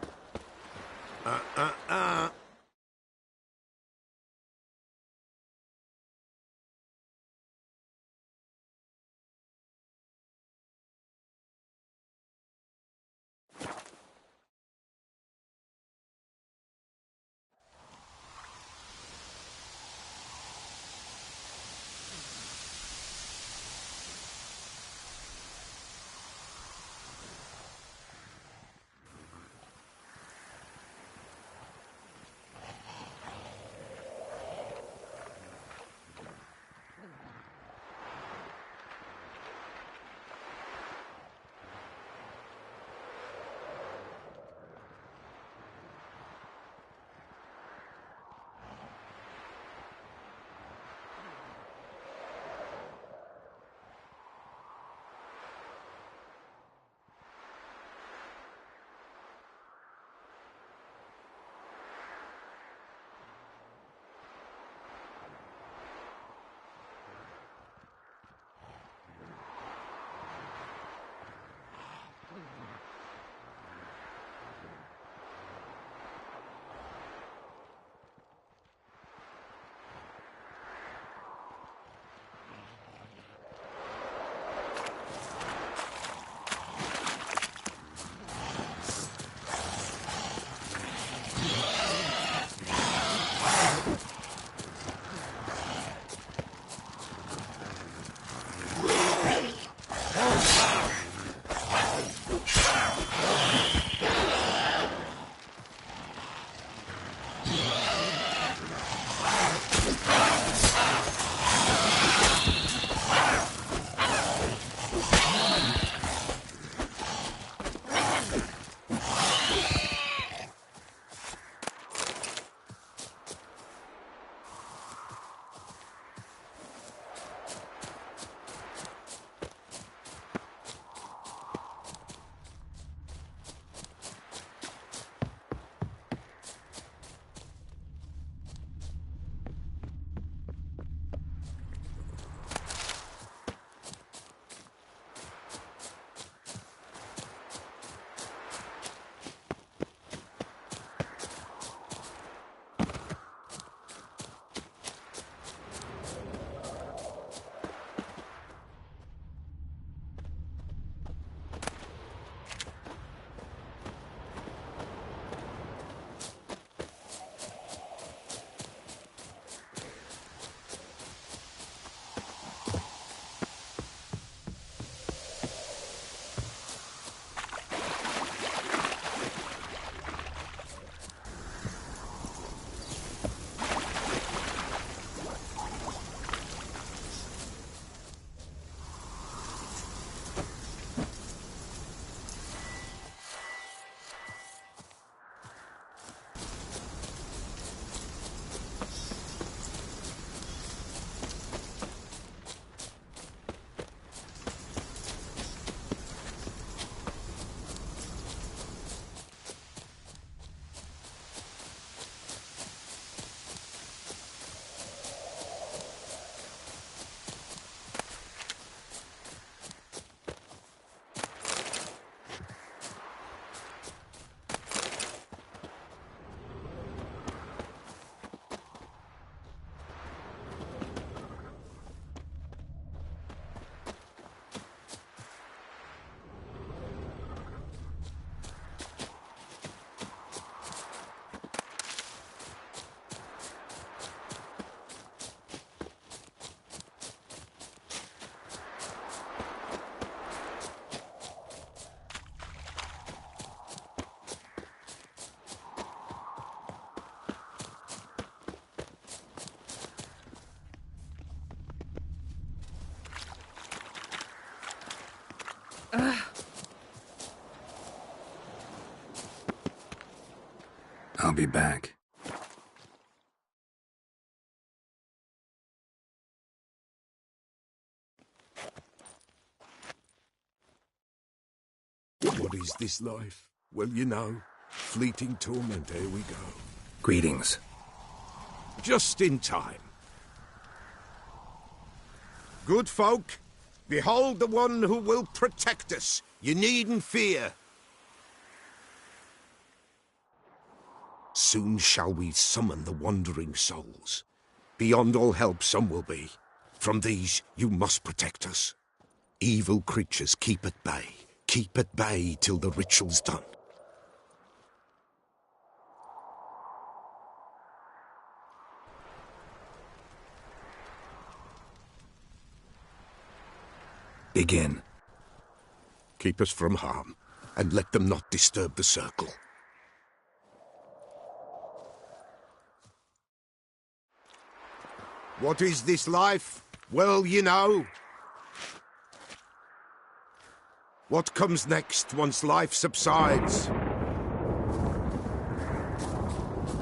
I'll be back. What is this life? Well, you know, fleeting torment, here we go. Greetings. Just in time. Good folk, behold the one who will protect us. You needn't fear. Soon shall we summon the wandering souls. Beyond all help some will be. From these you must protect us. Evil creatures keep at bay. Keep at bay till the ritual's done. Begin. Keep us from harm, and let them not disturb the circle. What is this life? Well, you know. What comes next once life subsides?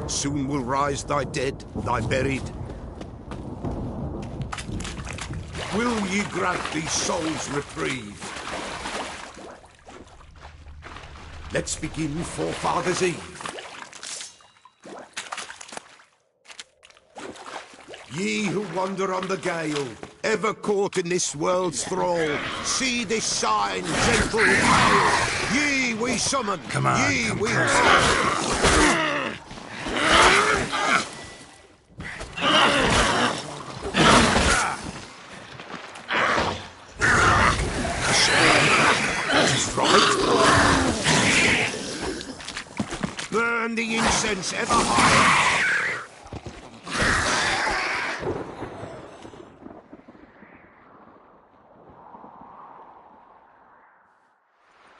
Soon will rise thy dead, thy buried. Will ye grant these souls reprieve? Let's begin Forefathers' Eve. Ye who wander on the gale, ever caught in this world's thrall, see this sign, gentle hail. Ye we summon, come on, ye come we burn the incense ever higher.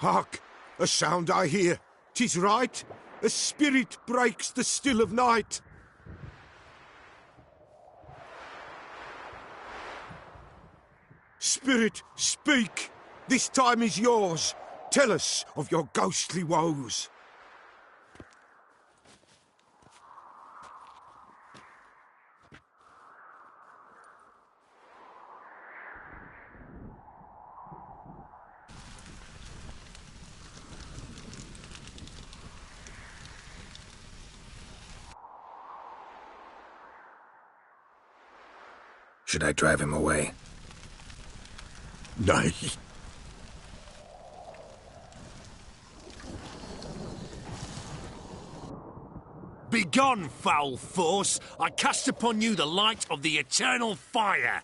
Hark! A sound I hear. 'Tis right. A spirit breaks the still of night. Spirit, speak! This time is yours. Tell us of your ghostly woes. Should I drive him away? Nay. Begone, foul force! I cast upon you the light of the eternal fire!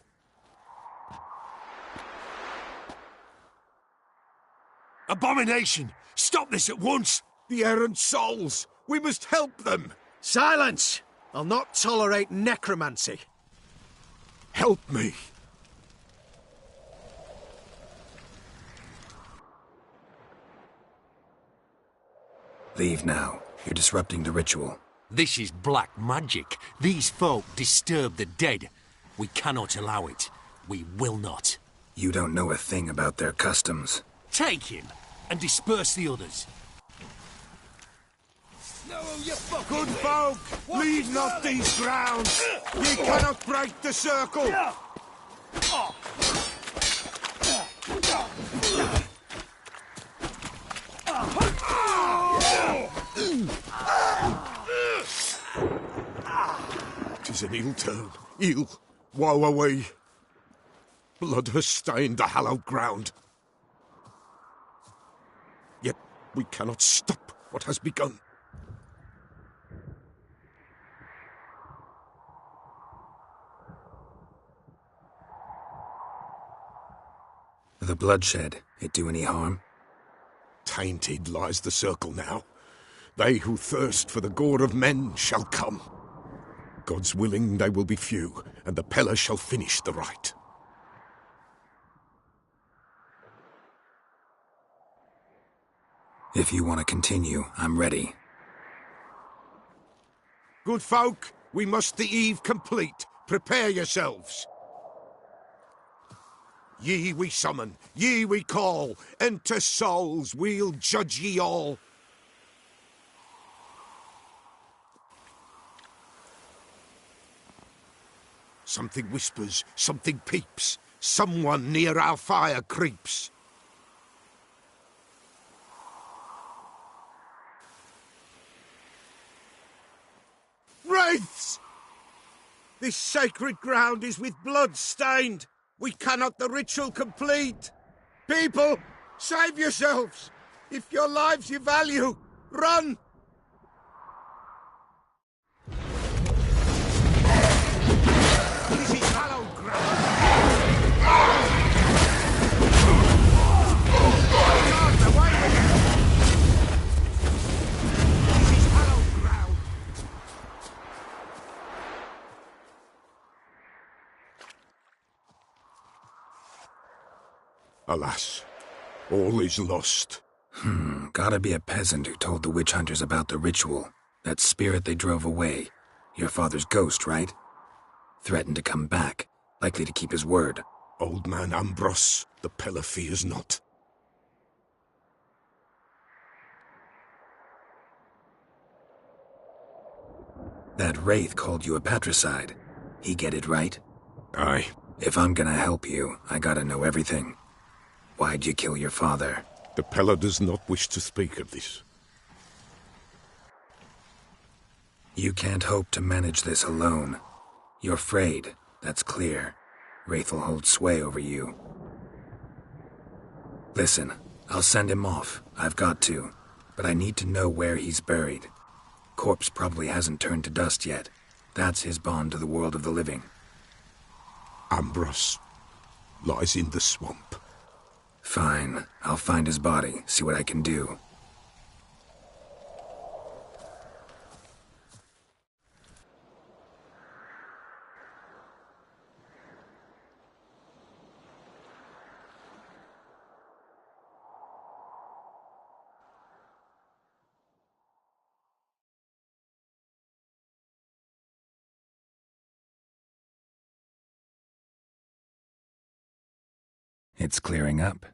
Abomination! Stop this at once! The errant souls! We must help them! Silence! I'll not tolerate necromancy. Help me! Leave now. You're disrupting the ritual. This is black magic. These folk disturb the dead. We cannot allow it. We will not. You don't know a thing about their customs. Take him, and disperse the others. No, you good folk! Leave not these grounds! Ye cannot break the circle! Tis an ill turn. Ill. Woe away. Blood has stained the hallowed ground. Yet we cannot stop what has begun. The bloodshed, it do any harm? Tainted lies the circle now. They who thirst for the gore of men shall come. God's willing they will be few, and the Pella shall finish the rite. If you want to continue, I'm ready. Good folk, we must the eve complete. Prepare yourselves. Ye we summon, ye we call. Enter souls, we'll judge ye all. Something whispers, something peeps. Someone near our fire creeps. Wraiths! This sacred ground is with blood stained. We cannot the ritual complete. People, save yourselves. If your lives you value, run! This is hallowed ground. Guards, away with you! This is hallowed ground. Alas, all is lost. Gotta be a peasant who told the witch hunters about the ritual. That spirit they drove away. Your father's ghost, right? Threatened to come back. Likely to keep his word. Old man Ambros, the Pella fears not. That wraith called you a patricide. He get it right? Aye. If I'm gonna help you, I gotta know everything. Why'd you kill your father? The Pella does not wish to speak of this. You can't hope to manage this alone. You're afraid, that's clear. Wraith will hold sway over you. Listen, I'll send him off. I've got to. But I need to know where he's buried. Corpse probably hasn't turned to dust yet. That's his bond to the world of the living. Ambros lies in the swamp. Fine. I'll find his body, see what I can do. It's clearing up.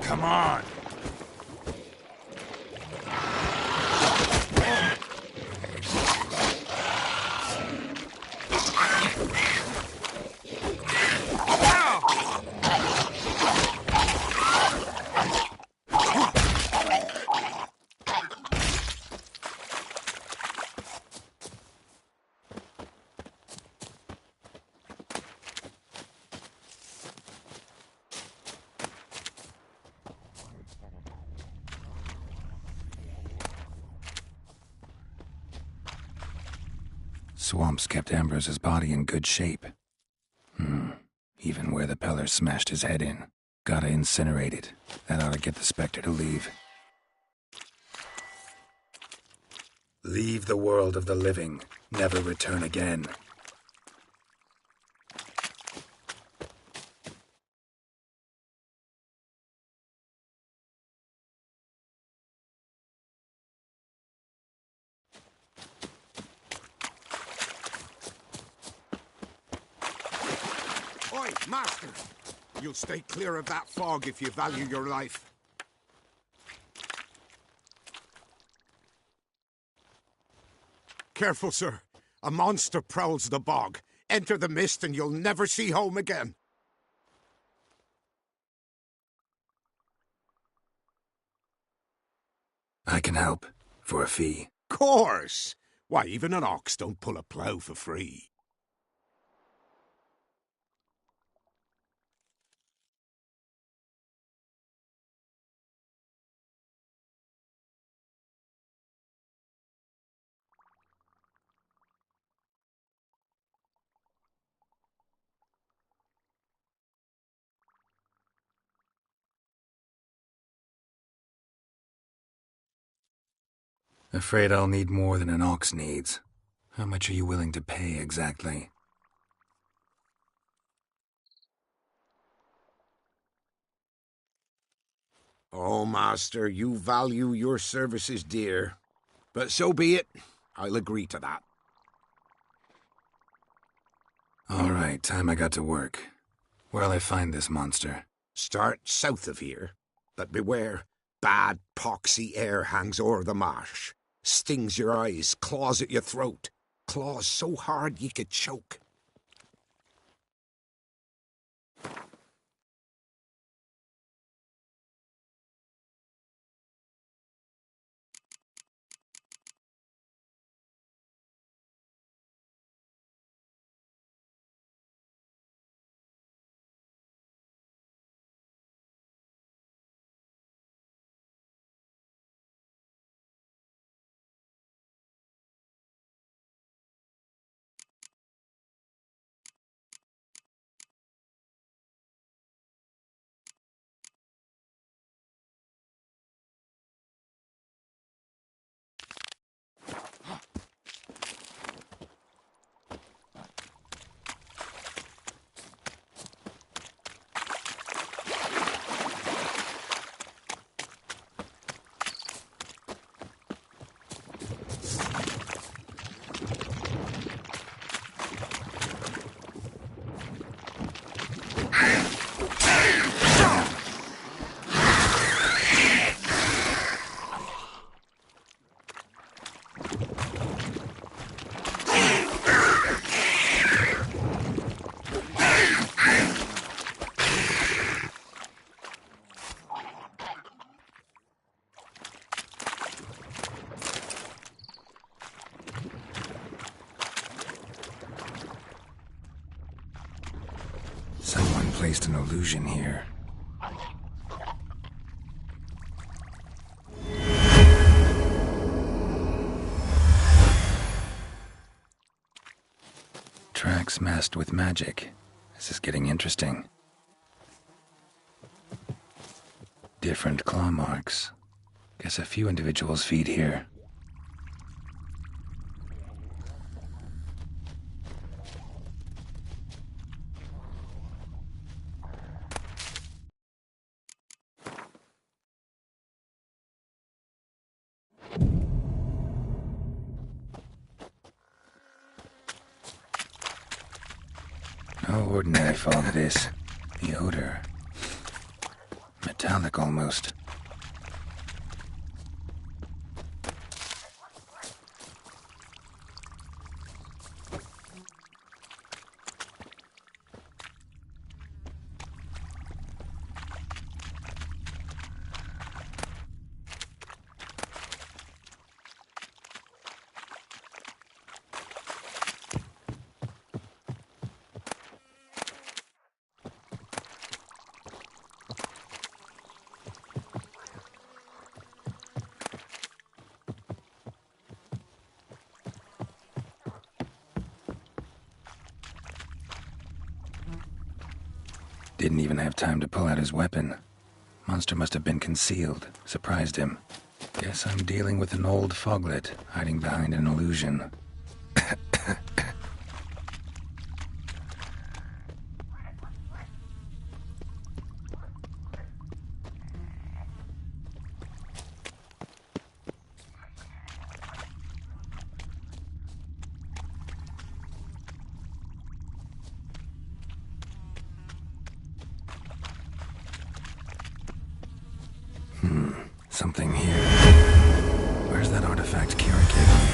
Come on! swamps kept Ambrose's body in good shape. Even where the Peller smashed his head in. Gotta incinerate it. That ought to get the Spectre to leave. Leave the world of the living. Never return again. Oi, Master! You'll stay clear of that fog if you value your life. Careful, sir. A monster prowls the bog. Enter the mist and you'll never see home again. I can help. For a fee. Course! Why, even an ox don't pull a plough for free. Afraid I'll need more than an ox needs. How much are you willing to pay exactly? Oh, Master, you value your services dear. But so be it. I'll agree to that. All right, time I got to work. Where'll I find this monster? Start south of here. But beware, bad poxy air hangs o'er the marsh. Stings your eyes, claws at your throat. Claws so hard ye could choke. Someone placed an illusion here. Tracks masked with magic. This is getting interesting. Different claw marks. Guess a few individuals feed here. No ordinary fog it is. The odor. Metallic almost. Didn't even have time to pull out his weapon. Monster must have been concealed, surprised him. Guess I'm dealing with an old foglet, hiding behind an illusion. Something here. Where's that artifact Kira gave me?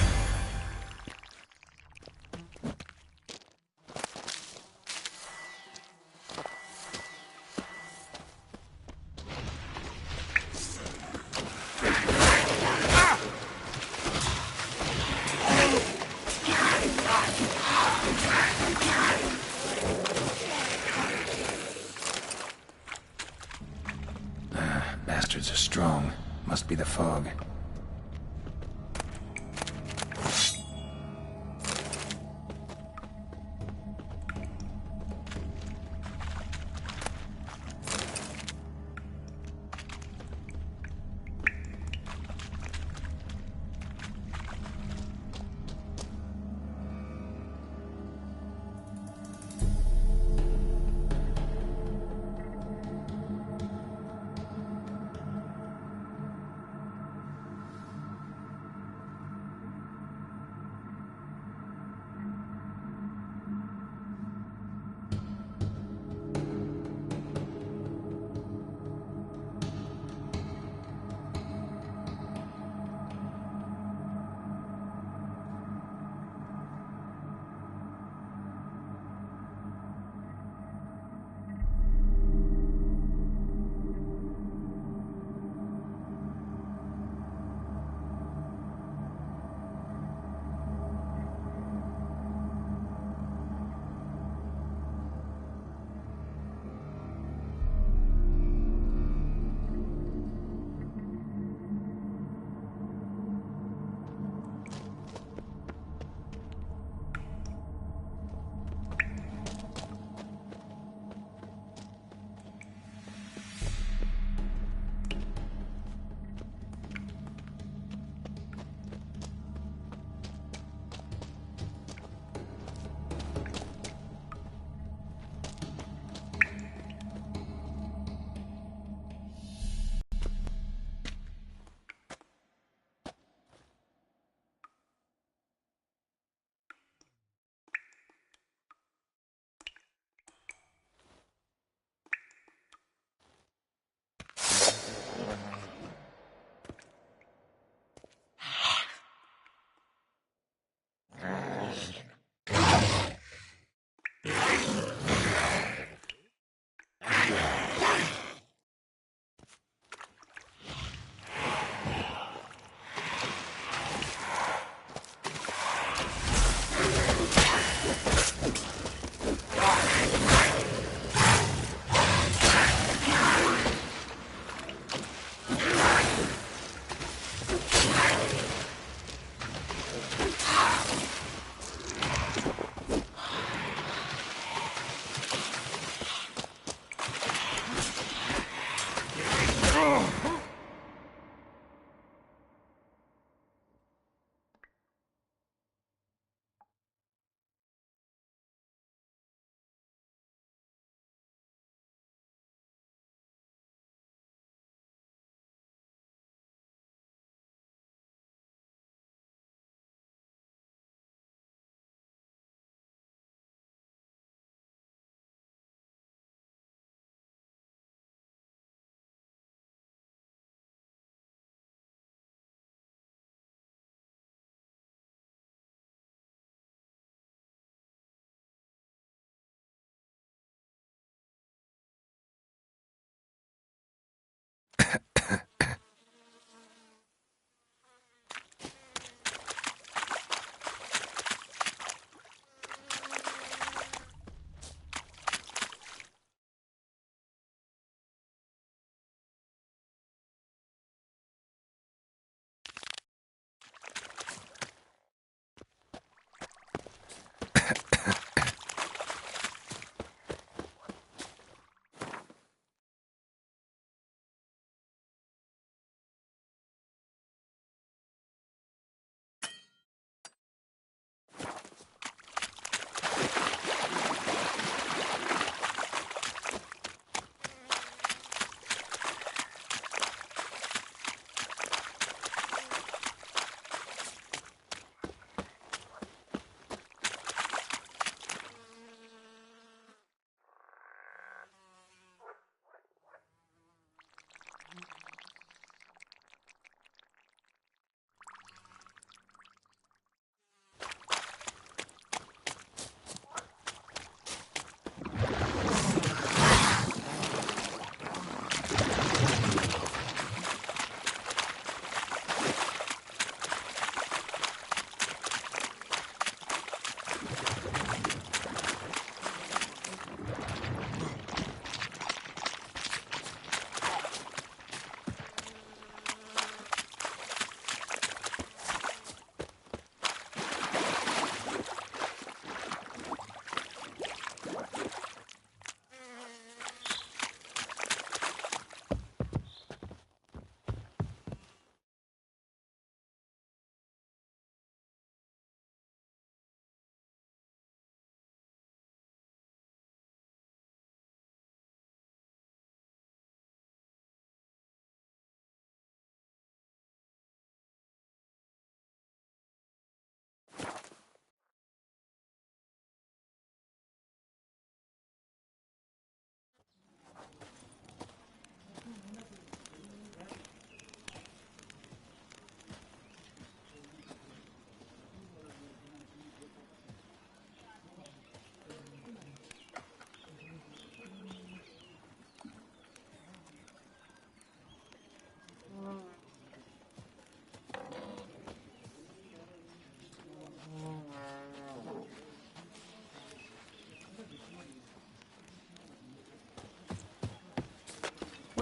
Bastards are strong. Must be the fog.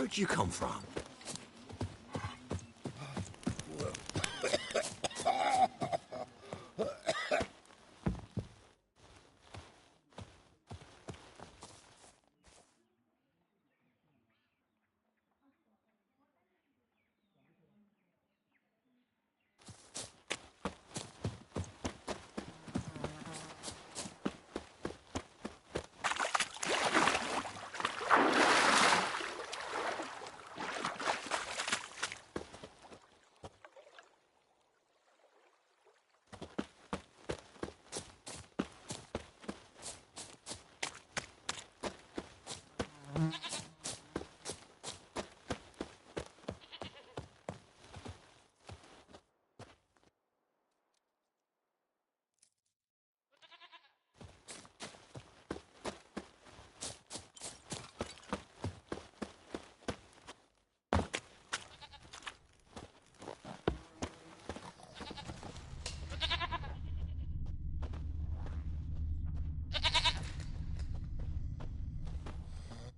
Where'd you come from?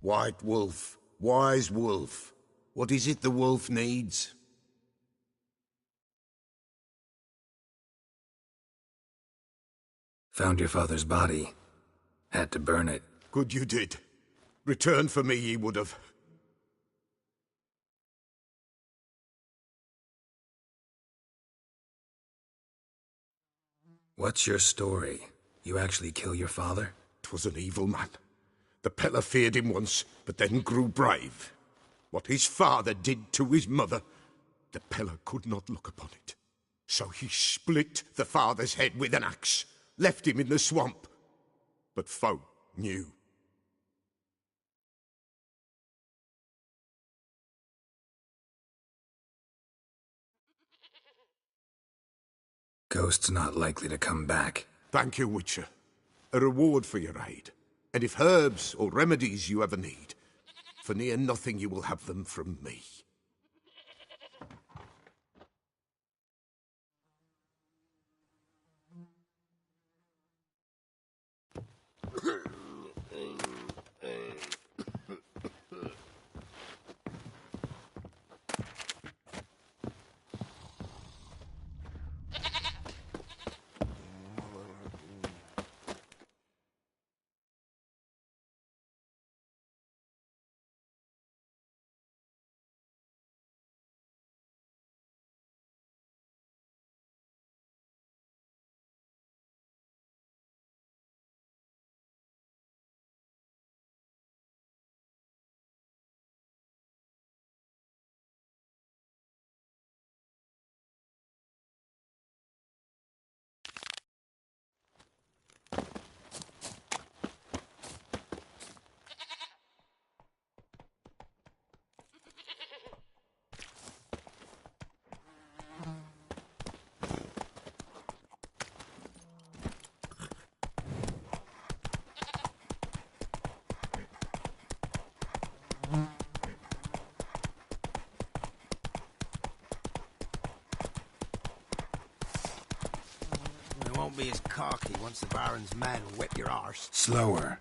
White Wolf, wise wolf. What is it the wolf needs? Found your father's body. Had to burn it. Good you did. Return for me ye would have. What's your story? You actually kill your father? 'Twas an evil man. The Peller feared him once, but then grew brave. What his father did to his mother, the Peller could not look upon it. So he split the father's head with an axe, left him in the swamp. But folk knew. Ghost's not likely to come back. Thank you, Witcher. A reward for your aid. And if herbs or remedies you ever need, for near nothing you will have them from me. Won't be as cocky once the Baron's men whip your arse. Slower.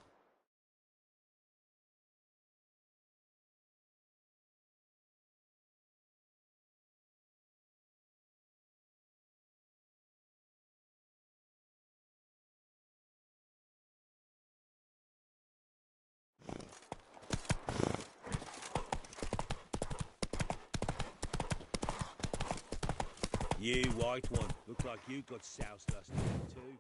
You, white one. Look like you got soused last night, too.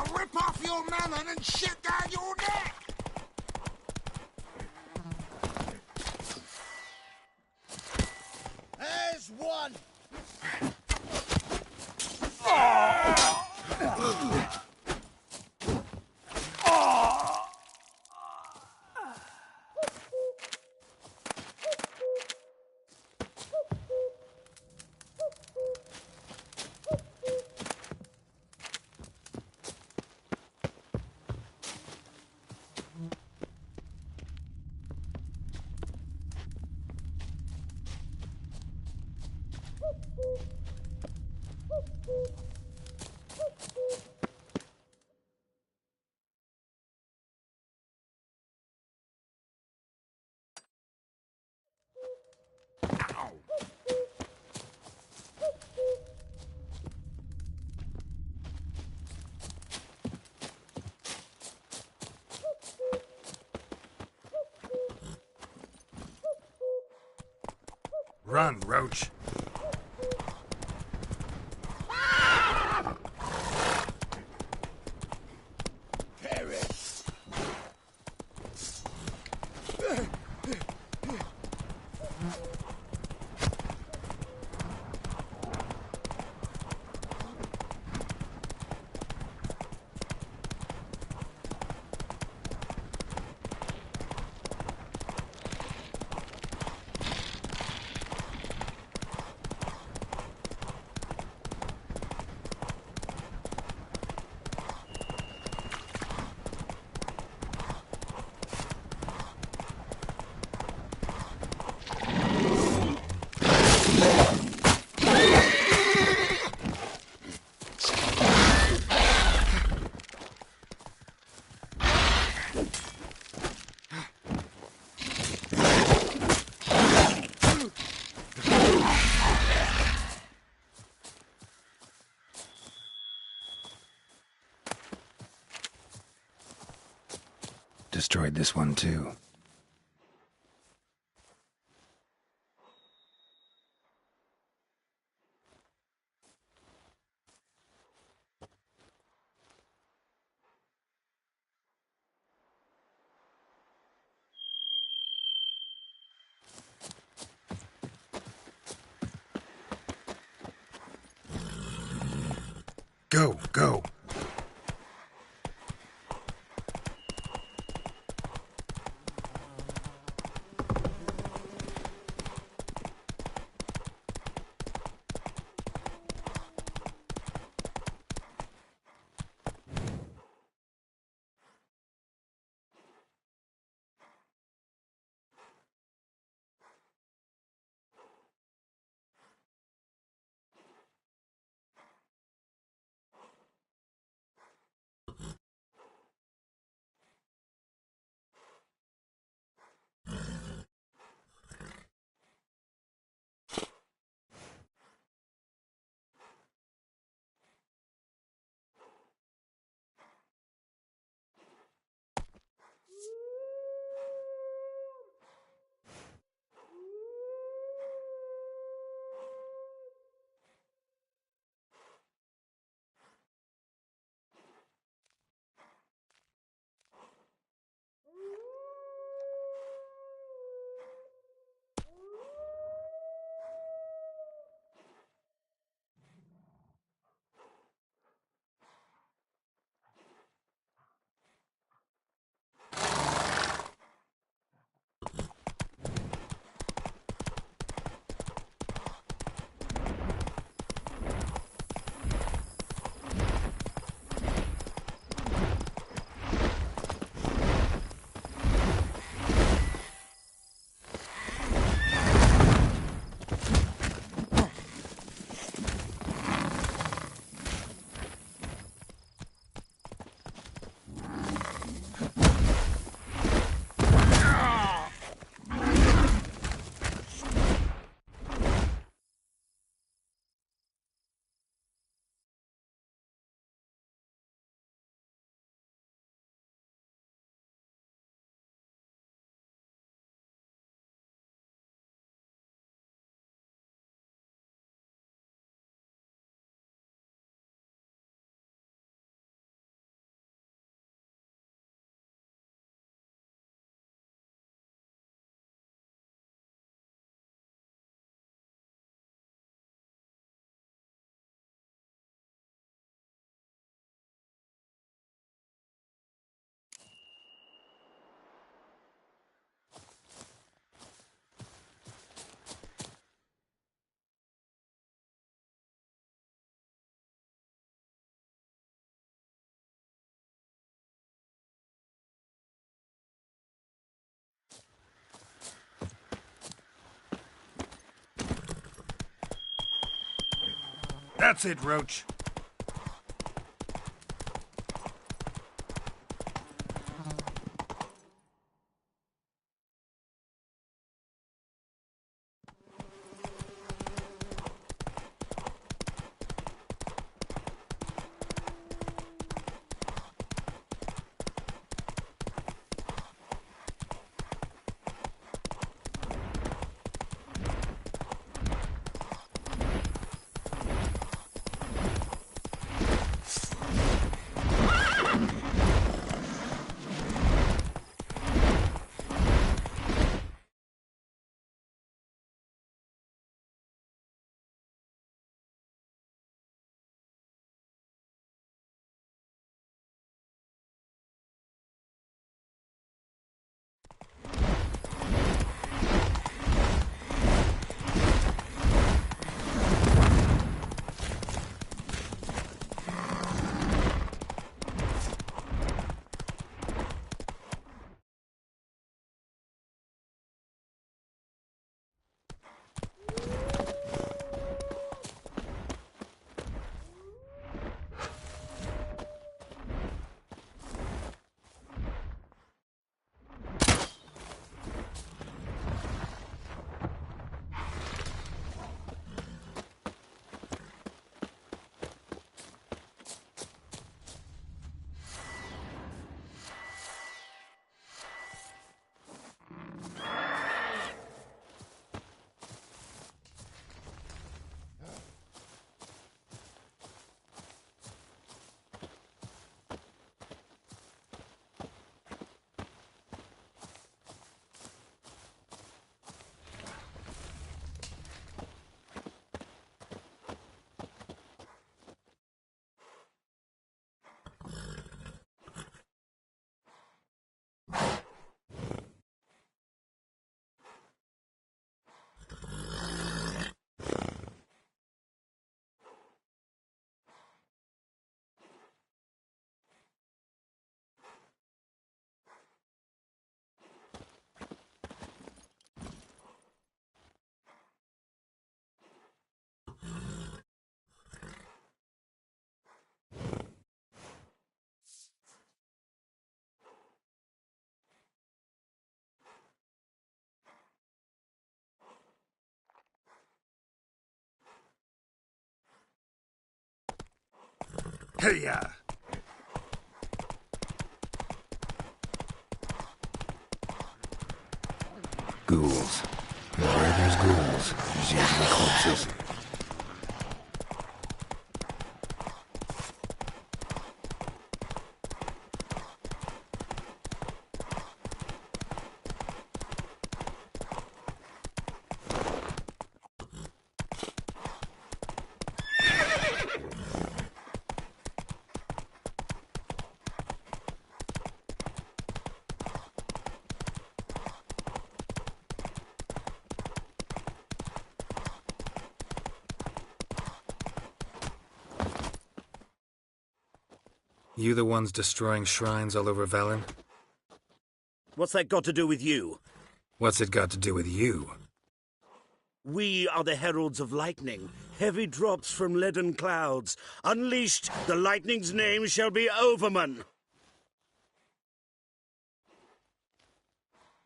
I'll rip off your melon and shit down your neck! There's one! Run, Roach. Destroyed this one too. Go, go. That's it, Roach. Hey-ya! Ghouls. And where there's ghouls, there's usually corpses. You the ones destroying shrines all over Velen? What's that got to do with you? What's it got to do with you? We are the heralds of lightning. Heavy drops from leaden clouds. Unleashed, the lightning's name shall be Overman.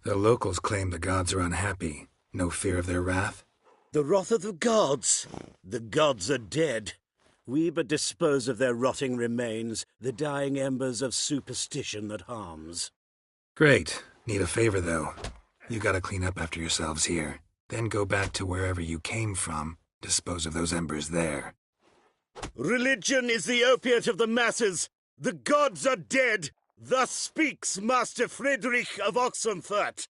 The locals claim the gods are unhappy. No fear of their wrath? The wrath of the gods? The gods are dead. We but dispose of their rotting remains, the dying embers of superstition that harms. Great. Need a favor, though. You gotta clean up after yourselves here. Then go back to wherever you came from. Dispose of those embers there. Religion is the opiate of the masses. The gods are dead. Thus speaks Master Friedrich of Oxenfurt.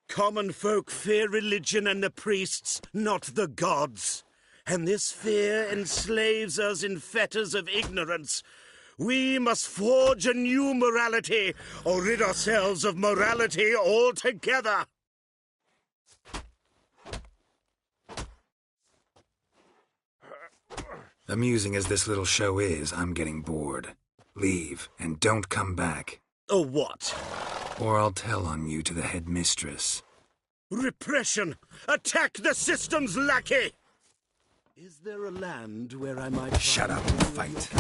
Common folk fear religion and the priests, not the gods. And this fear enslaves us in fetters of ignorance. We must forge a new morality, or rid ourselves of morality altogether. Amusing as this little show is, I'm getting bored. Leave, and don't come back. Or what? Or I'll tell on you to the headmistress. Repression! Attack the system's lackey! Is there a land where I might... Shut up and fight.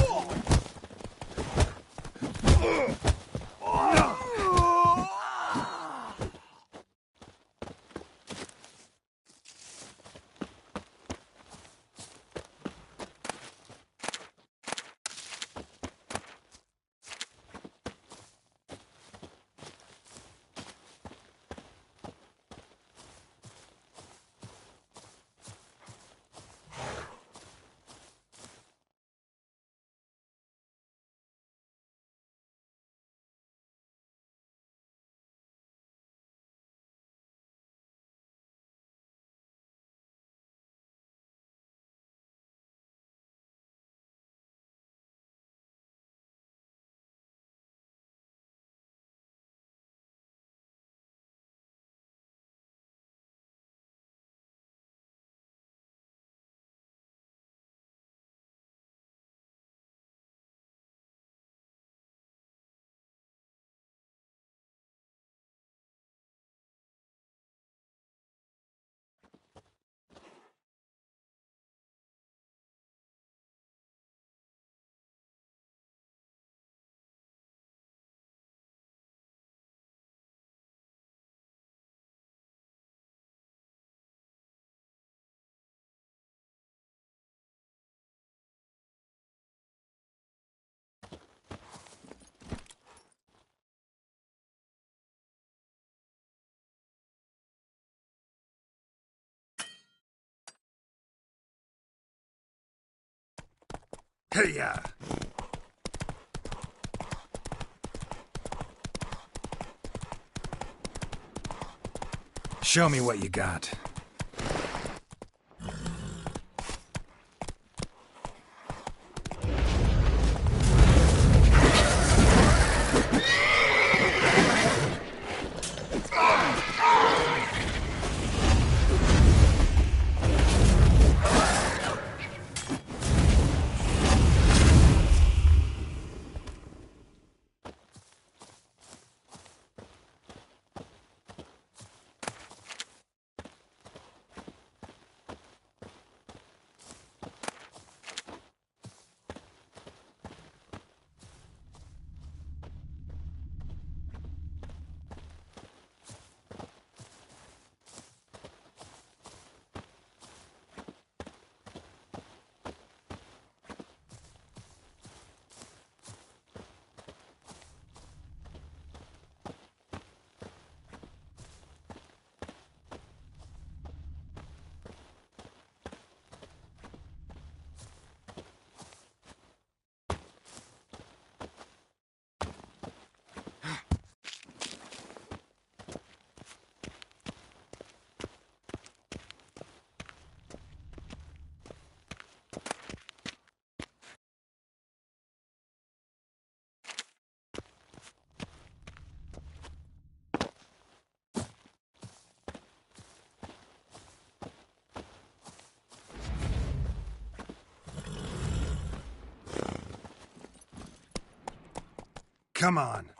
Hey-ya! Show me what you got. Come on.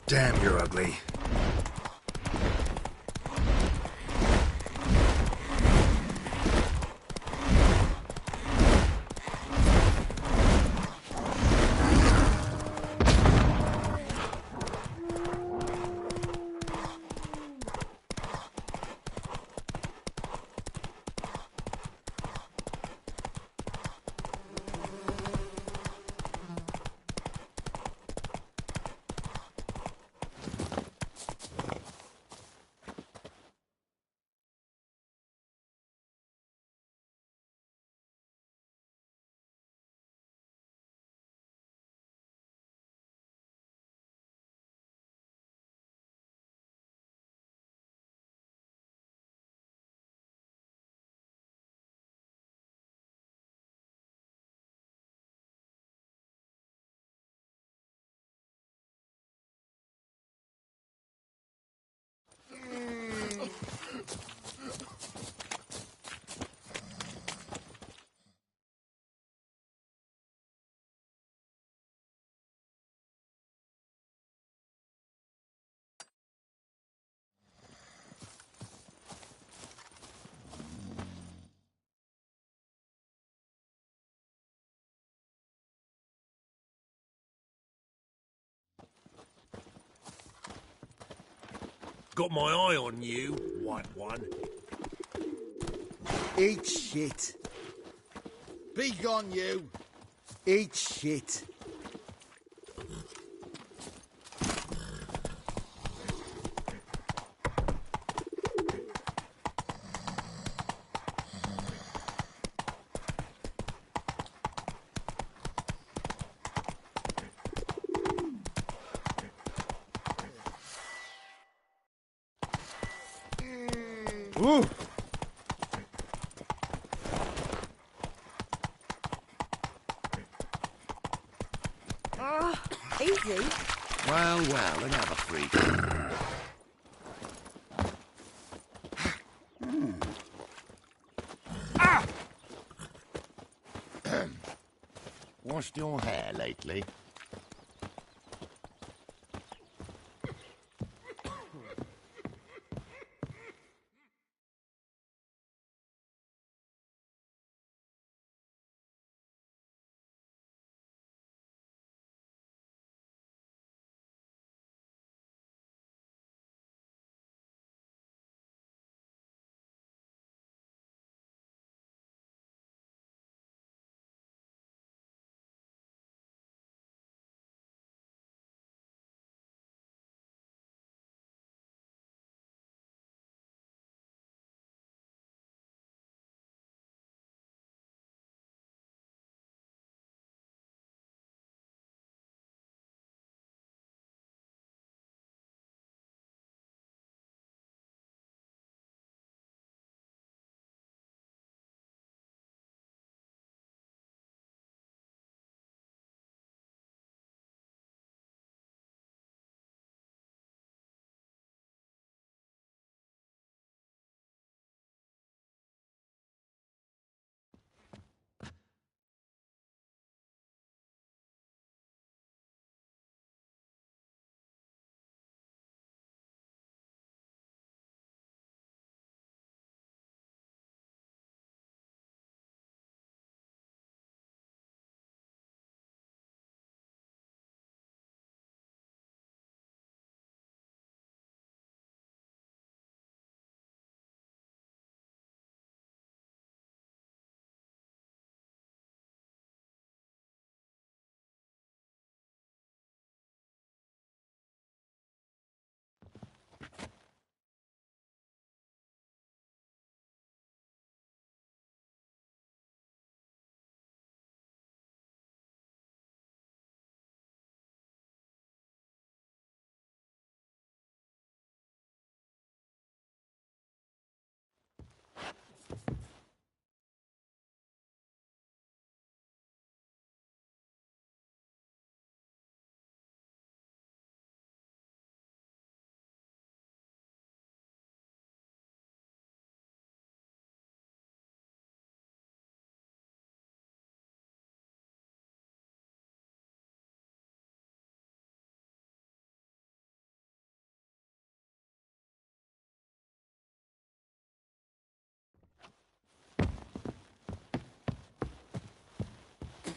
Damn, you're ugly. Got my eye on you, white one. Eat shit. Be gone, you. Eat shit. Ooh. Easy. Well, another freak. Washed your hair lately?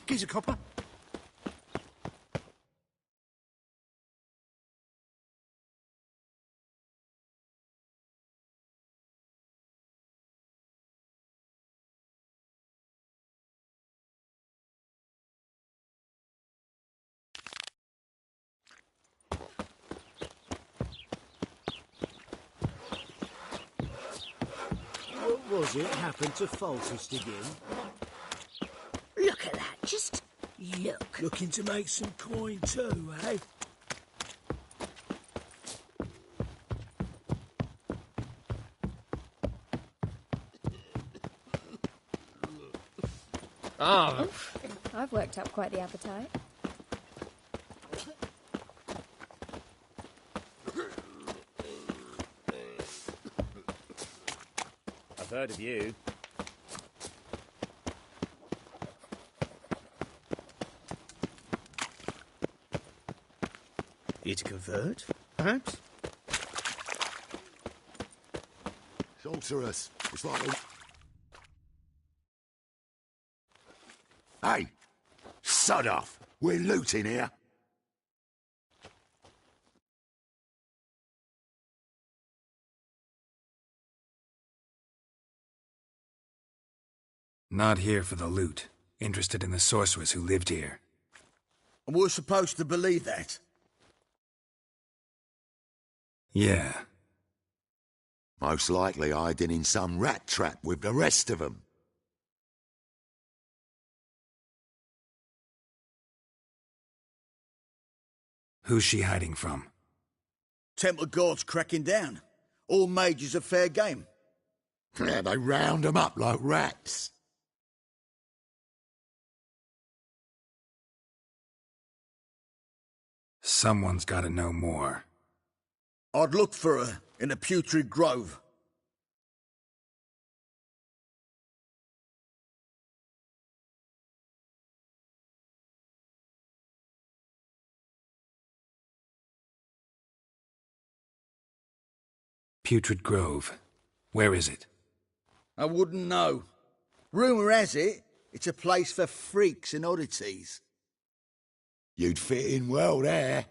Gives a copper. What was it happened to Faltist again? Look at that, just look. Looking to make some coin too, eh? Oh, I've worked up quite the appetite. I've heard of you. Here to convert, perhaps? Sorceress. It's like a... Hey! Sod off! We're looting here. Not here for the loot. Interested in the sorceress who lived here. And we're supposed to believe that? Yeah. Most likely hiding in some rat trap with the rest of them. Who's she hiding from? Temple Guard's cracking down. All mages are fair game. Yeah, they round them up like rats. Someone's got to know more. I'd look for her in the Putrid Grove. Putrid Grove. Where is it? I wouldn't know. Rumour has it, it's a place for freaks and oddities. You'd fit in well there.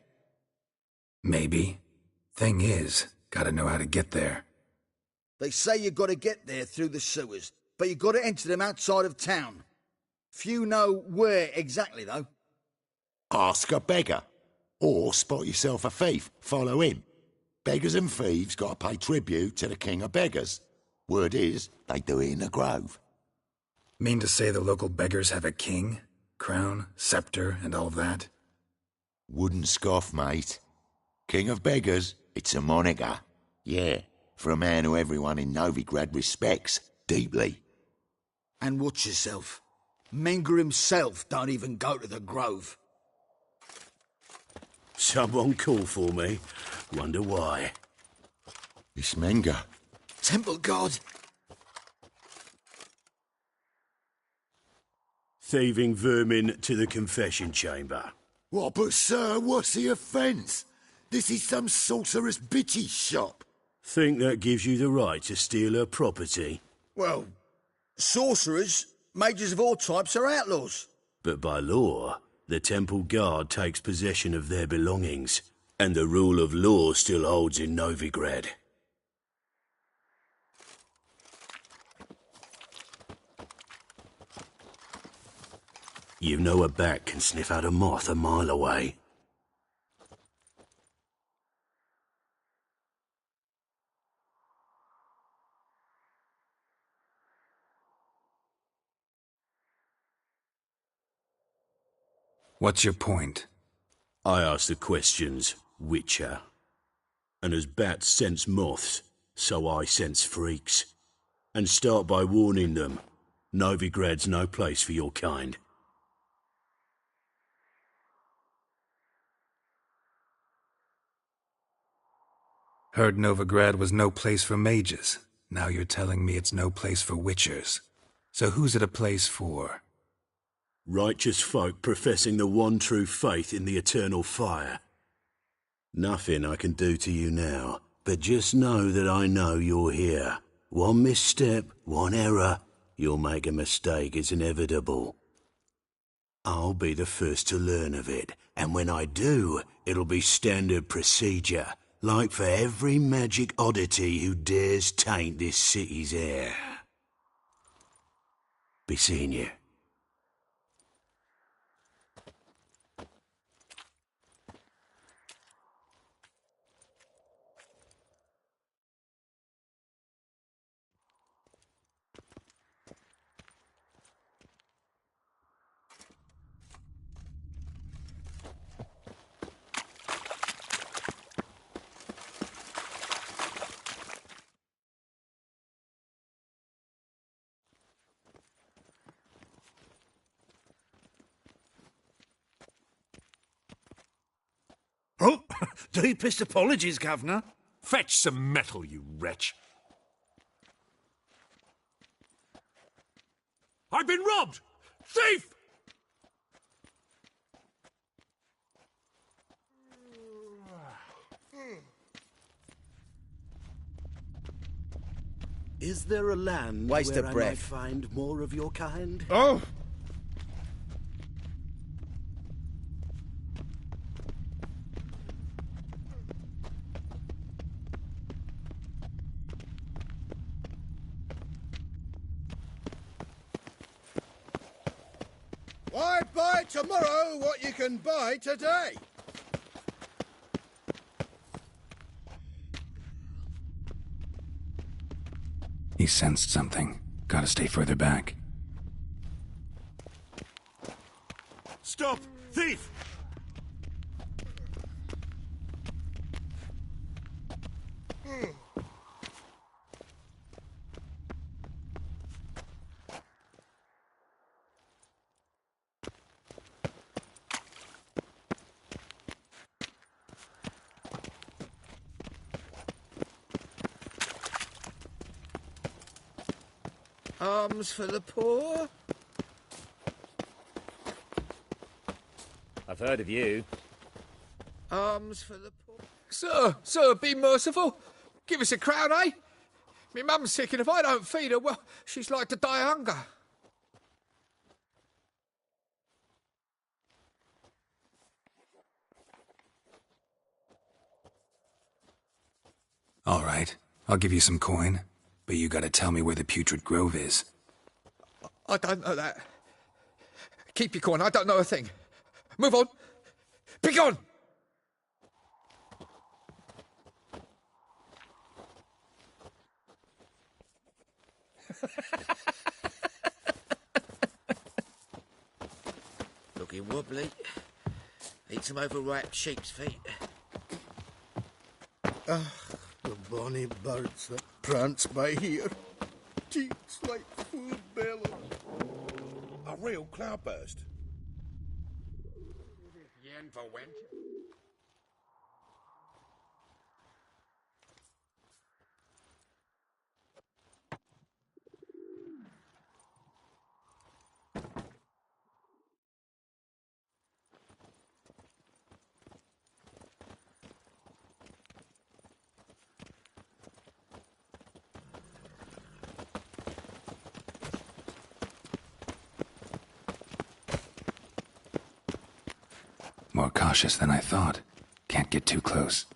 Maybe. Thing is, gotta know how to get there. They say you gotta get there through the sewers, but you gotta enter them outside of town. Few know where exactly, though. Ask a beggar. Or spot yourself a thief. Follow him. Beggars and thieves got to pay tribute to the king of beggars. Word is, they do it in the grove. Mean to say the local beggars have a king? Crown, scepter, and all that? Wouldn't scoff, mate. King of beggars, it's a moniker. Yeah, for a man who everyone in Novigrad respects deeply. And watch yourself. Menger himself don't even go to the grove. Someone call for me. Wonder why. It's Menger. Temple Guard. Thieving vermin to the confession chamber. What, but sir, what's the offence? This is some sorceress bitch's shop. Think that gives you the right to steal her property? Well, sorcerers, mages of all types are outlaws. But by law, the Temple Guard takes possession of their belongings, and the rule of law still holds in Novigrad. You know a bat can sniff out a moth a mile away. What's your point? I ask the questions, Witcher. And as bats sense moths, so I sense freaks. And start by warning them, Novigrad's no place for your kind. Heard Novigrad was no place for mages. Now you're telling me it's no place for witchers. So who's it a place for? Righteous folk professing the one true faith in the eternal fire. Nothing I can do to you now, but just know that I know you're here. One misstep, one error, you'll make a mistake, it's inevitable. I'll be the first to learn of it, and when I do, it'll be standard procedure, like for every magic oddity who dares taint this city's air. Be seeing you. Oh, deepest apologies, Governor. Fetch some metal, you wretch. I've been robbed! Thief! Is there a land Waste where of I breath. might find more of your kind? Oh! Why buy tomorrow what you can buy today? He sensed something. Gotta stay further back. Stop! Thief! Alms for the poor? I've heard of you. Alms for the poor? Sir, be merciful. Give us a crown, eh? Me mum's sick, and if I don't feed her, well, she's like to die of hunger. All right, I'll give you some coin, but you gotta tell me where the Putrid Grove is. I don't know that. Keep your coin, I don't know a thing. Move on. Be gone! Looking wobbly. Eat some overripe sheep's feet. Ah, the bonny birds that prance by here. Cheeks like full bellows. A real cloudburst. Yen for wench. More cautious than I thought. Can't get too close.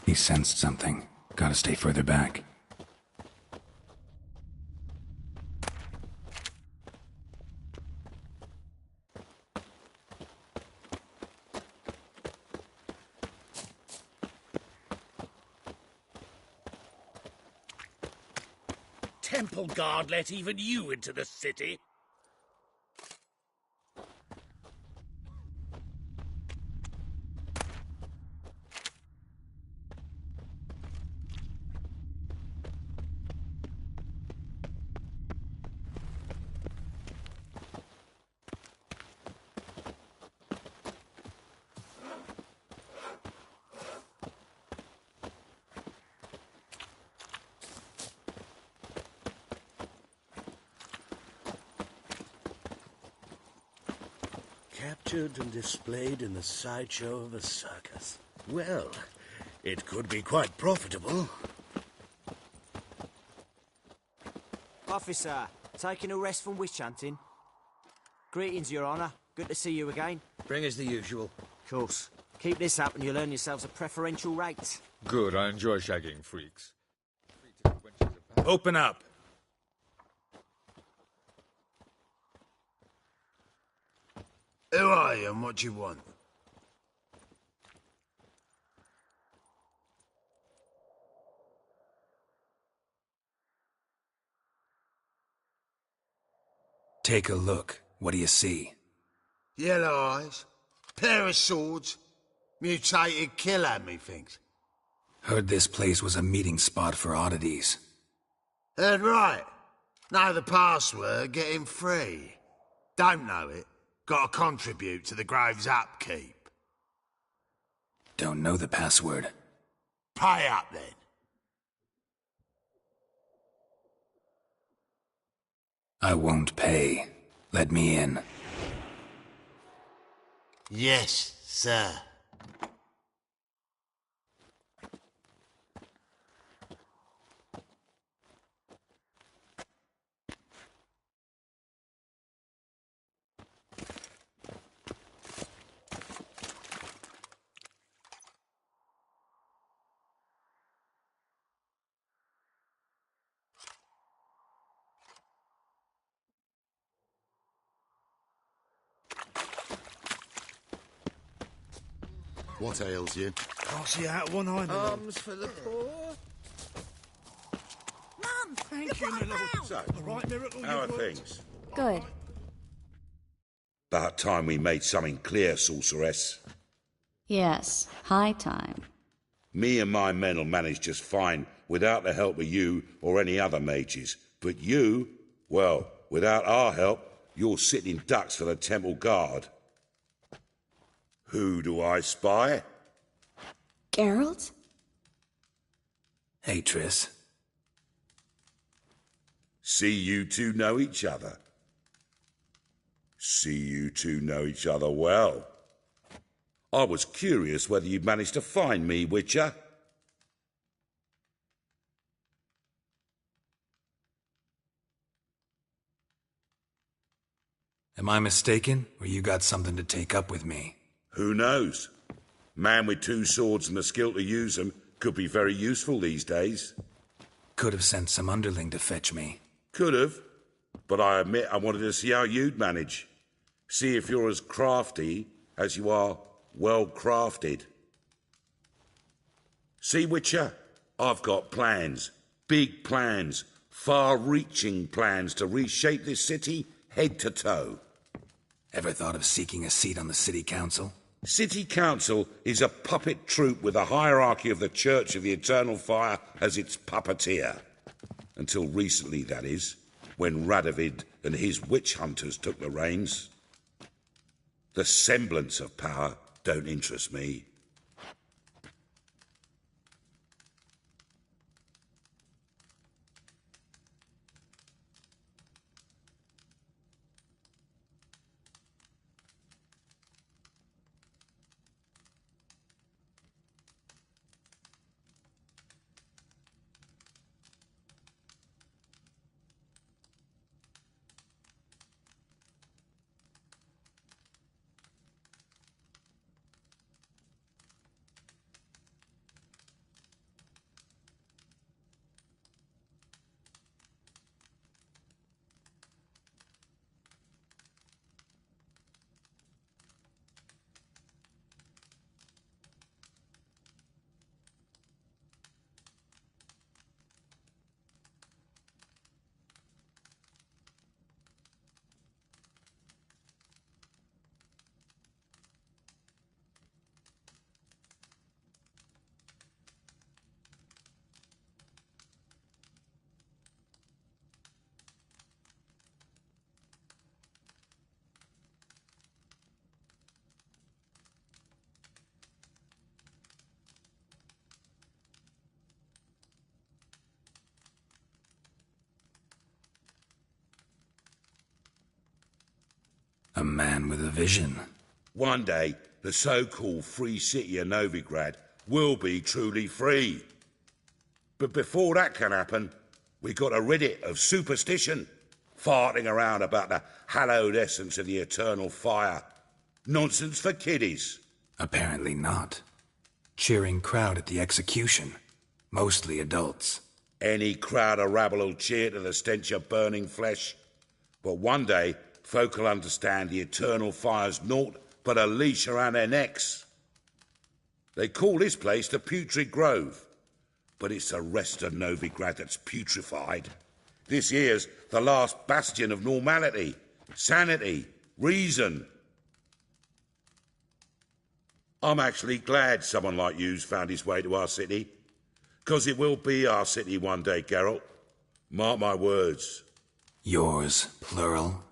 He sensed something. Gotta stay further back. Temple guard let even you into the city? Captured and displayed in the sideshow of a circus. Well, it could be quite profitable. Officer, taking a rest from witch hunting. Greetings, Your Honour. Good to see you again. Bring us the usual. Of course. Keep this up and you'll earn yourselves a preferential rate. Good, I enjoy shagging freaks. Open up. Who are you and what do you want? Take a look. What do you see? Yellow eyes, pair of swords, mutated killer, methinks. Heard this place was a meeting spot for oddities. Heard right. Know the password, get him free. Don't know it, gotta contribute to the Grove's upkeep. Don't know the password. Pay up then. I won't pay. Let me in. Yes, sir. What ails you? Can't see out one eye, my lord. Alms for the poor. Mum! Thank you, my lord. So, All right, Miracle, how are you've worked. things? Good. About time we made something clear, sorceress. Yes, high time. Me and my men'll manage just fine without the help of you or any other mages. But you, well, without our help, you're sitting ducks for the temple guard. Who do I spy? Geralt? Hey, Triss. See you two know each other. See you two know each other well. I was curious whether you'd managed to find me, Witcher. Am I mistaken, or you got something to take up with me? Who knows? Man with two swords and the skill to use them could be very useful these days. Could have sent some underling to fetch me. Could have, but I admit I wanted to see how you'd manage. See if you're as crafty as you are well crafted. See, Witcher, I've got plans. Big plans. Far-reaching plans to reshape this city head to toe. Ever thought of seeking a seat on the city council? City Council is a puppet troupe with a hierarchy of the Church of the Eternal Fire as its puppeteer. Until recently, that is, when Radovid and his witch hunters took the reins. The semblance of power don't interest me. A man with a vision. One day, the so-called free city of Novigrad will be truly free. But before that can happen, we got to rid it of superstition, farting around about the hallowed essence of the eternal fire. Nonsense for kiddies. Apparently not. Cheering crowd at the execution. Mostly adults. Any crowd of rabble will cheer to the stench of burning flesh. But one day, folk will understand the eternal fire's naught but a leash around their necks. They call this place the Putrid Grove, but it's the rest of Novigrad that's putrefied. This here's the last bastion of normality, sanity, reason. I'm actually glad someone like you's found his way to our city, 'cause it will be our city one day, Geralt. Mark my words. Yours, plural?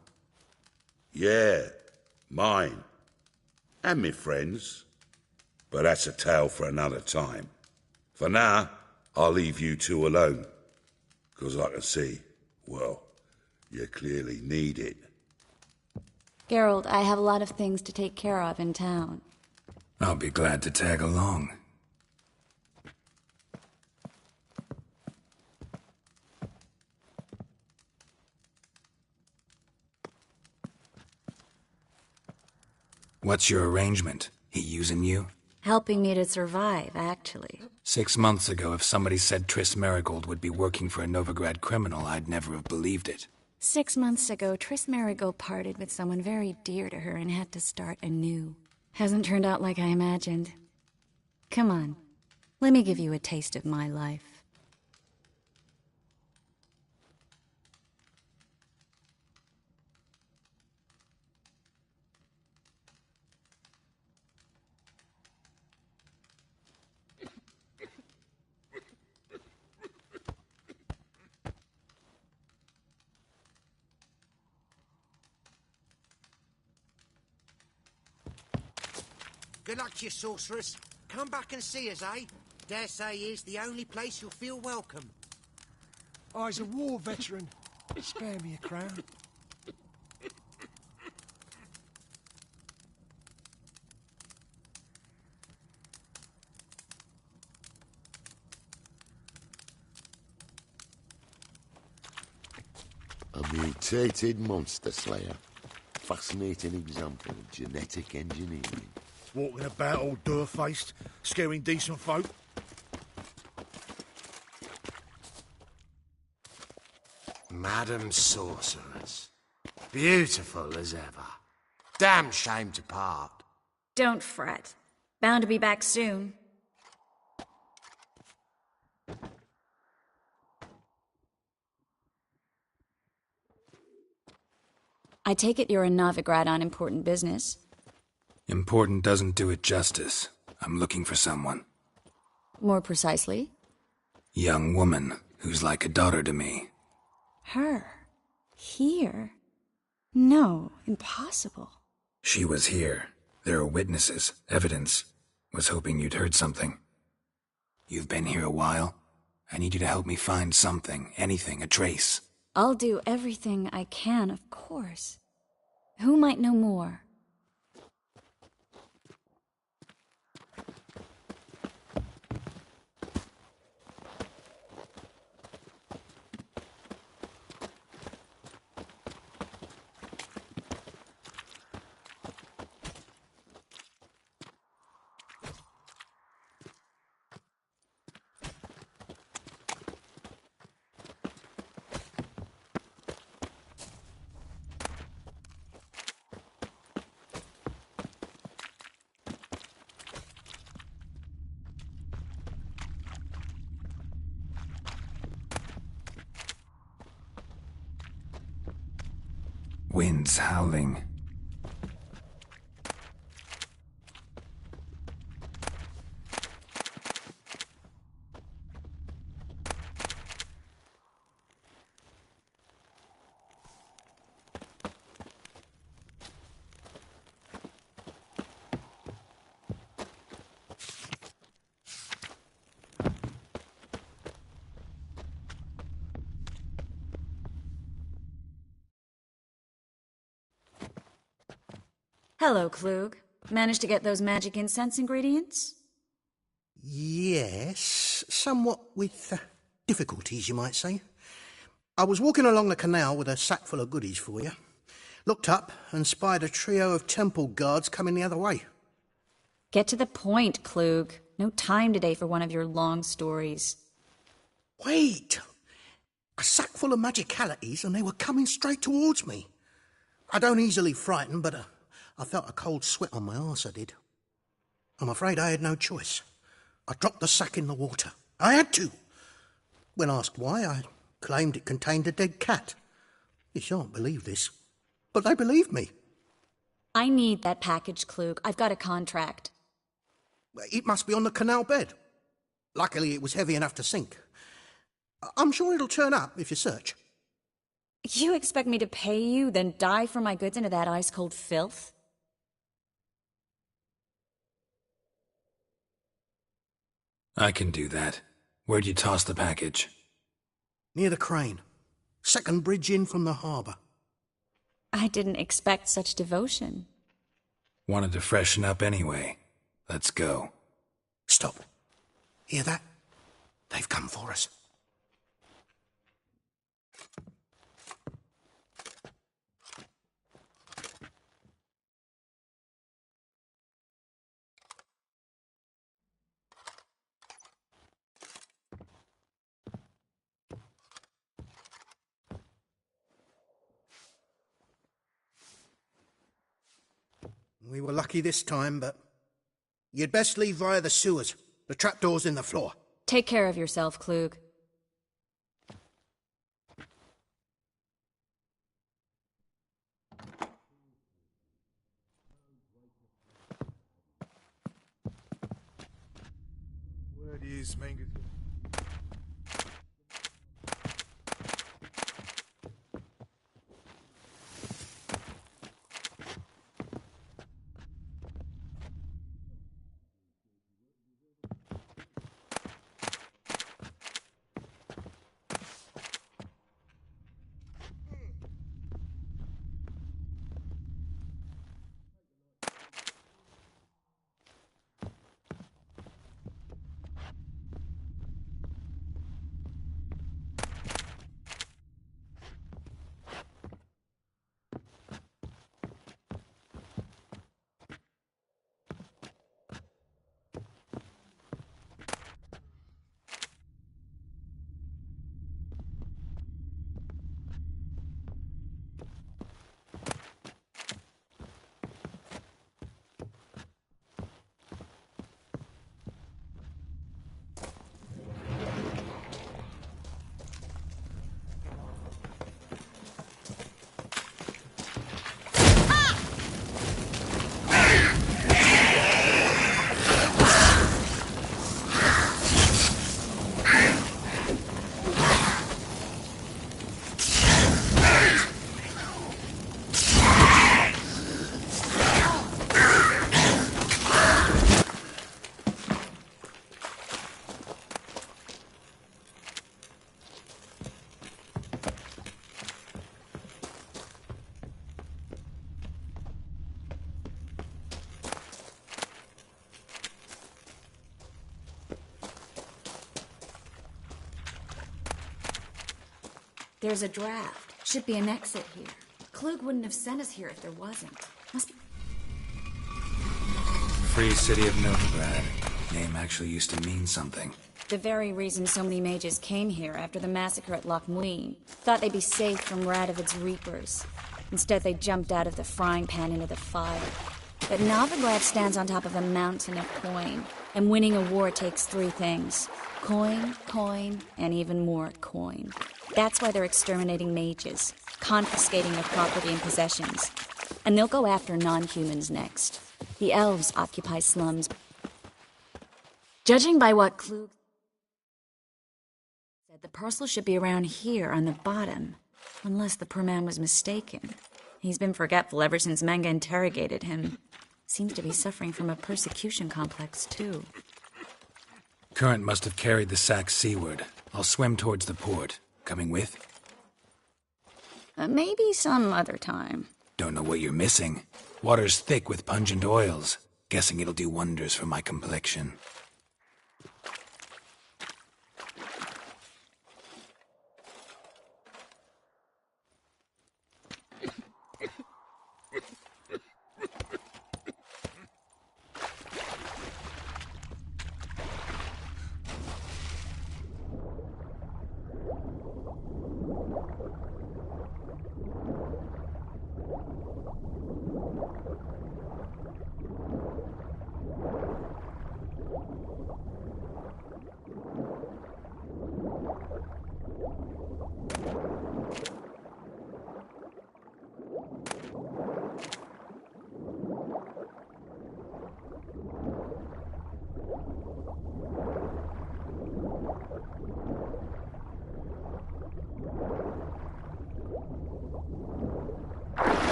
Yeah, mine. And me friends. But that's a tale for another time. For now, I'll leave you two alone. 'Cause I can see, well, you clearly need it. Geralt, I have a lot of things to take care of in town. I'll be glad to tag along. What's your arrangement? He using you? Helping me to survive, actually. 6 months ago, if somebody said Triss Merigold would be working for a Novigrad criminal, I'd never have believed it. 6 months ago, Triss Merigold parted with someone very dear to her and had to start anew. Hasn't turned out like I imagined. Come on, let me give you a taste of my life. Good luck to you, sorceress. Come back and see us, eh? Dare say here's the only place you'll feel welcome. I's a war veteran. Spare me a crown. A mutated monster slayer. Fascinating example of genetic engineering. Walking about all door-faced, scaring decent folk. Madam Sorceress. Beautiful as ever. Damn shame to part. Don't fret. Bound to be back soon. I take it you're in Novigrad on important business. Important doesn't do it justice. I'm looking for someone. More precisely? Young woman who's like a daughter to me. Her? Here? No, impossible. She was here. There are witnesses, evidence. Was hoping you'd heard something. You've been here a while. I need you to help me find something, anything, a trace. I'll do everything I can, of course. Who might know more? Winds howling. Hello, Klug. Managed to get those magic incense ingredients? Yes, somewhat with difficulties, you might say. I was walking along the canal with a sack full of goodies for you. Looked up and spied a trio of temple guards coming the other way. Get to the point, Klug. No time today for one of your long stories. Wait! A sack full of magicalities and they were coming straight towards me. I don't easily frighten, but I felt a cold sweat on my arse, I did. I'm afraid I had no choice. I dropped the sack in the water. I had to. When asked why, I claimed it contained a dead cat. You shan't believe this, but they believed me. I need that package, Klug. I've got a contract. It must be on the canal bed. Luckily, it was heavy enough to sink. I'm sure it'll turn up if you search. You expect me to pay you, then dive for my goods into that ice-cold filth? I can do that. Where'd you toss the package? Near the crane. Second bridge in from the harbour. I didn't expect such devotion. Wanted to freshen up anyway. Let's go. Stop. Hear that? They've come for us. We were lucky this time, but you'd best leave via the sewers. The trapdoor's in the floor. Take care of yourself, Klug. Word is, Mangus. There's a draft. Should be an exit here. Klug wouldn't have sent us here if there wasn't. Must be... Free City of Novigrad. Name actually used to mean something. The very reason so many mages came here after the massacre at Loch Muin. Thought they'd be safe from Radovid's reapers. Instead, they jumped out of the frying pan into the fire. But Novigrad stands on top of a mountain of coin. And winning a war takes three things. Coin, coin, and even more coin. That's why they're exterminating mages, confiscating their property and possessions. And they'll go after non-humans next. The elves occupy slums. Judging by what Klug said, the parcel should be around here on the bottom. Unless the poor man was mistaken. He's been forgetful ever since Manga interrogated him. Seems to be suffering from a persecution complex, too. Current must have carried the sack seaward. I'll swim towards the port. Coming with? Maybe some other time. Don't know what you're missing. Water's thick with pungent oils. Guessing it'll do wonders for my complexion.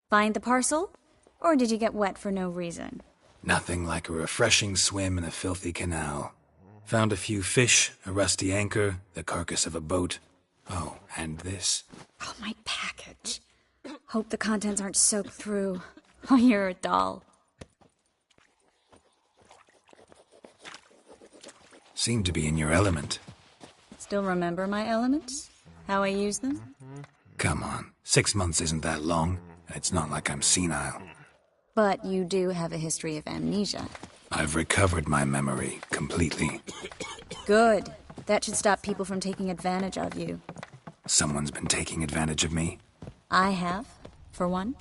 Find the parcel? Or did you get wet for no reason? Nothing like a refreshing swim in a filthy canal. Found a few fish, a rusty anchor, the carcass of a boat. Oh, and this. Oh, my package. Hope the contents aren't soaked through. Oh, you're a doll. Seem to be in your element. Still remember my elements? How I use them? Come on, 6 months isn't that long, and it's not like I'm senile. But you do have a history of amnesia. I've recovered my memory completely. Good. That should stop people from taking advantage of you. Someone's been taking advantage of me. I have, for one.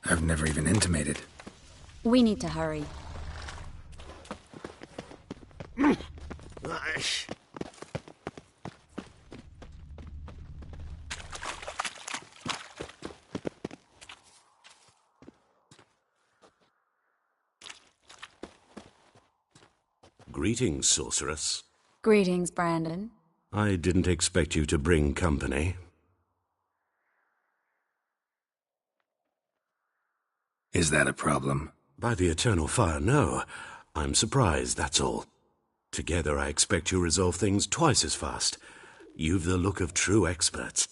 I've never even intimated. We need to hurry. Greetings, sorceress. Greetings, Brandon. I didn't expect you to bring company. Is that a problem? By the eternal fire, no. I'm surprised, that's all. Together I expect you resolve things twice as fast. You've the look of true experts.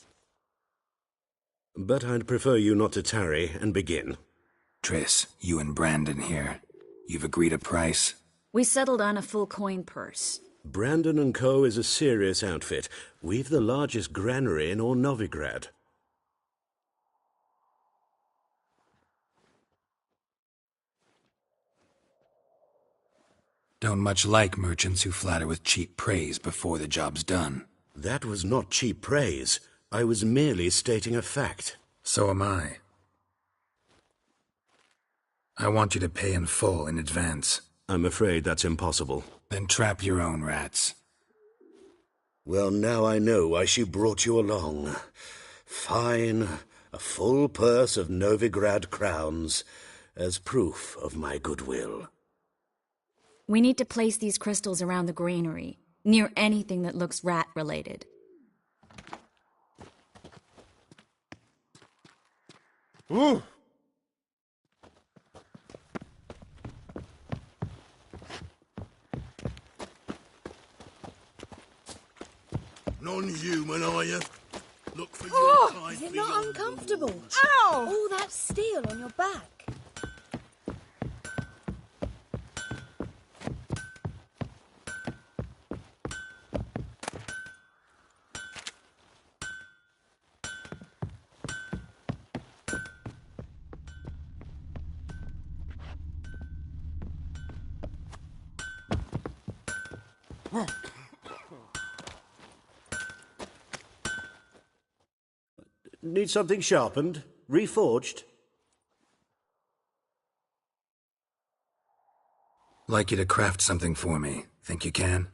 But I'd prefer you not to tarry and begin. Triss, you and Brandon here. You've agreed a price? We settled on a full coin purse. Brandon & Co. is a serious outfit. We've the largest granary in all Novigrad. Don't much like merchants who flatter with cheap praise before the job's done. That was not cheap praise. I was merely stating a fact. So am I. I want you to pay in full in advance. I'm afraid that's impossible. Then trap your own rats. Well, now I know why she brought you along. Fine, a full purse of Novigrad crowns as proof of my goodwill. We need to place these crystals around the granary, near anything that looks rat-related. Ooh! Non-human, are you? Look for Oh, your is kind it not beyond uncomfortable? Ow! All that steel on your back. Need something sharpened? Reforged? Like you to craft something for me. Think you can?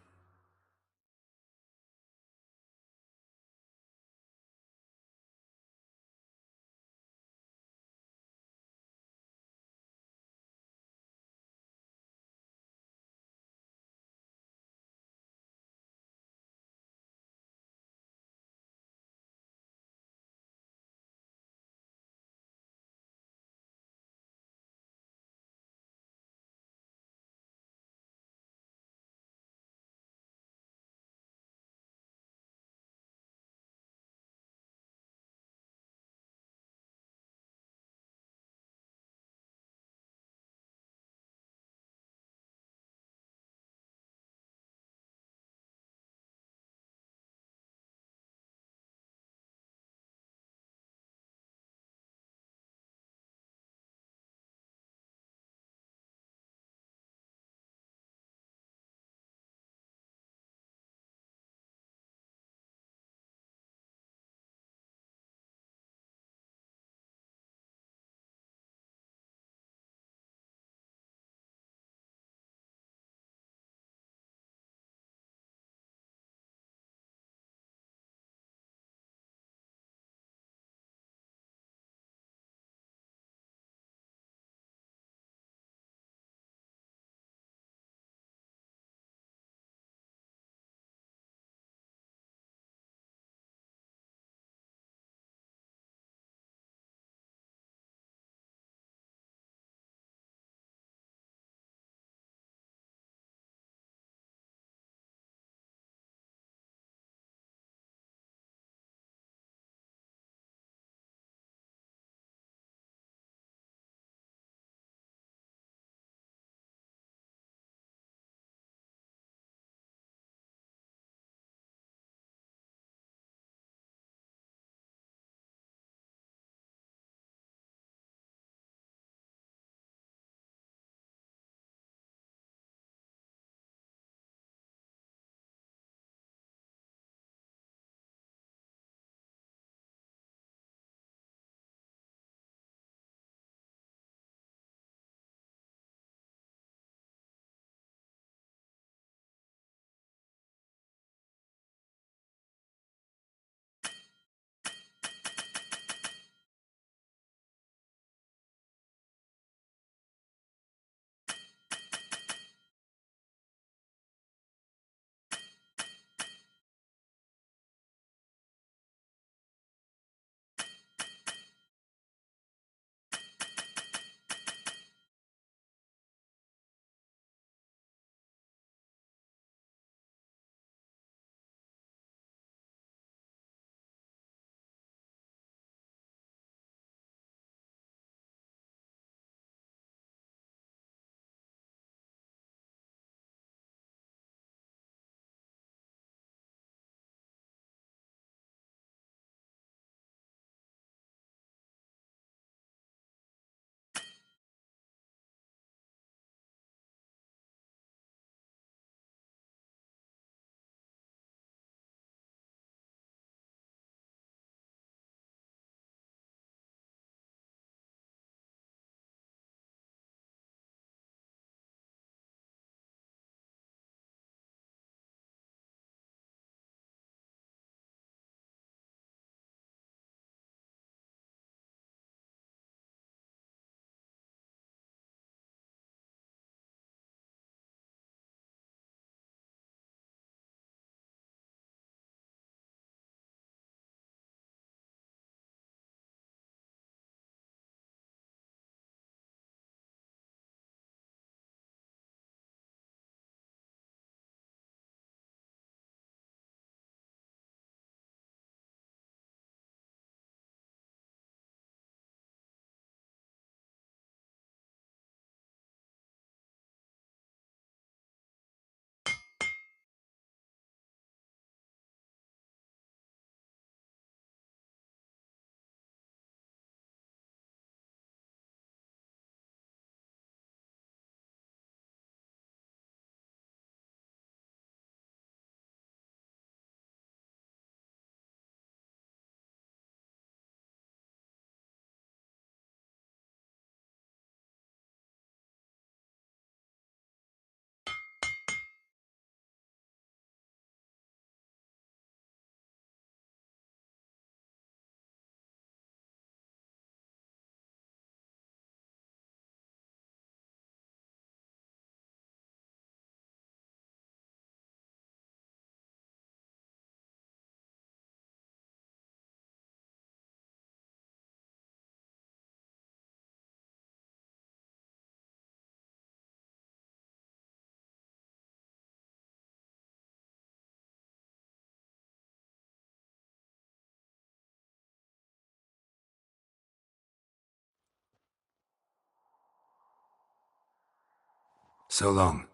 So long.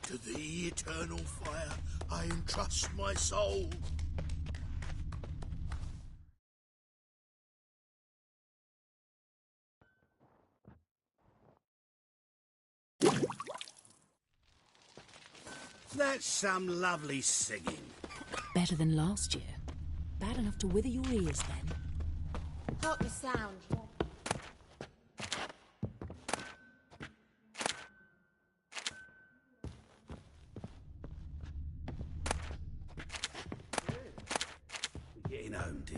To the eternal fire, I entrust my soul. That's some lovely singing. Better than last year. Bad enough to wither your ears then. Hark the sound. We're getting home, dear.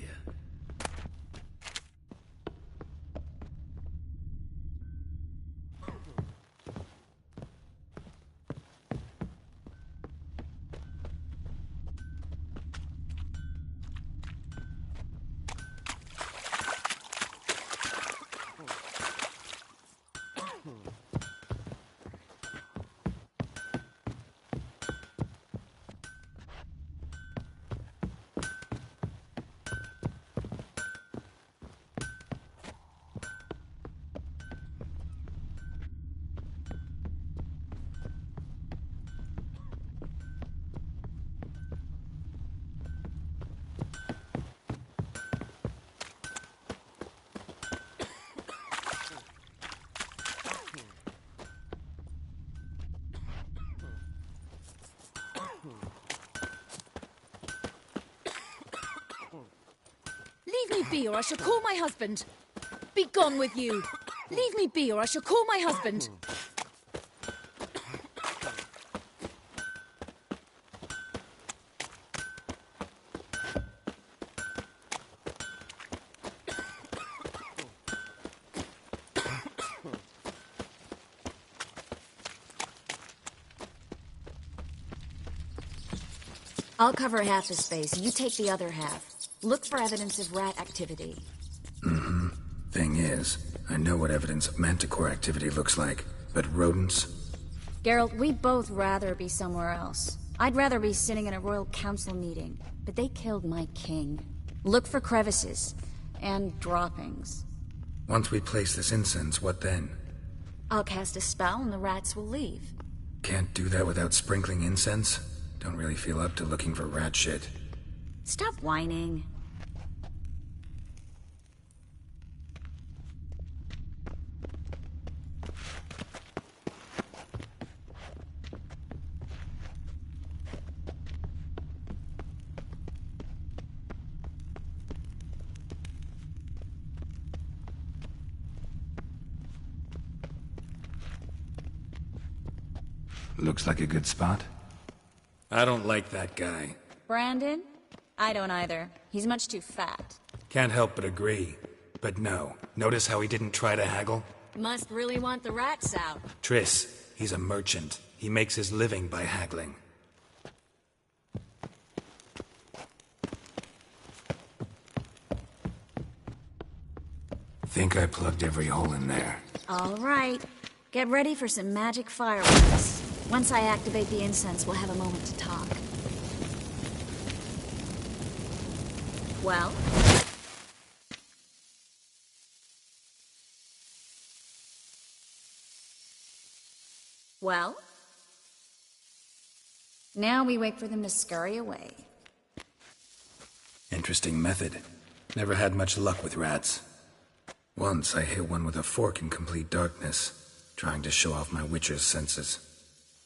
Leave me be, or I shall call my husband. Be gone with you. Leave me be, or I shall call my husband. I'll cover half the space, you take the other half. Look for evidence of rat activity. Mm-hmm. Thing is, I know what evidence of manticore activity looks like, but rodents? Geralt, we'd both rather be somewhere else. I'd rather be sitting in a royal council meeting, but they killed my king. Look for crevices, and droppings. Once we place this incense, what then? I'll cast a spell and the rats will leave. Can't do that without sprinkling incense? Don't really feel up to looking for rat shit. Stop whining. Looks like a good spot. I don't like that guy. Brandon? I don't either. He's much too fat. Can't help but agree. But no. Notice how he didn't try to haggle? Must really want the rats out. Triss, he's a merchant. He makes his living by haggling. Think I plugged every hole in there. All right. Get ready for some magic fireworks. Once I activate the incense, we'll have a moment to talk. Well? Well? Now we wait for them to scurry away. Interesting method. Never had much luck with rats. Once I hit one with a fork in complete darkness, trying to show off my witcher's senses.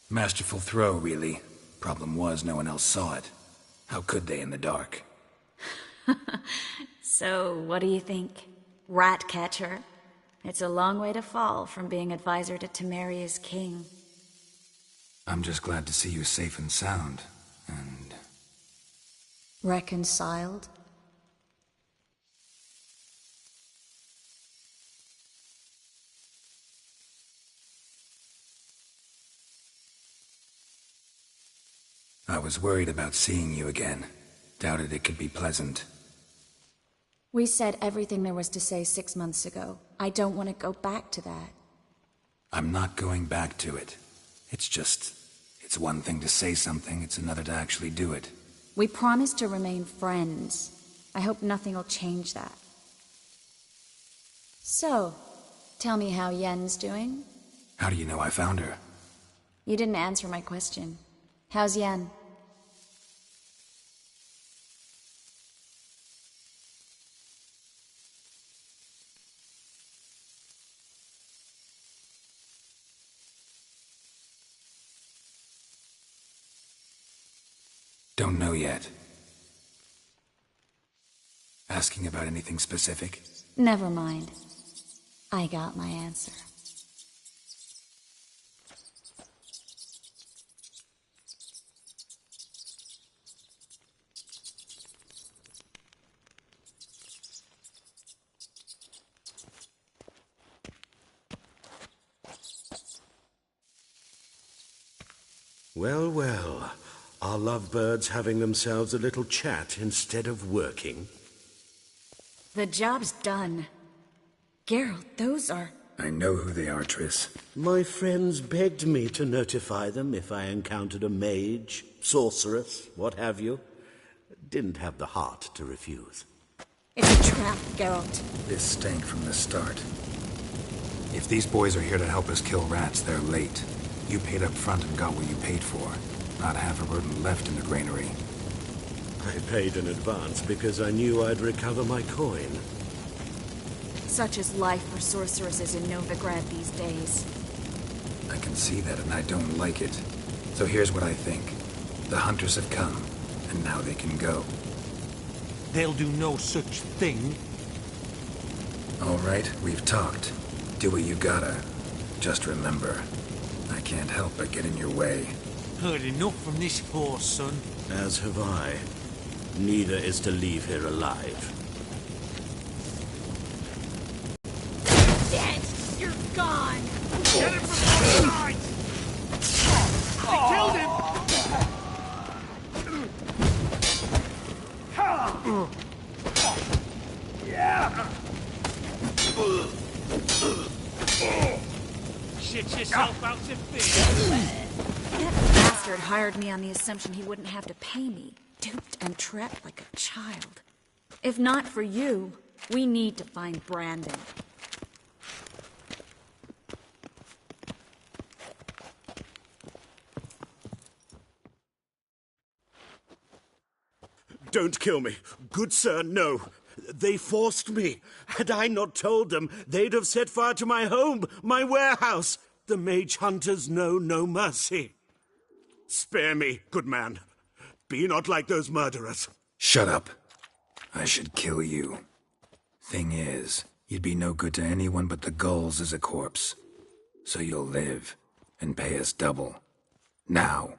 Masterful throw, really. Problem was, no one else saw it. How could they in the dark? So, what do you think? Rat catcher? It's a long way to fall from being advisor to Temeria's king. I'm just glad to see you safe and sound, and Reconciled? I was worried about seeing you again. Doubted it could be pleasant. We said everything there was to say 6 months ago. I don't want to go back to that. I'm not going back to it. It's one thing to say something, it's another to actually do it. We promised to remain friends. I hope nothing will change that. So, tell me how Yen's doing? How do you know I found her? You didn't answer my question. How's Yen? Don't know yet. Asking about anything specific? Never mind. I got my answer. Well, well. Are lovebirds having themselves a little chat instead of working? The job's done. Geralt, those are... I know who they are, Triss. My friends begged me to notify them if I encountered a mage, sorceress, what have you. Didn't have the heart to refuse. It's a trap, Geralt. This stank from the start. If these boys are here to help us kill rats, they're late. You paid up front and got what you paid for. Not half a burden left in the granary. I paid in advance because I knew I'd recover my coin. Such is life for sorceresses in Novigrad these days. I can see that and I don't like it. So here's what I think. The hunters have come, and now they can go. They'll do no such thing. All right, we've talked. Do what you gotta. Just remember, I can't help but get in your way. Heard enough from this horse, son. As have I. Neither is to leave here alive. Dead! You're gone! Get him from both sides! I killed him! Shit yourself out to fish! That bastard hired me on the assumption he wouldn't have to pay me. Duped and trapped like a child. If not for you, we need to find Brandon. Don't kill me. Good sir, no. They forced me. Had I not told them, they'd have set fire to my home, my warehouse. The mage hunters know no mercy. Spare me, good man. Be not like those murderers. Shut up. I should kill you. Thing is, you'd be no good to anyone but the gulls as a corpse. So you'll live, and pay us double. Now.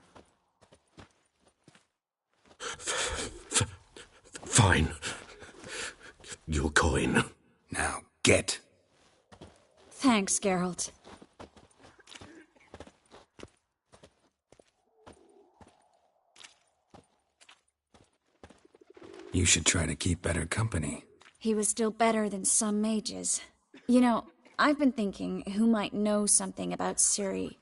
Fine. Your coin. Now, get. Thanks, Geralt. You should try to keep better company. He was still better than some mages. You know, I've been thinking who might know something about Ciri.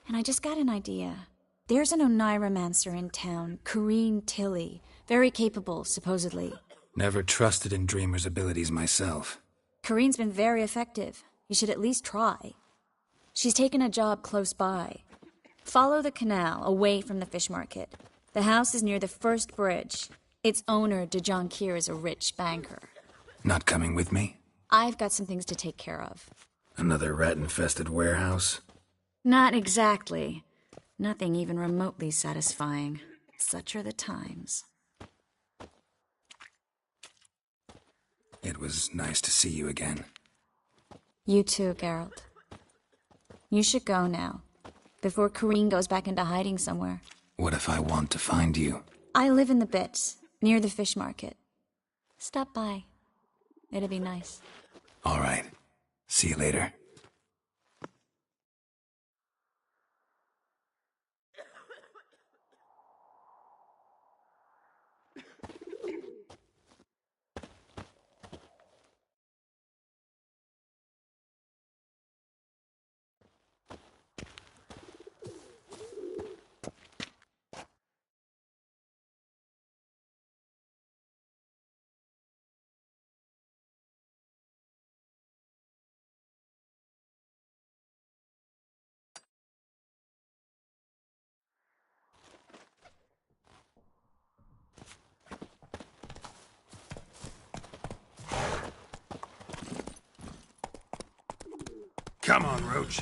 And I just got an idea. There's an Oneiromancer in town, Corrine Tilly. Very capable, supposedly. Never trusted in Dreamer's abilities myself. Corrine's been very effective. You should at least try. She's taken a job close by. Follow the canal, away from the fish market. The house is near the first bridge. Its owner, de Jonquier, is a rich banker. Not coming with me? I've got some things to take care of. Another rat-infested warehouse? Not exactly. Nothing even remotely satisfying. Such are the times. It was nice to see you again. You too, Geralt. You should go now, before Corrine goes back into hiding somewhere. What if I want to find you? I live in the Bits. Near the fish market. Stop by. It'd be nice. All right. See you later. Come on, Roach.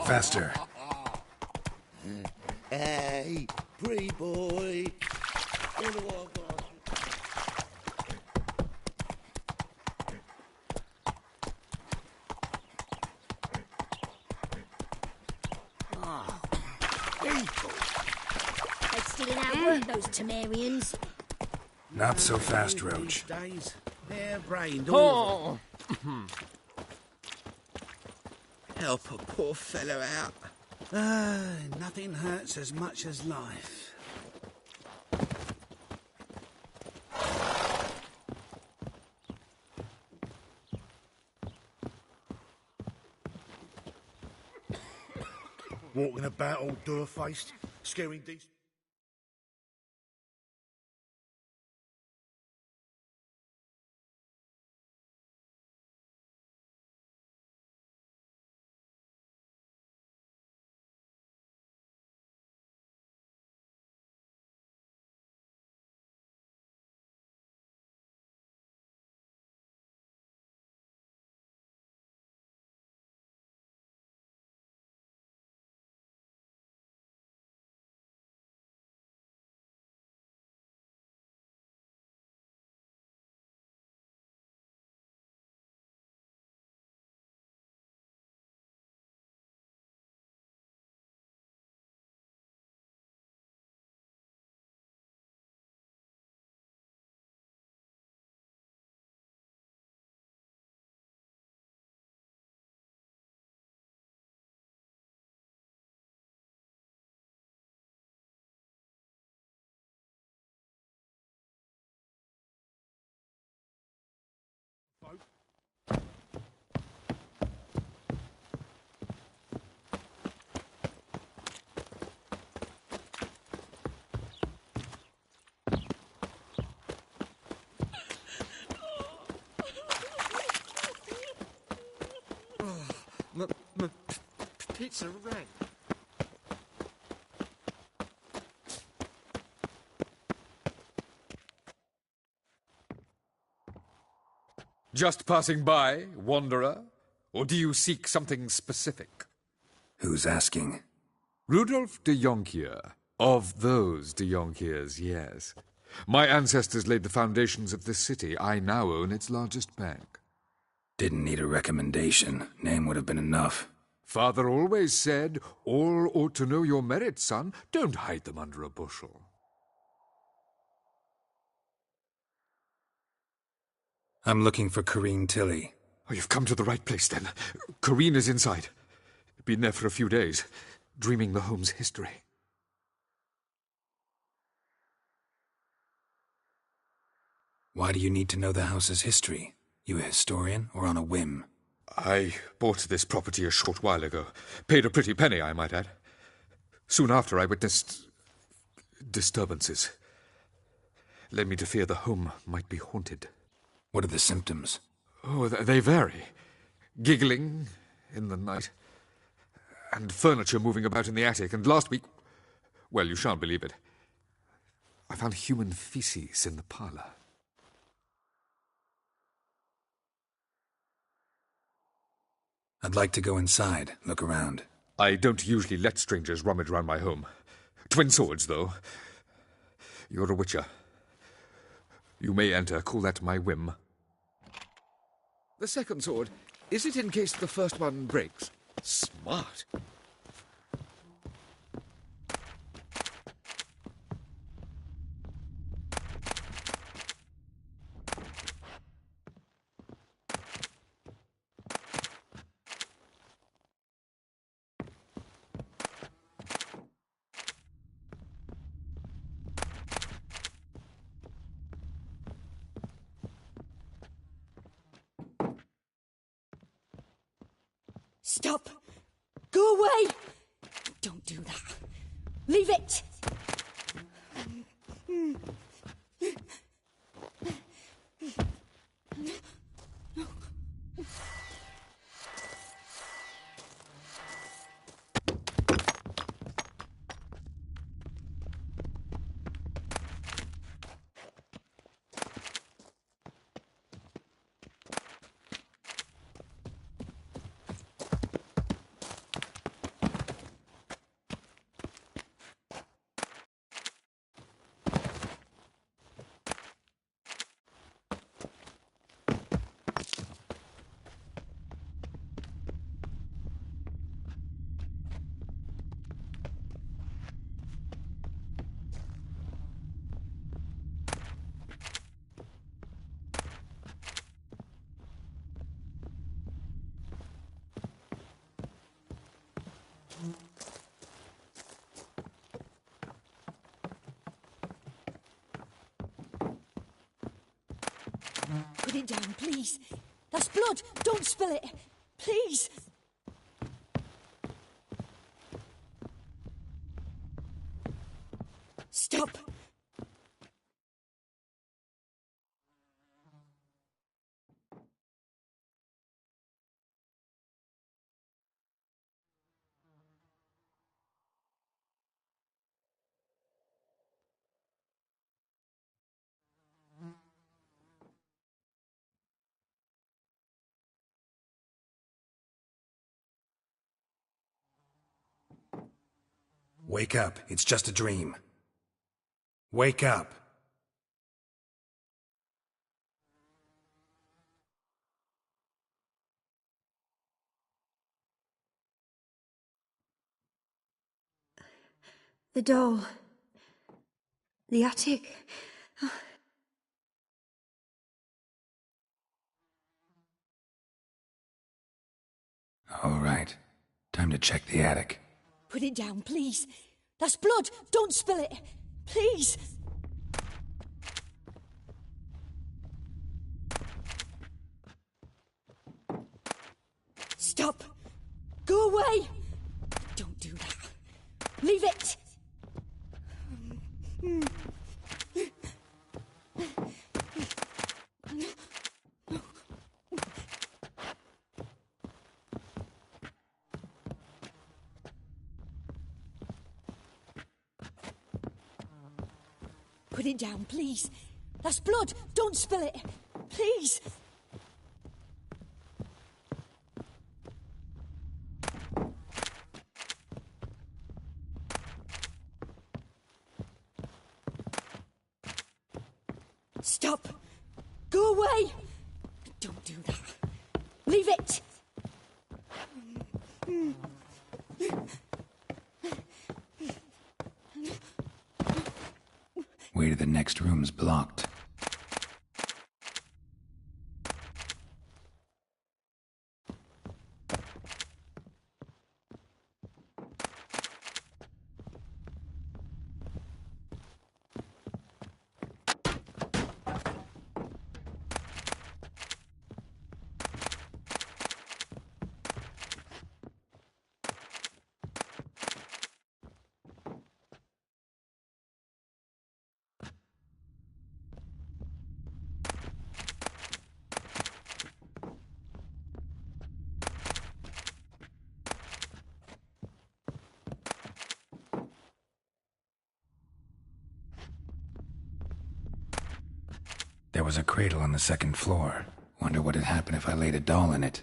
Faster. Hey, pretty boy. They're stealing our work, those Temerians. Not so fast, Roach. Days, hair-brained. Oh! Help a poor fellow out. Nothing hurts as much as life. Walking about all door-faced, scaring decent... My pizza rang. Just passing by, wanderer? Or do you seek something specific? Who's asking? Rudolf de Jonkier. Of those de Jonkiers, yes. My ancestors laid the foundations of this city. I now own its largest bank. Didn't need a recommendation. Name would have been enough. Father always said, all ought to know your merits, son. Don't hide them under a bushel. I'm looking for Corrine Tilly. Oh, you've come to the right place, then. Corrine is inside. Been there for a few days, dreaming the home's history. Why do you need to know the house's history? You a historian, or on a whim? I bought this property a short while ago. Paid a pretty penny, I might add. Soon after, I witnessed Disturbances. Led me to fear the home might be haunted. What are the symptoms? Oh, they vary. Giggling in the night, and furniture moving about in the attic, and last week... Well, you shan't believe it. I found human feces in the parlour. I'd like to go inside, look around. I don't usually let strangers rummage round my home. Twin swords, though. You're a witcher. You may enter, call that my whim. The second sword, is it in case the first one breaks? Smart. Stop! Go away! Don't do that. Leave it! Put it down, please. That's blood. Don't spill it. Please. Stop. Wake up. It's just a dream. Wake up. The doll. The attic. All right. Time to check the attic. Put it down, please. That's blood. Don't spill it. Please. Stop. Go away. Don't do that. Leave it. Put it down, please. That's blood. Don't spill it. Please. Stop. Go away. Don't do that. Leave it. Way to the next room's blocked. There was a cradle on the second floor. Wonder what had happened if I laid a doll in it.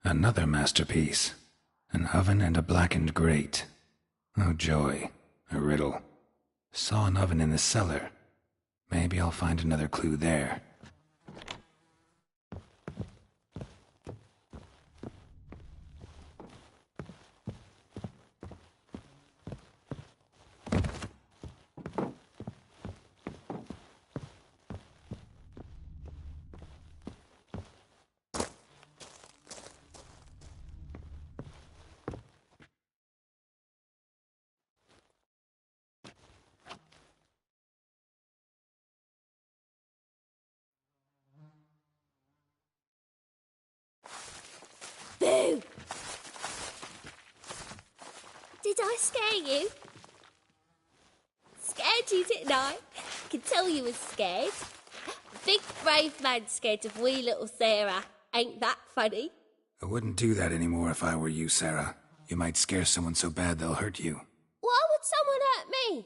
Another masterpiece. An oven and a blackened grate. Oh joy, a riddle. Saw an oven in the cellar. Maybe I'll find another clue there. Boo! Did I scare you? Scared you, didn't I? I can tell you was scared. Big brave man scared of wee little Sarah. Ain't that funny? I wouldn't do that anymore if I were you, Sarah. You might scare someone so bad they'll hurt you. Why would someone hurt me?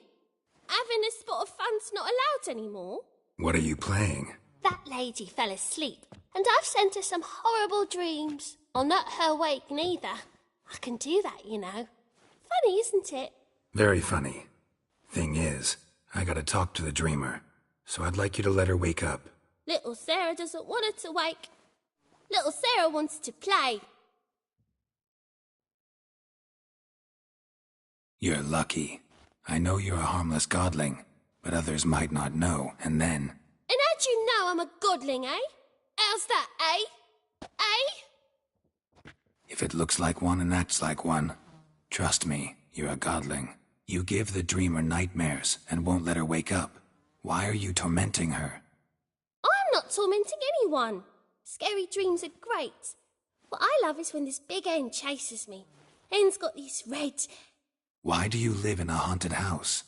Having a spot of fun's not allowed anymore. What are you playing? That lady fell asleep, and I've sent her some horrible dreams. I'll not her wake neither. I can do that, you know. Funny, isn't it? Very funny. Thing is, I gotta talk to the dreamer, so I'd like you to let her wake up. Little Sarah doesn't want her to wake. Little Sarah wants to play. You're lucky. I know you're a harmless godling, but others might not know, and then... And how'd you know I'm a godling, eh? How's that, eh? Eh? If it looks like one and acts like one, trust me, you're a godling. You give the dreamer nightmares and won't let her wake up. Why are you tormenting her? I'm not tormenting anyone. Scary dreams are great. What I love is when this big hen chases me. Hen's got these red... Why do you live in a haunted house?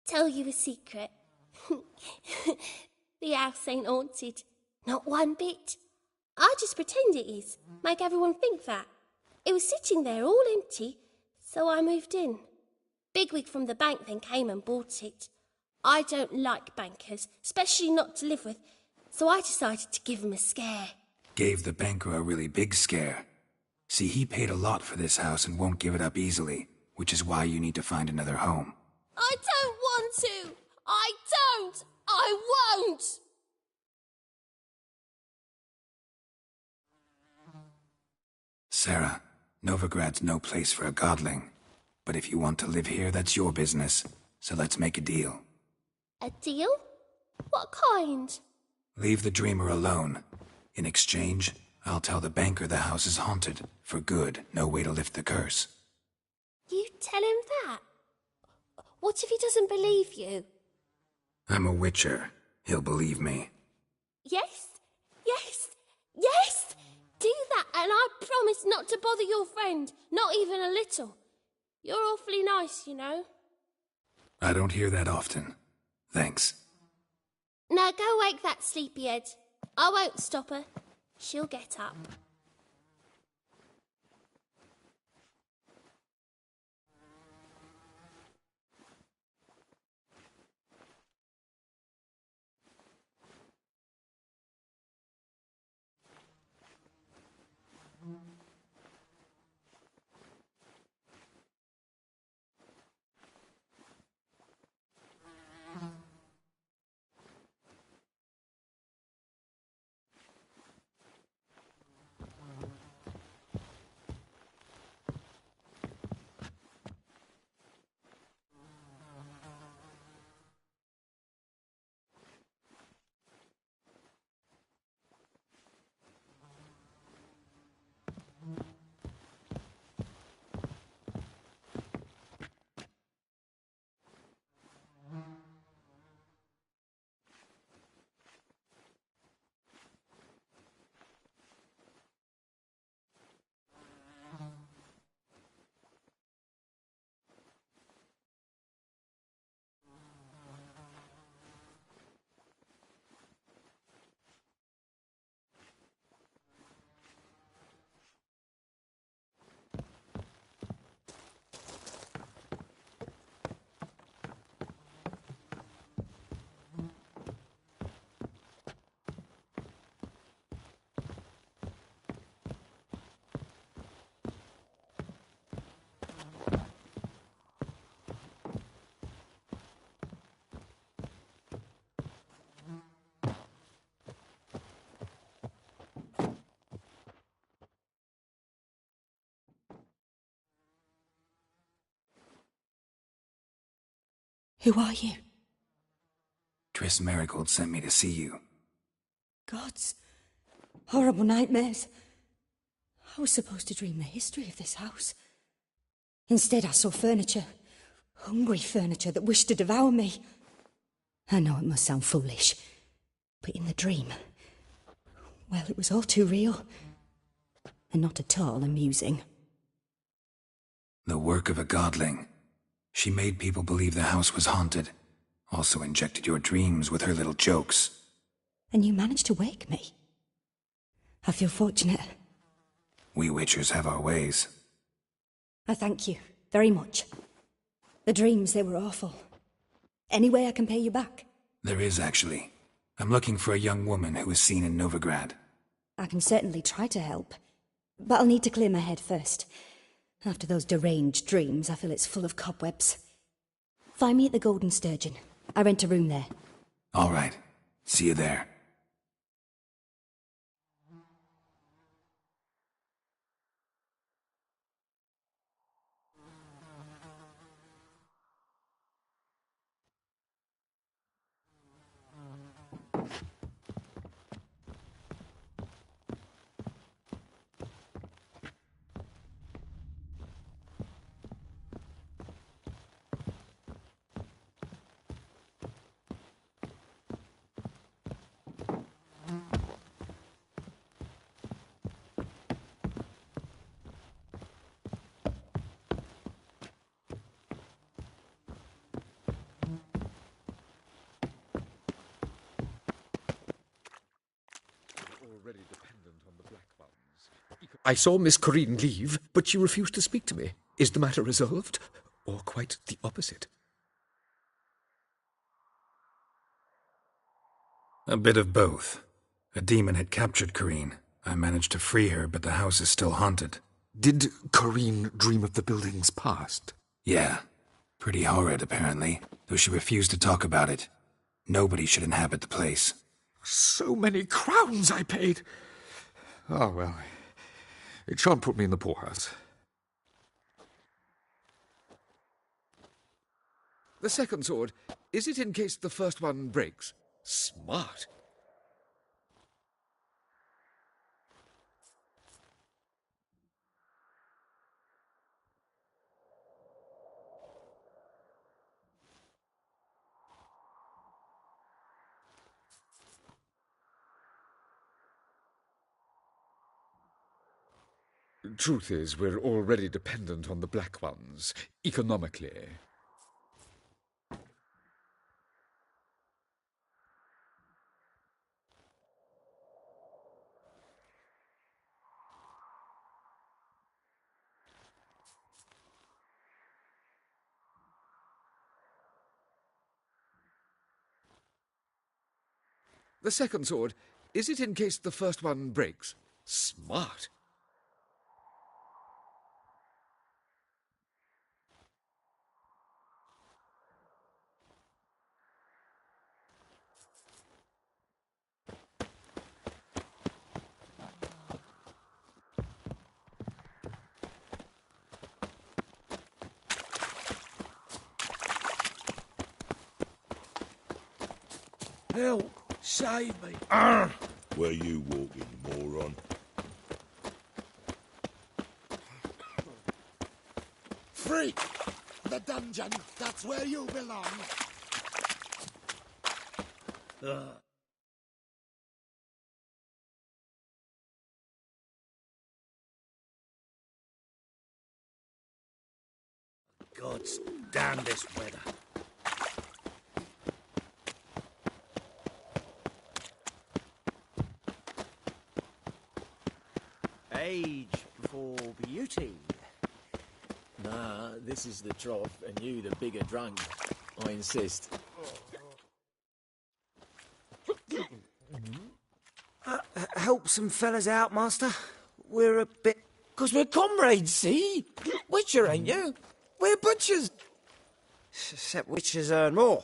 Tell you a secret. The house ain't haunted. Not one bit. I just pretend it is. Make everyone think that. It was sitting there all empty, so I moved in. Bigwig from the bank then came and bought it. I don't like bankers, especially not to live with, so I decided to give him a scare. Gave the banker a really big scare. See, he paid a lot for this house and won't give it up easily, which is why you need to find another home. I don't want to! I don't! I won't! Sarah, Novigrad's no place for a godling. But if you want to live here, that's your business. So let's make a deal. A deal? What kind? Leave the dreamer alone. In exchange, I'll tell the banker the house is haunted. For good, no way to lift the curse. You tell him that? What if he doesn't believe you? I'm a witcher. He'll believe me. Yes, yes, yes! Do that, and I promise not to bother your friend, not even a little. You're awfully nice, you know. I don't hear that often. Thanks. Now go wake that sleepyhead. I won't stop her. She'll get up. Who are you? Triss Merigold sent me to see you. Gods. Horrible nightmares. I was supposed to dream the history of this house. Instead, I saw furniture. Hungry furniture that wished to devour me. I know it must sound foolish, but in the dream, well, it was all too real. And not at all amusing. The work of a godling. She made people believe the house was haunted. Also injected your dreams with her little jokes. And you managed to wake me. I feel fortunate. We witchers have our ways. I thank you very much. The dreams, they were awful. Any way I can pay you back? There is, actually. I'm looking for a young woman who was seen in Novigrad. I can certainly try to help. But I'll need to clear my head first. After those deranged dreams, I feel it's full of cobwebs. Find me at the Golden Sturgeon. I rent a room there. All right. See you there. already dependent on the Black Ones. I saw Miss Corinne leave, but she refused to speak to me. Is the matter resolved, or quite the opposite? A bit of both. A demon had captured Corinne. I managed to free her, but the house is still haunted. Did Corinne dream of the building's past? Yeah. Pretty horrid, apparently, though she refused to talk about it. Nobody should inhabit the place. So many crowns I paid! Oh, well, it shan't put me in the poorhouse. The second sword, is it in case the first one breaks? Smart. Truth is, we're already dependent on the Black Ones, economically. The second sword, is it in case the first one breaks? Smart. Help! Save me! Where you walking, moron? Freak! The dungeon, that's where you belong. God's damn this weather. Age before beauty. Nah, this is the trough, and you the bigger drunk. I insist. Help some fellas out, master. We're a bit... 'Cause we're comrades, see? Witcher, ain't you? We're butchers. Except witches earn more.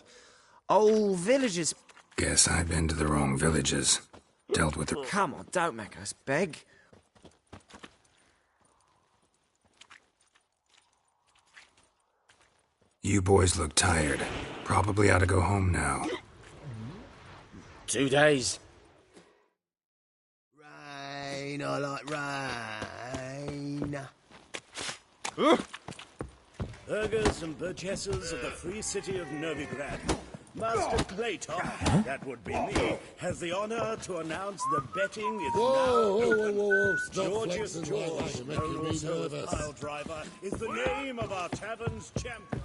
Old villagers... Guess I've been to the wrong villages. Dealt with the... Come on, don't make us beg. You boys look tired. Probably ought to go home now. 2 days. Rain, I like rain. Burghers and burgesses of the free city of Novigrad. Master Claytop, that would be me, has the honor to announce the betting is now open. Stop Georgius flexing George, like that, you're making known me also as nervous. Pile Driver, is the name of our tavern's champion.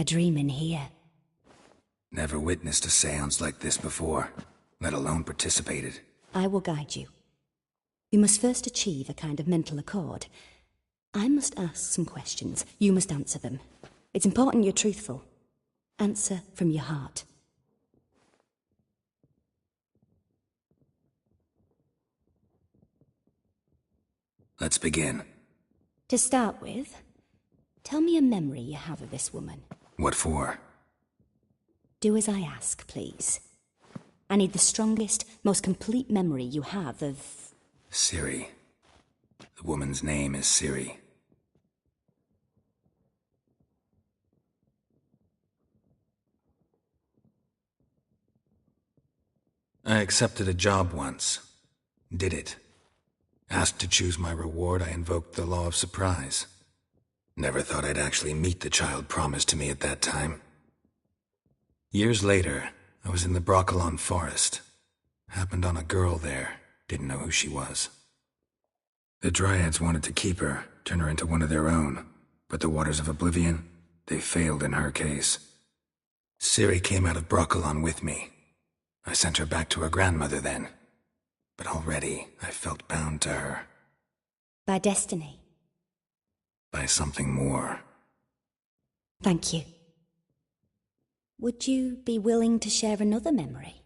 A dream in here. Never witnessed a seance like this before, let alone participated. I will guide you. You must first achieve a kind of mental accord. I must ask some questions. You must answer them. It's important you're truthful. Answer from your heart. Let's begin. To start with, tell me a memory you have of this woman. What for? Do as I ask, please. I need the strongest, most complete memory you have of... Ciri. The woman's name is Ciri. I accepted a job once. Did it. Asked to choose my reward, I invoked the law of surprise. Never thought I'd actually meet the child promised to me at that time. Years later, I was in the Broccolon forest. Happened on a girl there. Didn't know who she was. The Dryads wanted to keep her, turn her into one of their own. But the Waters of Oblivion, they failed in her case. Ciri came out of Broccolon with me. I sent her back to her grandmother then. But already I felt bound to her. By destiny. By something more. Thank you. Would you be willing to share another memory?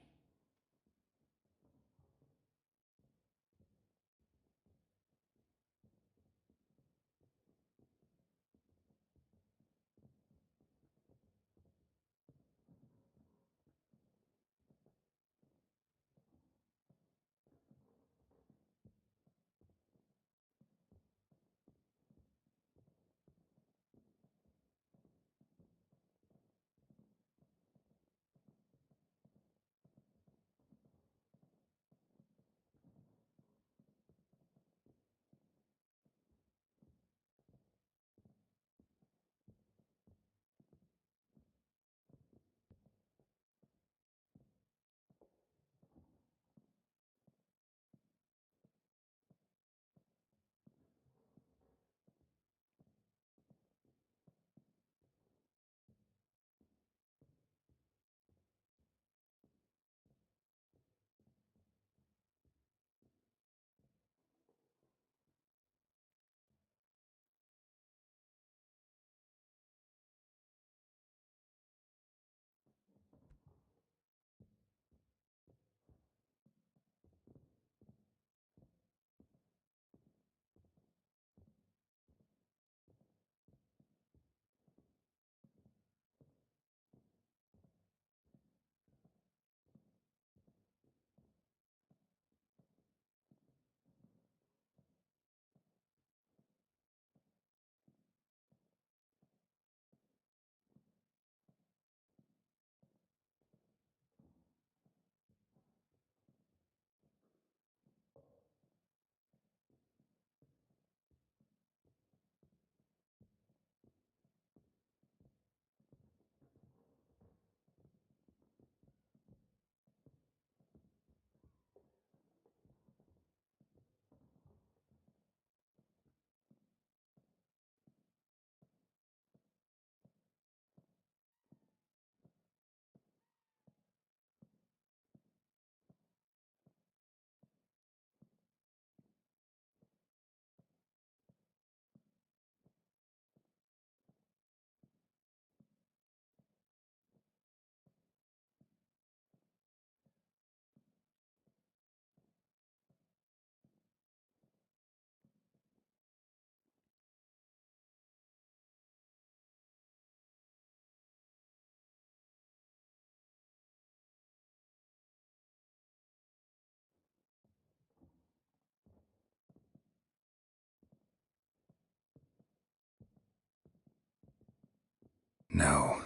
No.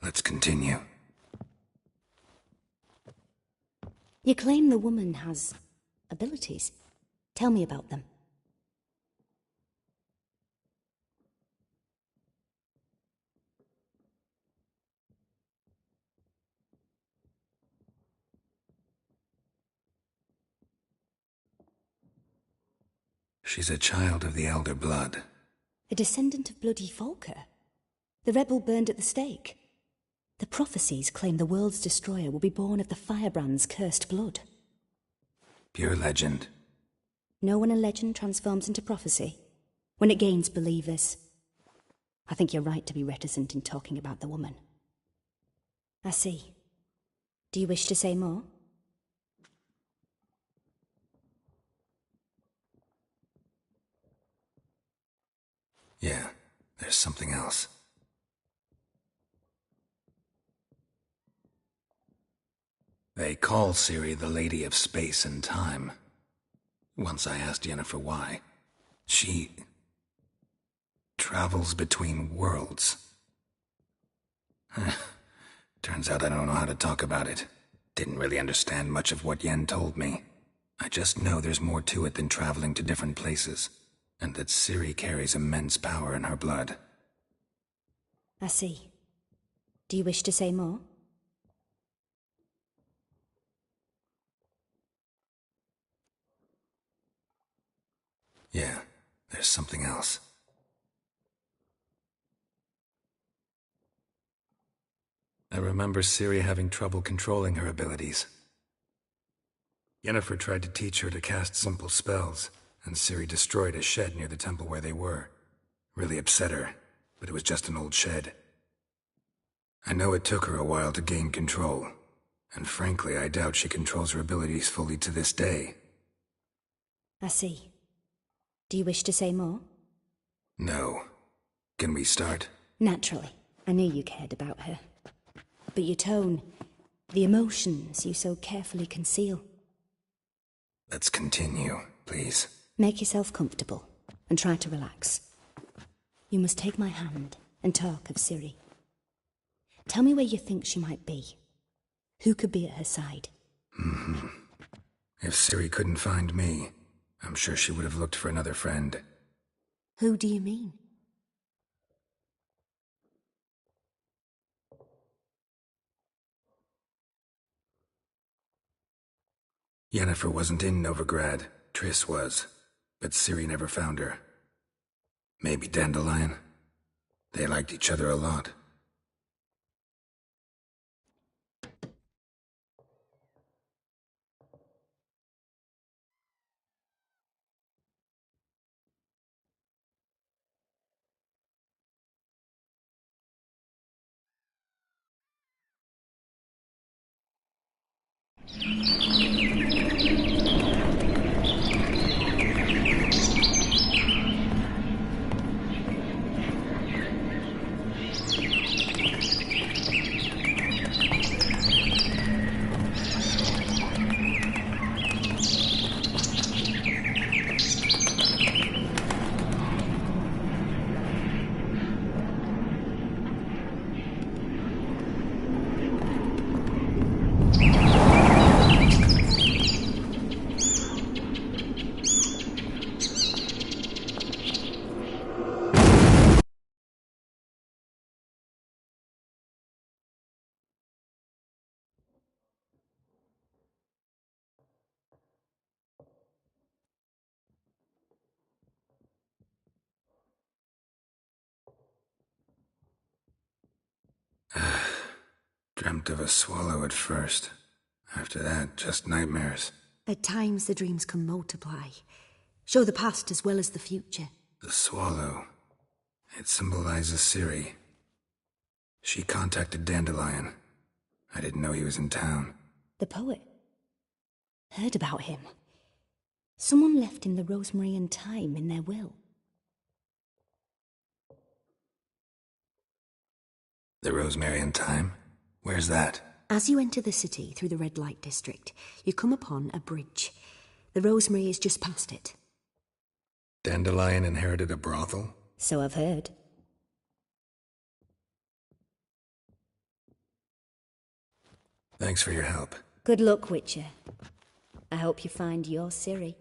Let's continue. You claim the woman has abilities. Tell me about them. She's a child of the Elder Blood. A descendant of bloody Volker? The rebel burned at the stake. The prophecies claim the world's destroyer will be born of the firebrand's cursed blood. Pure legend. Know when a legend transforms into prophecy? When it gains believers. I think you're right to be reticent in talking about the woman. I see. Do you wish to say more? Yeah, there's something else. They call Ciri the Lady of Space and Time. Once I asked Yennefer why. She travels between worlds. Turns out I don't know how to talk about it. Didn't really understand much of what Yen told me. I just know there's more to it than traveling to different places, and that Ciri carries immense power in her blood. I see. Do you wish to say more? Yeah, there's something else. I remember Ciri having trouble controlling her abilities. Yennefer tried to teach her to cast simple spells, and Ciri destroyed a shed near the temple where they were. Really upset her, but it was just an old shed. I know it took her a while to gain control, and frankly, I doubt she controls her abilities fully to this day. I see. Do you wish to say more? No. Can we start? Naturally. I knew you cared about her. But your tone, the emotions you so carefully conceal. Let's continue, please. Make yourself comfortable and try to relax. You must take my hand and talk of Ciri. Tell me where you think she might be. Who could be at her side? If Ciri couldn't find me, I'm sure she would have looked for another friend. Who do you mean? Yennefer wasn't in Novigrad. Triss was. But Ciri never found her. Maybe Dandelion. They liked each other a lot. Dreamt of a swallow at first. After that, just nightmares. At times the dreams can multiply. Show the past as well as the future. The swallow. It symbolizes Ciri. She contacted Dandelion. I didn't know he was in town. The poet. Heard about him. Someone left him the rosemary and thyme in their will. The rosemary and thyme? Where's that? As you enter the city through the red light district, you come upon a bridge. The rosemary is just past it. Dandelion inherited a brothel? So I've heard. Thanks for your help. Good luck, Witcher. I hope you find your Ciri.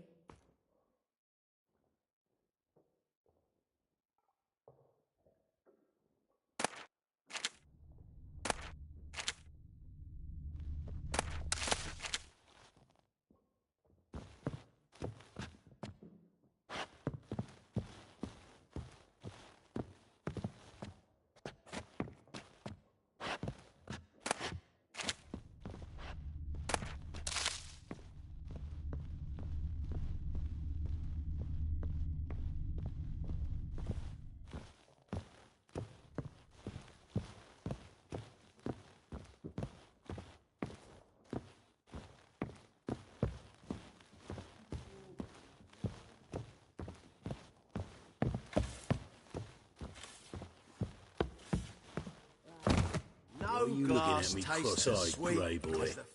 No you glass looking at me tastes as cross-eyed, sweet grey boy? as the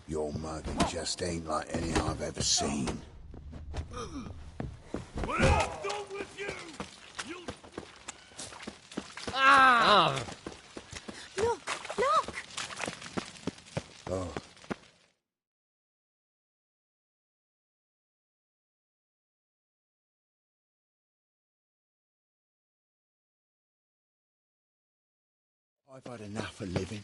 Your mugging just ain't like any I've ever seen. What I've done with you! You... Ah! Look! Look! Oh. I've had enough of living.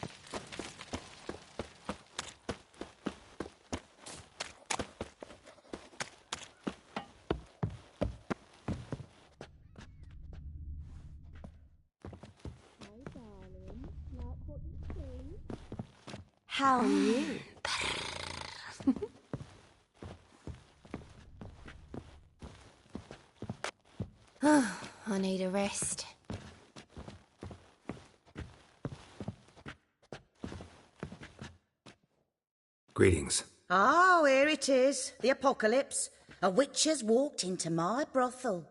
How are you? I need a rest. Greetings. Oh, here it is. The apocalypse. A witch has walked into my brothel.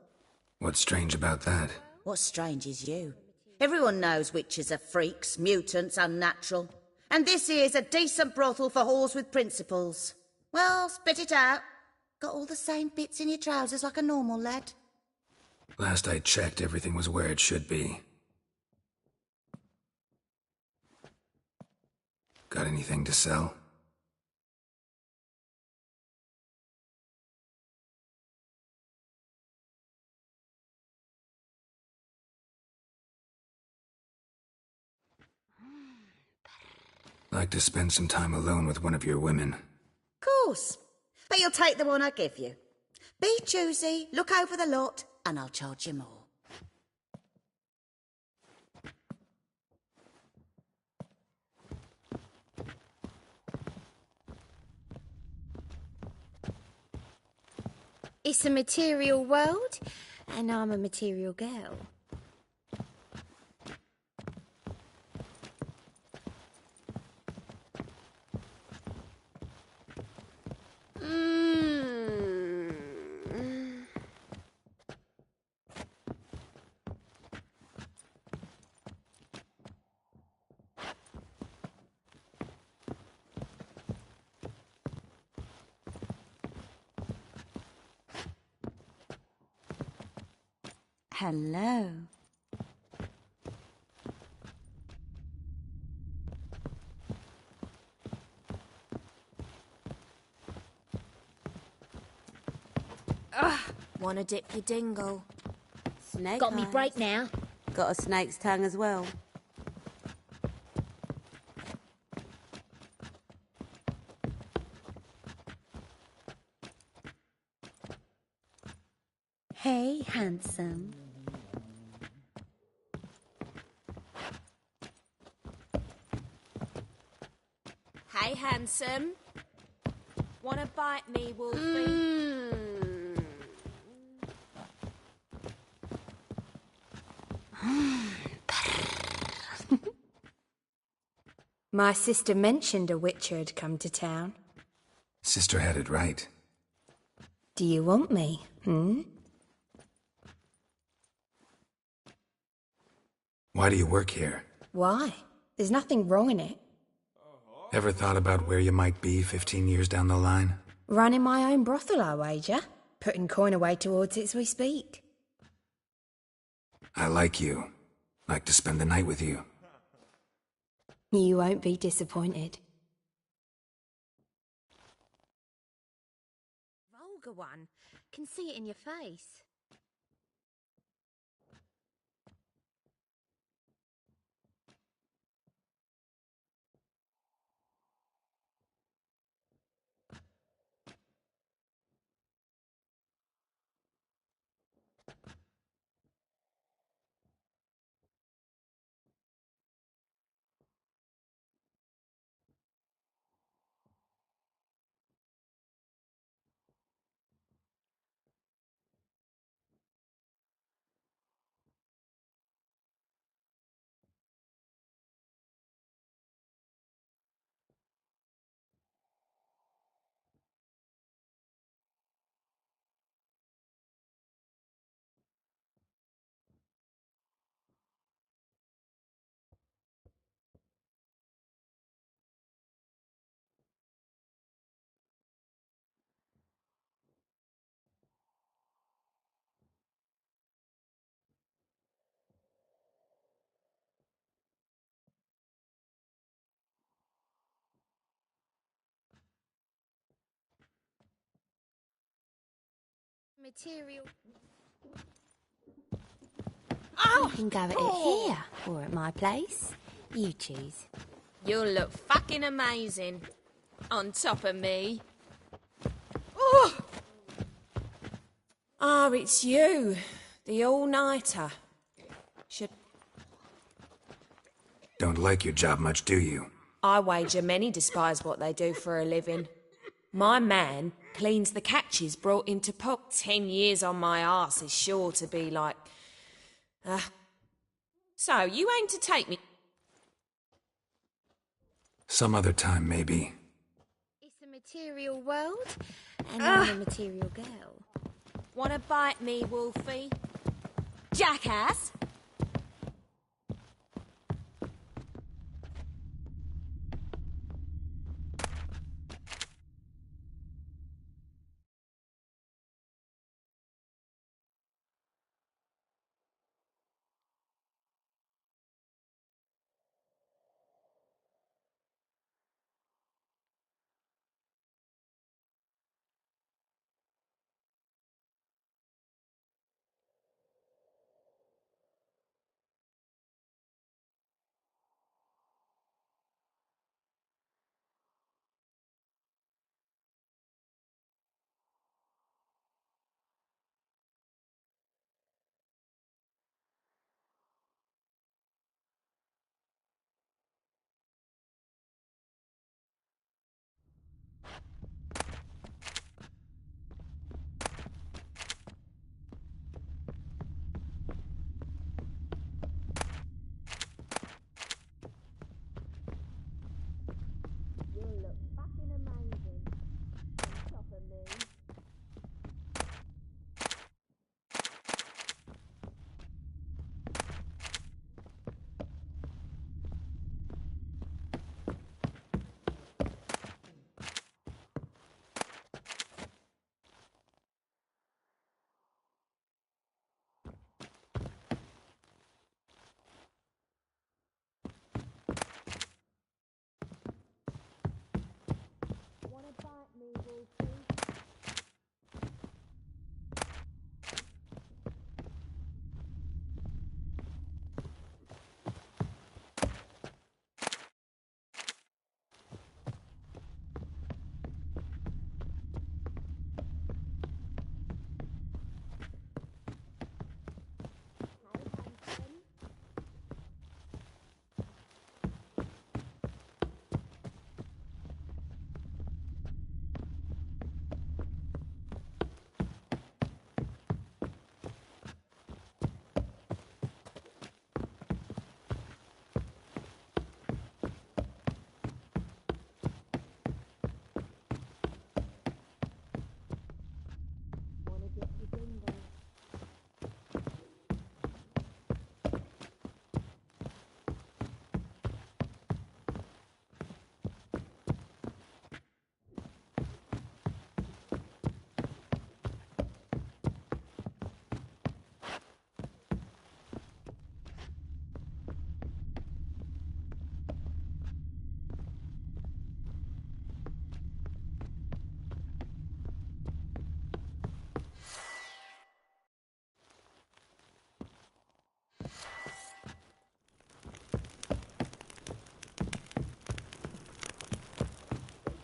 What's strange about that? What's strange is you. Everyone knows witches are freaks, mutants, unnatural. And this here's a decent brothel for whores with principles. Well, spit it out. Got all the same bits in your trousers like a normal lad. Last I checked, everything was where it should be. Got anything to sell? Like to spend some time alone with one of your women. Course. But you'll take the one I give you. Be choosy, look over the lot, and I'll charge you more. It's a material world, and I'm a material girl. Hello. Wanna dip your dingle? Snake Got me eyes. break now. Got a snake's tongue as well. Hey, handsome. Hey, handsome. Wanna bite me, Wolfie? My sister mentioned a witcher had come to town. Sister had it right. Do you want me, hmm? Why do you work here? Why? There's nothing wrong in it. Ever thought about where you might be 15 years down the line? Running my own brothel, I wager. Putting coin away towards it as we speak. I like you. Like to spend the night with you. You won't be disappointed. Vulgar one. Can see it in your face. material. You can go at it here or at my place. You choose. You'll look fucking amazing. On top of me. Ah, it's you. The all-nighter. Don't like your job much, do you? I wager many despise what they do for a living. My man cleans the catches brought into port. 10 years on my arse is sure to be like... So, you aim to take me... Some other time, maybe. It's a material world, and I'm a material girl. Wanna bite me, Wolfie? Jackass!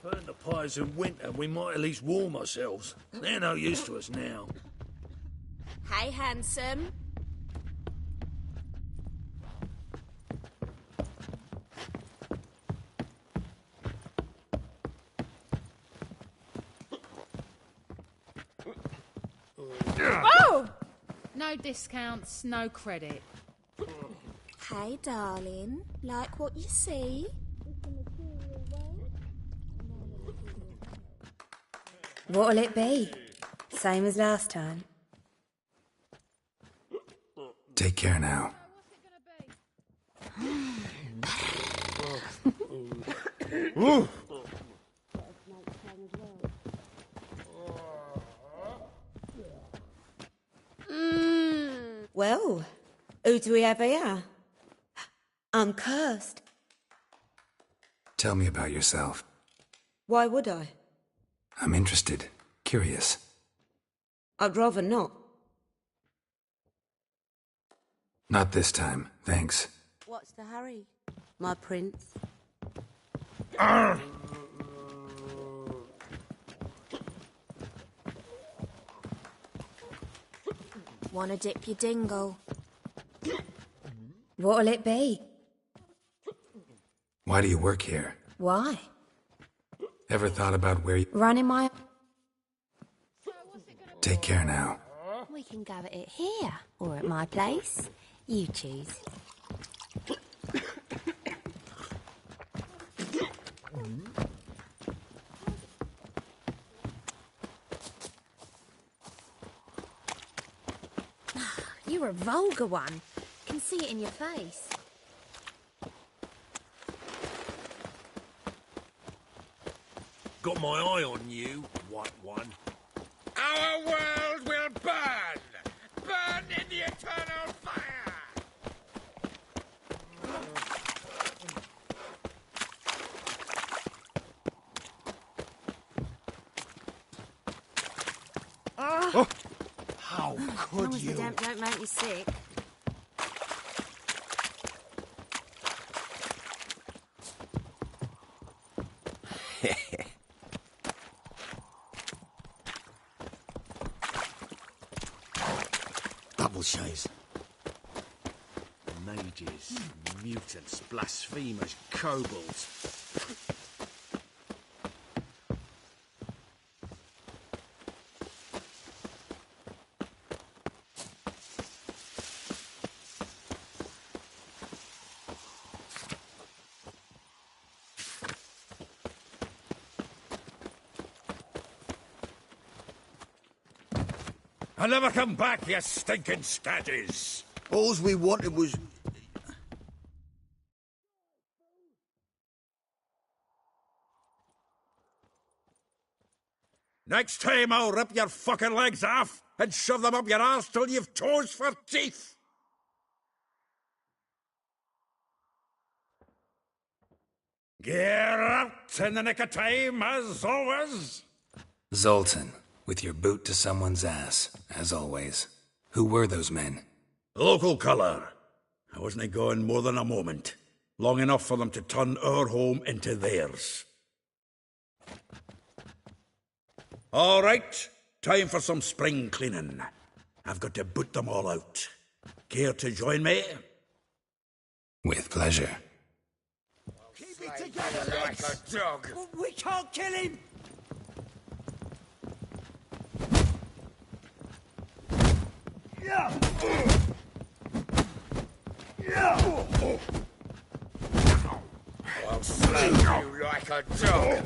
Burn the pies in winter, we might at least warm ourselves. They're no use to us now. Hey, handsome. Oh! No discounts, no credit. Hey, darling. Like what you see? What'll it be? Same as last time. Take care now. Well, who do we have here? I'm cursed. Tell me about yourself. Why would I? I'm interested. Curious. I'd rather not. Not this time, thanks. What's the hurry, my prince? Wanna dip your dingle? What'll it be? Why do you work here? Why? Ever thought about where you... Running my... Take care now. We can go at it here, or at my place. You choose. You're a vulgar one. Can see it in your face. Got my eye on you, white one. Our world will burn! Burn in the eternal fire! Oh, how could As long as you? the damp don't make you sick. Double shays. Mages, mutants, blasphemers, kobolds. I'll never come back, you stinking scaddies! All we wanted was... Next time I'll rip your fucking legs off and shove them up your arse till you've toes for teeth! Get out in the nick of time, as always! Zoltan, with your boot to someone's ass, as always. Who were those men? Local colour. I wasn't gone more than a moment. Long enough for them to turn our home into theirs. All right, time for some spring cleaning. I've got to boot them all out. Care to join me? With pleasure. Keep it together, like a dog. We can't kill him! I'll slay you like a dog.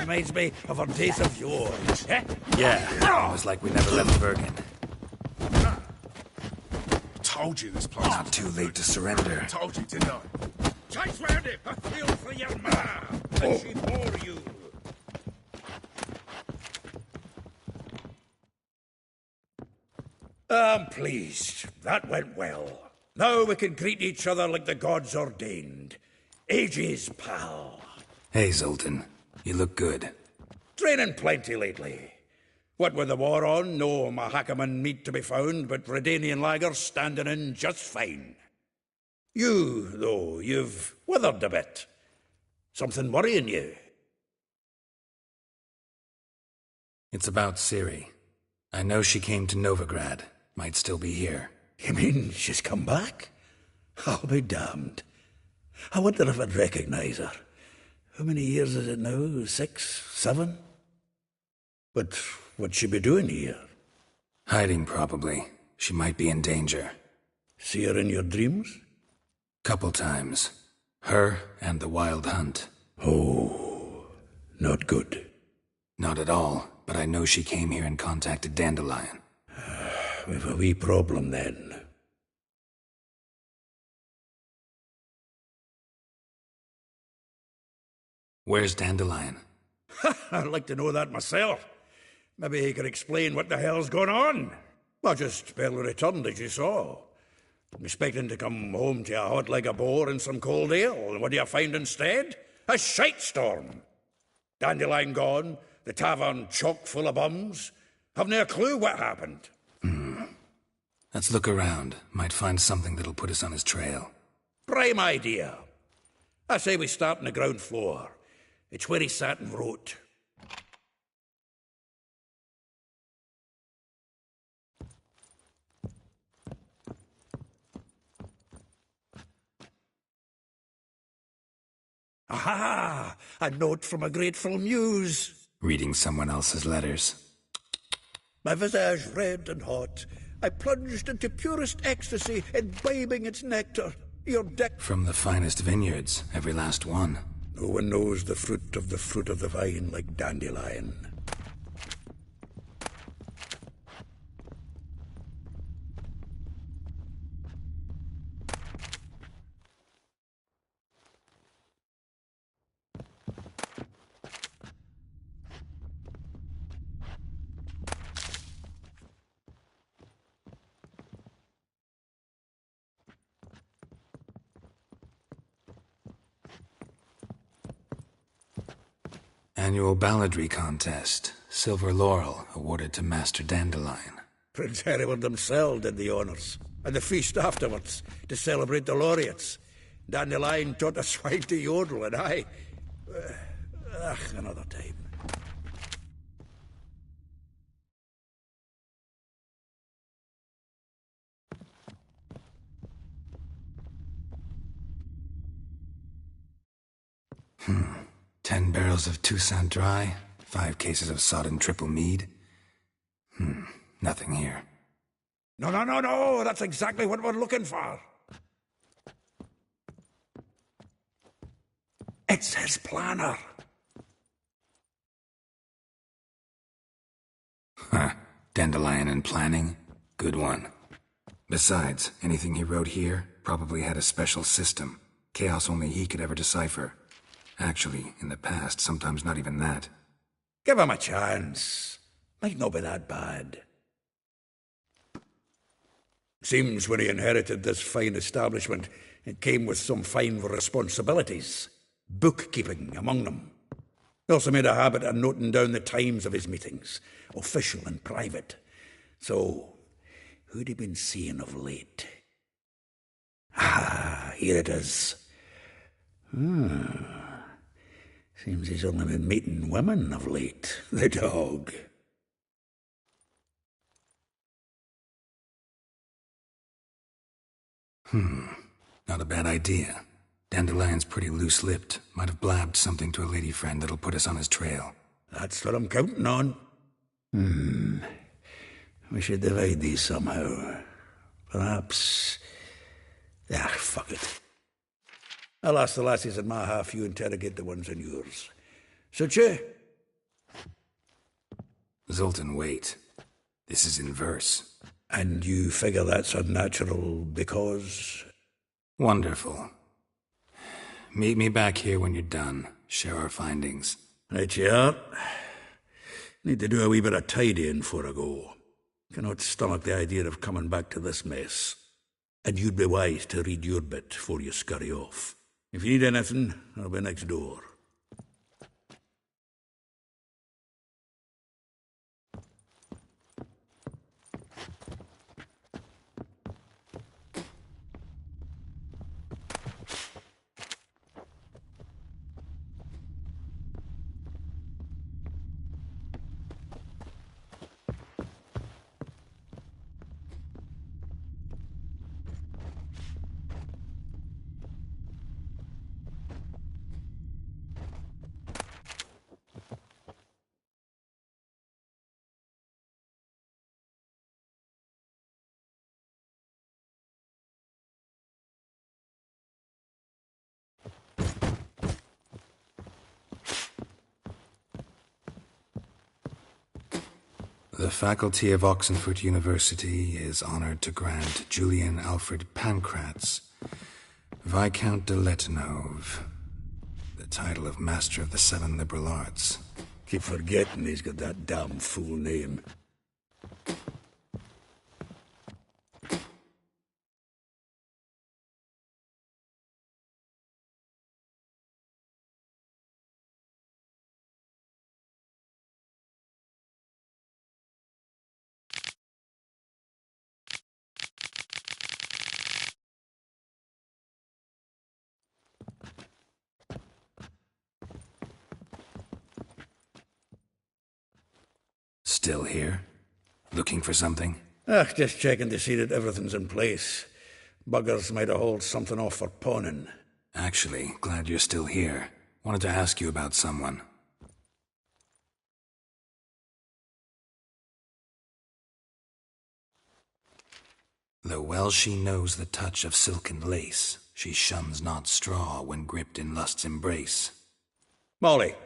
Reminds me of our days of yore. Yeah, it was like we never left Bergen. Told you this place. Not too late to surrender. Told you, didn't I? Chase round it, I feel for your ma, and she bore you. I'm pleased. That went well. Now we can greet each other like the gods ordained. Ages, pal. Hey, Zoltan. You look good. Training plenty lately. What with the war on, no Mahakaman meat to be found, but Redanian lagers standing in just fine. You, though, you've withered a bit. Something worrying you? It's about Ciri. I know she came to Novigrad. Might still be here. You mean she's come back? I'll be damned. I wonder if I'd recognize her. How many years is it now? 6, 7? But what'd she be doing here? Hiding, probably. She might be in danger. See her in your dreams? Couple times. Her and the Wild Hunt. Oh, not good. Not at all, but I know she came here and contacted Dandelion. We've a wee problem then. Where's Dandelion? I'd like to know that myself. Maybe he could explain what the hell's going on. I just barely returned, as you saw. I'm expecting to come home to a hot leg of boar and some cold ale, and what do you find instead? A shite storm. Dandelion gone, the The tavern chock full of bums. Have no clue what happened. Let's look around. Might find something that'll put us on his trail. Prime idea. I say we start on the ground floor. It's where he sat and wrote. Aha! A note from a grateful muse. Reading someone else's letters. My visage red and hot, I plunged into purest ecstasy, imbibing its nectar. Your deck... From the finest vineyards, every last one. No one knows the fruit of the vine like Dandelion. Annual balladry contest. Silver laurel awarded to Master Dandelion. Prince Hereward himself did the honours. And the feast afterwards, to celebrate the laureates. Dandelion taught a swine to yodel, and I... another time. Hmm. 10 barrels of Toussaint Dry, 5 cases of sodden triple mead. Nothing here. No, that's exactly what we're looking for. It's his planner. Huh. Dandelion and planning? Good one. Besides, anything he wrote here probably had a special system. Chaos only he could ever decipher. Actually, in the past, sometimes not even that. Give him a chance. Might not be that bad. Seems when he inherited this fine establishment, it came with some fine responsibilities. Bookkeeping among them. He also made a habit of noting down the times of his meetings, official and private. So, who'd he been seeing of late? Ah, here it is. Seems he's only been meeting women of late, the dog. Not a bad idea. Dandelion's pretty loose-lipped. Might have blabbed something to a lady friend that'll put us on his trail. That's what I'm counting on. We should divide these somehow. Perhaps... fuck it. I'll ask the lassies in my half, you interrogate the ones in yours. Suit you? Zoltan, wait. This is in verse. And you figure that's unnatural because... Wonderful. Meet me back here when you're done. Share our findings. Right you are. Need to do a wee bit of tidying before I go. Cannot stomach the idea of coming back to this mess. And you'd be wise to read your bit before you scurry off. If you need anything, I'll be next door. The faculty of Oxenford University is honored to grant Julian Alfred Pancratz, Viscount de Letenhove, the title of Master of the Seven Liberal Arts. Keep forgetting he's got that damn fool name. Still here? Looking for something? Just checking to see that everything's in place. Buggers might have hauled something off for pawning. Actually, glad you're still here. Wanted to ask you about someone. Though well she knows the touch of silken lace, she shuns not straw when gripped in lust's embrace. Molly,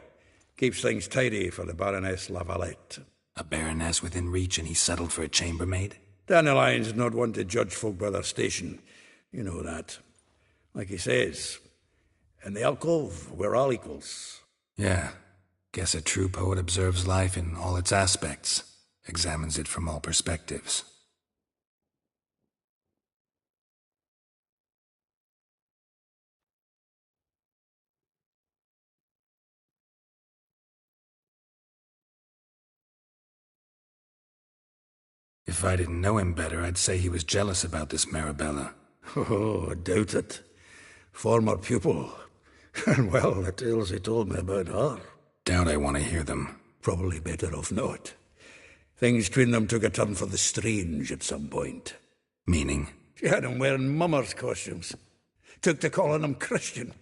keeps things tidy for the Baroness Lavalette. A baroness within reach and he settled for a chambermaid? Dandelion's not one to judge folk by their station. You know that. Like he says, in the alcove, we're all equals. Yeah. Guess a true poet observes life in all its aspects, examines it from all perspectives. If I didn't know him better, I'd say he was jealous about this Marabella. Oh, I doubt it. Former pupil. And well, the tales he told me about her. Doubt I want to hear them. Probably better off not. Things between them took a turn for the strange at some point. Meaning? She had him wearing mummers' costumes. Took to calling him Christian,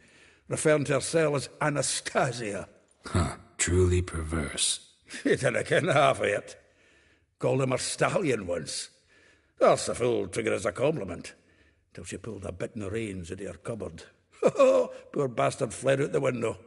referring to herself as Anastasia. Huh, truly perverse. He didn't ken half of it. Called him her stallion once. That's the fool took it as a compliment, till she pulled a bit in the reins into her cupboard. Poor bastard fled out the window.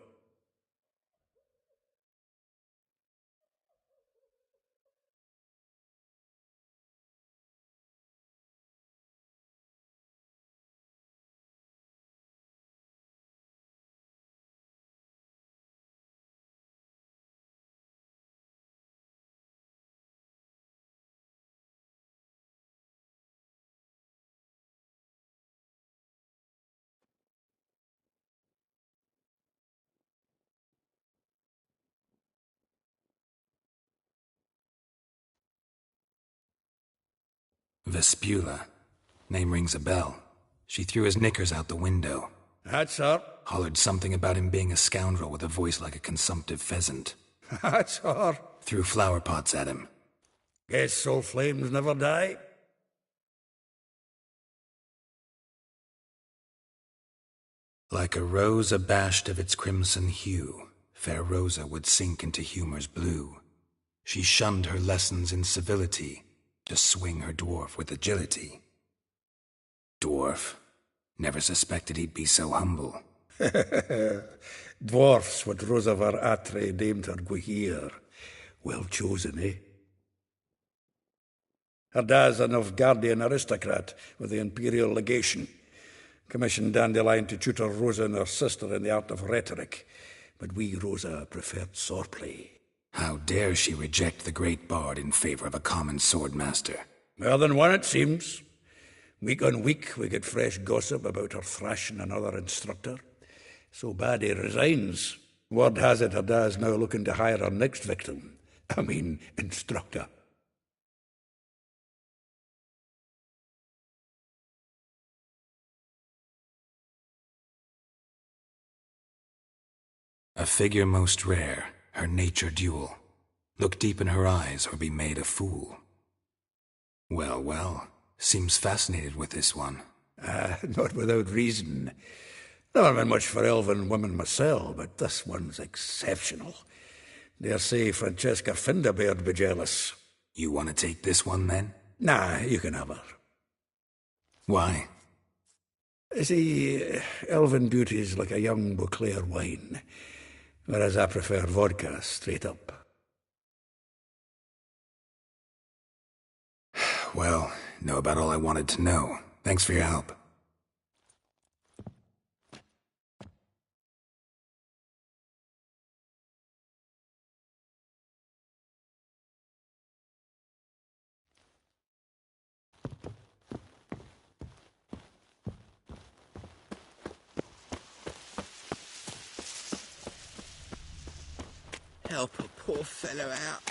Vespula. Name rings a bell. She threw his knickers out the window. That's her. Hollered something about him being a scoundrel with a voice like a consumptive pheasant. That's her. Threw flower pots at him. Guess soul flames never die. Like a rose abashed of its crimson hue, fair Rosa would sink into humor's blue. She shunned her lessons in civility, to swing her dwarf with agility. Dwarf. Never suspected he'd be so humble. Dwarfs what Rosa var Atre deemed her Guihir. Well chosen, eh? Her dad's a Novgardian aristocrat with the Imperial Legation. Commissioned Dandelion to tutor Rosa and her sister in the art of rhetoric. But we, Rosa, preferred swordplay. How dare she reject the great bard in favor of a common swordmaster? More than one, it seems. Week on week, we get fresh gossip about her thrashing another instructor. So bad he resigns. Word has it her dad's now looking to hire her next victim. Instructor. A figure most rare, her nature dual. Look deep in her eyes or be made a fool. Well, well, seems fascinated with this one. Not without reason. Never been much for elven women myself, but this one's exceptional. Dare say Francesca Finderbeard be jealous. You want to take this one, then? Nah, you can have her. Why? See, elven beauty's like a young Beauclair wine, whereas I prefer vodka straight up. Well, know about all I wanted to know. Thanks for your help. Help a poor fellow out.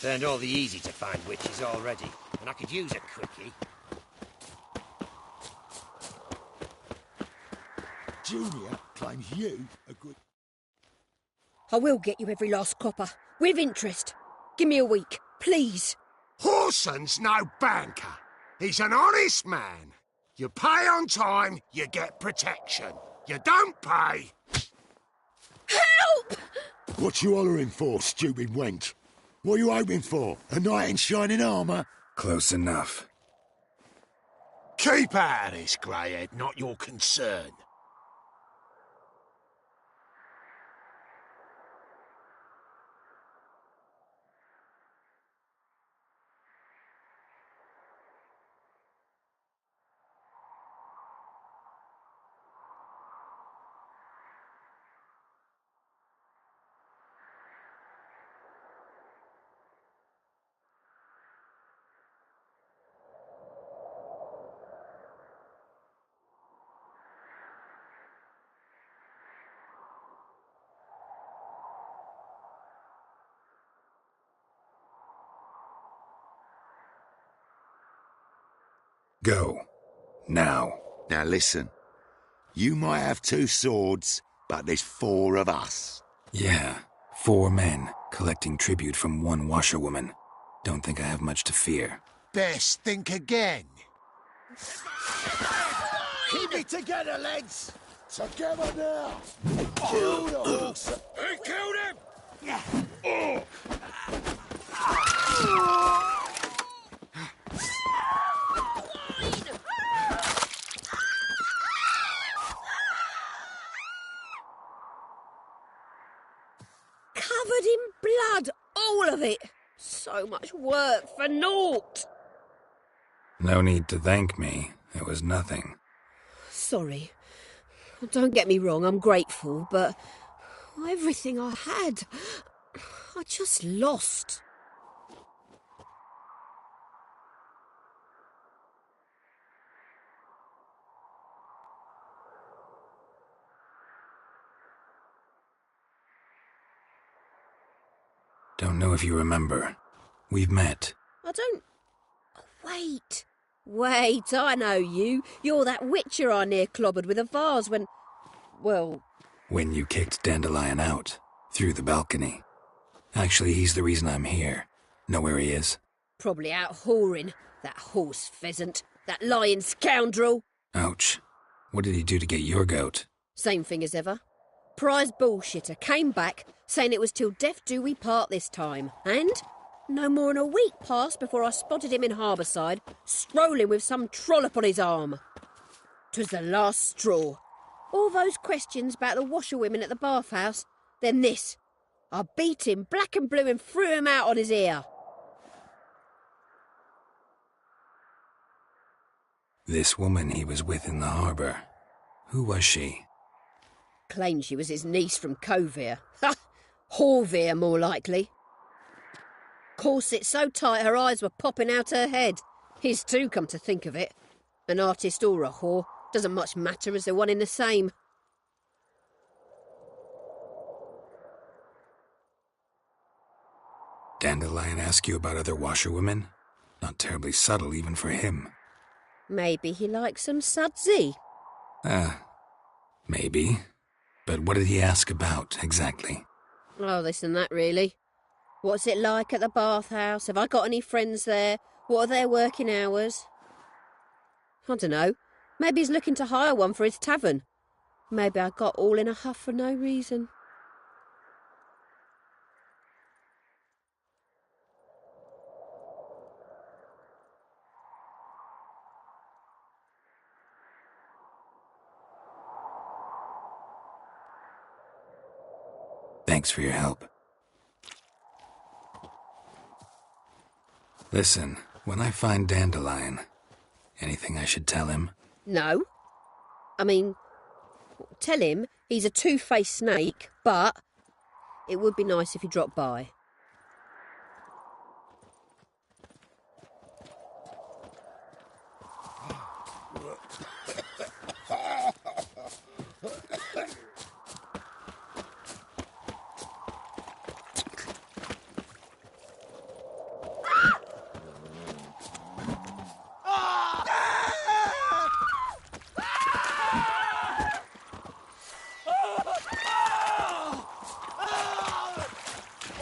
Turned all the easy to find witches already, and I could use a quickie. Julia claims you a good... I will get you every last copper, with interest. Give me a week, please. Horson's no banker. He's an honest man. You pay on time, you get protection. You don't pay... Help! What you hollering for, stupid wench? What are you hoping for? A knight in shining armour? Close enough. Keep out of this, Greyhead, not your concern. Go. Now. Now listen. You might have 2 swords, but there's 4 of us. Yeah, 4 men collecting tribute from 1 washerwoman. Don't think I have much to fear. Best think again. Keep it together, lads! Together now! Kill the horse! He killed him! Covered in blood, all of it. So much work for naught. No need to thank me. It was nothing. Sorry. Don't get me wrong, I'm grateful, but everything I had, I just lost. Don't know if you remember. We've met. I don't... Wait. Wait, I know you. You're that witcher I near clobbered with a vase when... Well... When you kicked Dandelion out. Through the balcony. Actually, he's the reason I'm here. Know where he is? Probably out whoring. That horse pheasant. That lying scoundrel. Ouch. What did he do to get your goat? Same thing as ever. Prize bullshitter came back, saying it was till death do we part this time. And no more than a week passed before I spotted him in Harbourside, strolling with some trollop on his arm. 'Twas the last straw. All those questions about the washerwomen at the bathhouse, then this. I beat him black and blue and threw him out on his ear. This woman he was with in the harbour. Who was she? Claimed she was his niece from Kovir. Ha! Horvir, more likely. Corset so tight her eyes were popping out her head. His too, come to think of it. An artist or a whore, doesn't much matter as they're one in the same. Dandelion ask you about other washerwomen? Not terribly subtle even for him. Maybe he likes some sudsy. Maybe. But what did he ask about, exactly? Oh, this and that, really. What's it like at the bathhouse? Have I got any friends there? What are their working hours? I don't know. Maybe he's looking to hire one for his tavern. Maybe I got all in a huff for no reason. Thanks for your help. Listen, when I find Dandelion, anything I should tell him? No. I mean, tell him he's a two-faced snake, but it would be nice if he dropped by.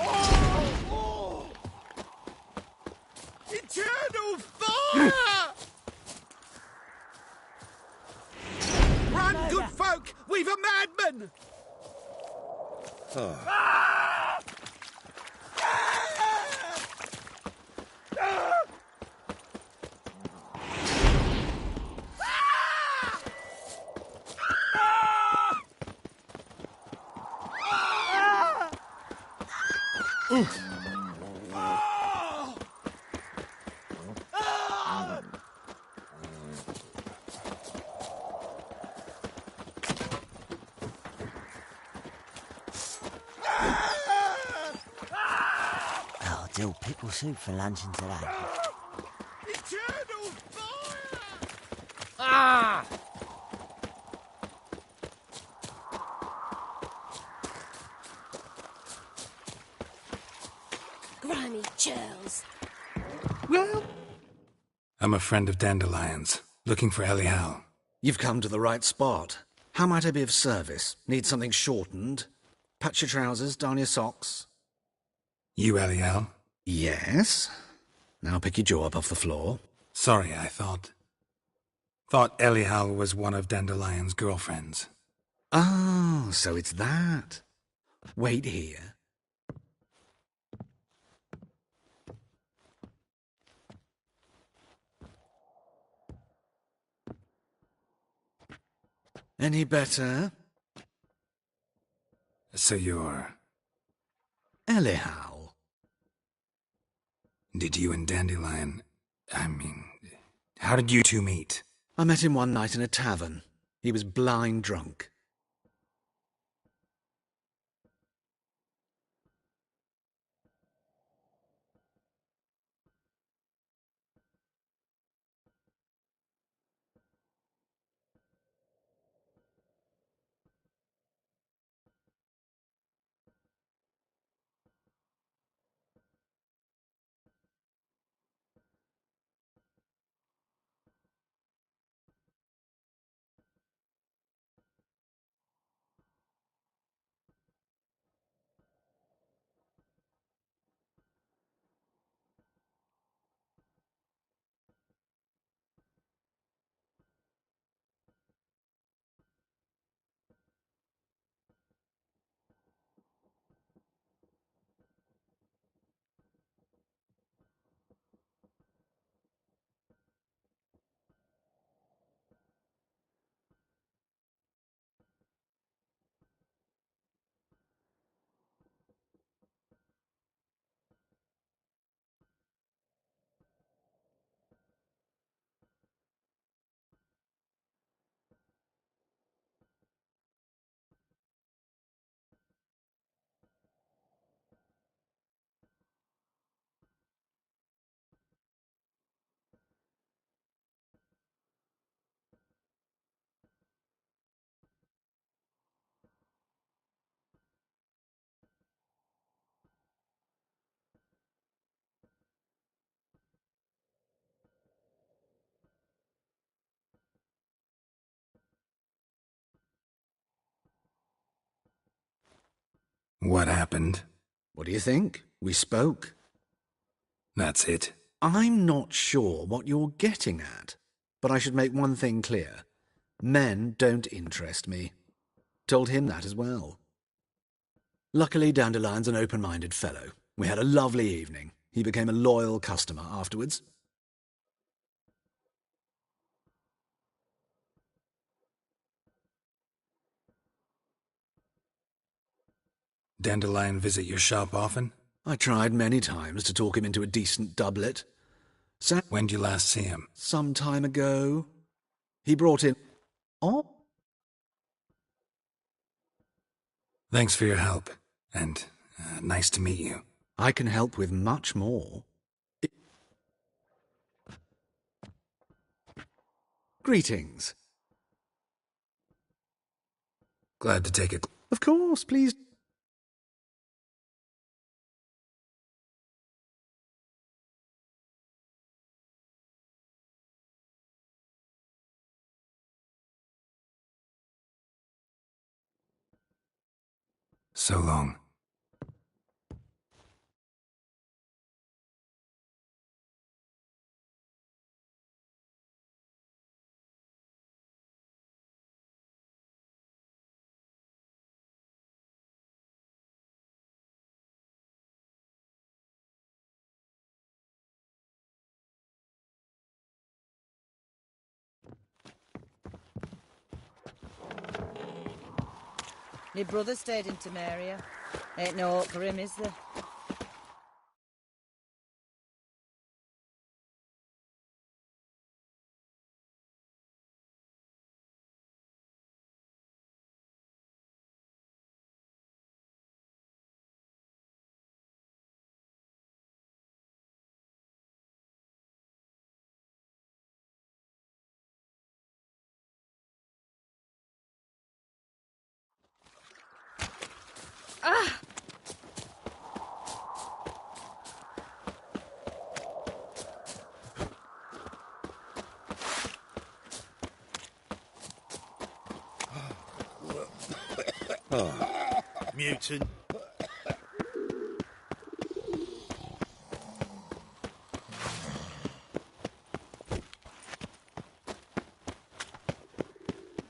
Oh! Run, good folk! We've a madman! I'll do pickle soup for luncheon today. Eternal fire! Ah! Grimy churls. Well, I'm a friend of Dandelion's, looking for Elial. You've come to the right spot. How might I be of service? Need something shortened? Patch your trousers, darn your socks. You Elial? Yes. Now pick your jaw up off the floor. Sorry, I thought Elial was one of Dandelion's girlfriends. Oh, so it's that. Wait here. Any better? So you're... Elial. Did you and Dandelion... how did you two meet? I met him one night in a tavern. He was blind drunk. What happened? What do you think? We spoke. That's it. I'm not sure what you're getting at, but I should make one thing clear. Men don't interest me. Told him that as well. Luckily, Dandelion's an open-minded fellow. We had a lovely evening. He became a loyal customer afterwards. Dandelion visit your shop often? I tried many times to talk him into a decent doublet. When did you last see him? Some time ago. He brought in... Oh? Thanks for your help, and nice to meet you. I can help with much more. Greetings. Glad to take it. Of course, please. So long. My brother stayed in Temeria. Ain't no hope for him, is there? Ah! Mutant.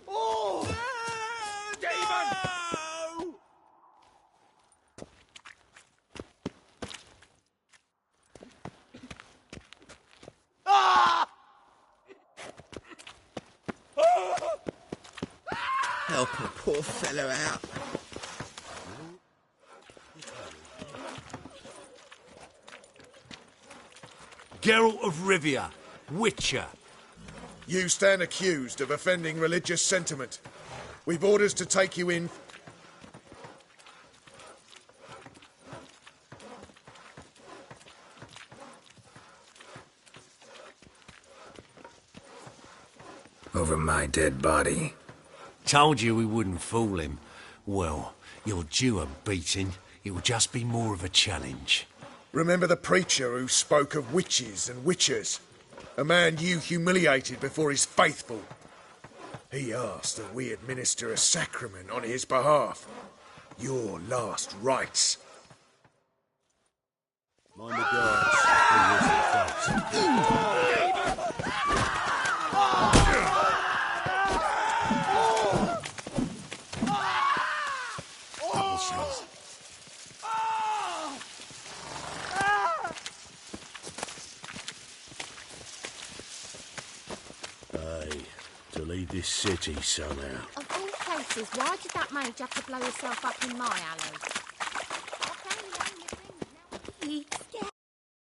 Oh! Demon! Ah! Help a poor fellow out. Geralt of Rivia, Witcher. You stand accused of offending religious sentiment. We've orders to take you in. Over my dead body. Told you we wouldn't fool him. Well, you're due a beating. It will just be more of a challenge. Remember the preacher who spoke of witches and witchers? A man you humiliated before his faithful. He asked that we administer a sacrament on his behalf. Your last rites. Mind the guards. To leave this city somehow. Of all places, why did that mage have to blow himself up in my alley? He's dead.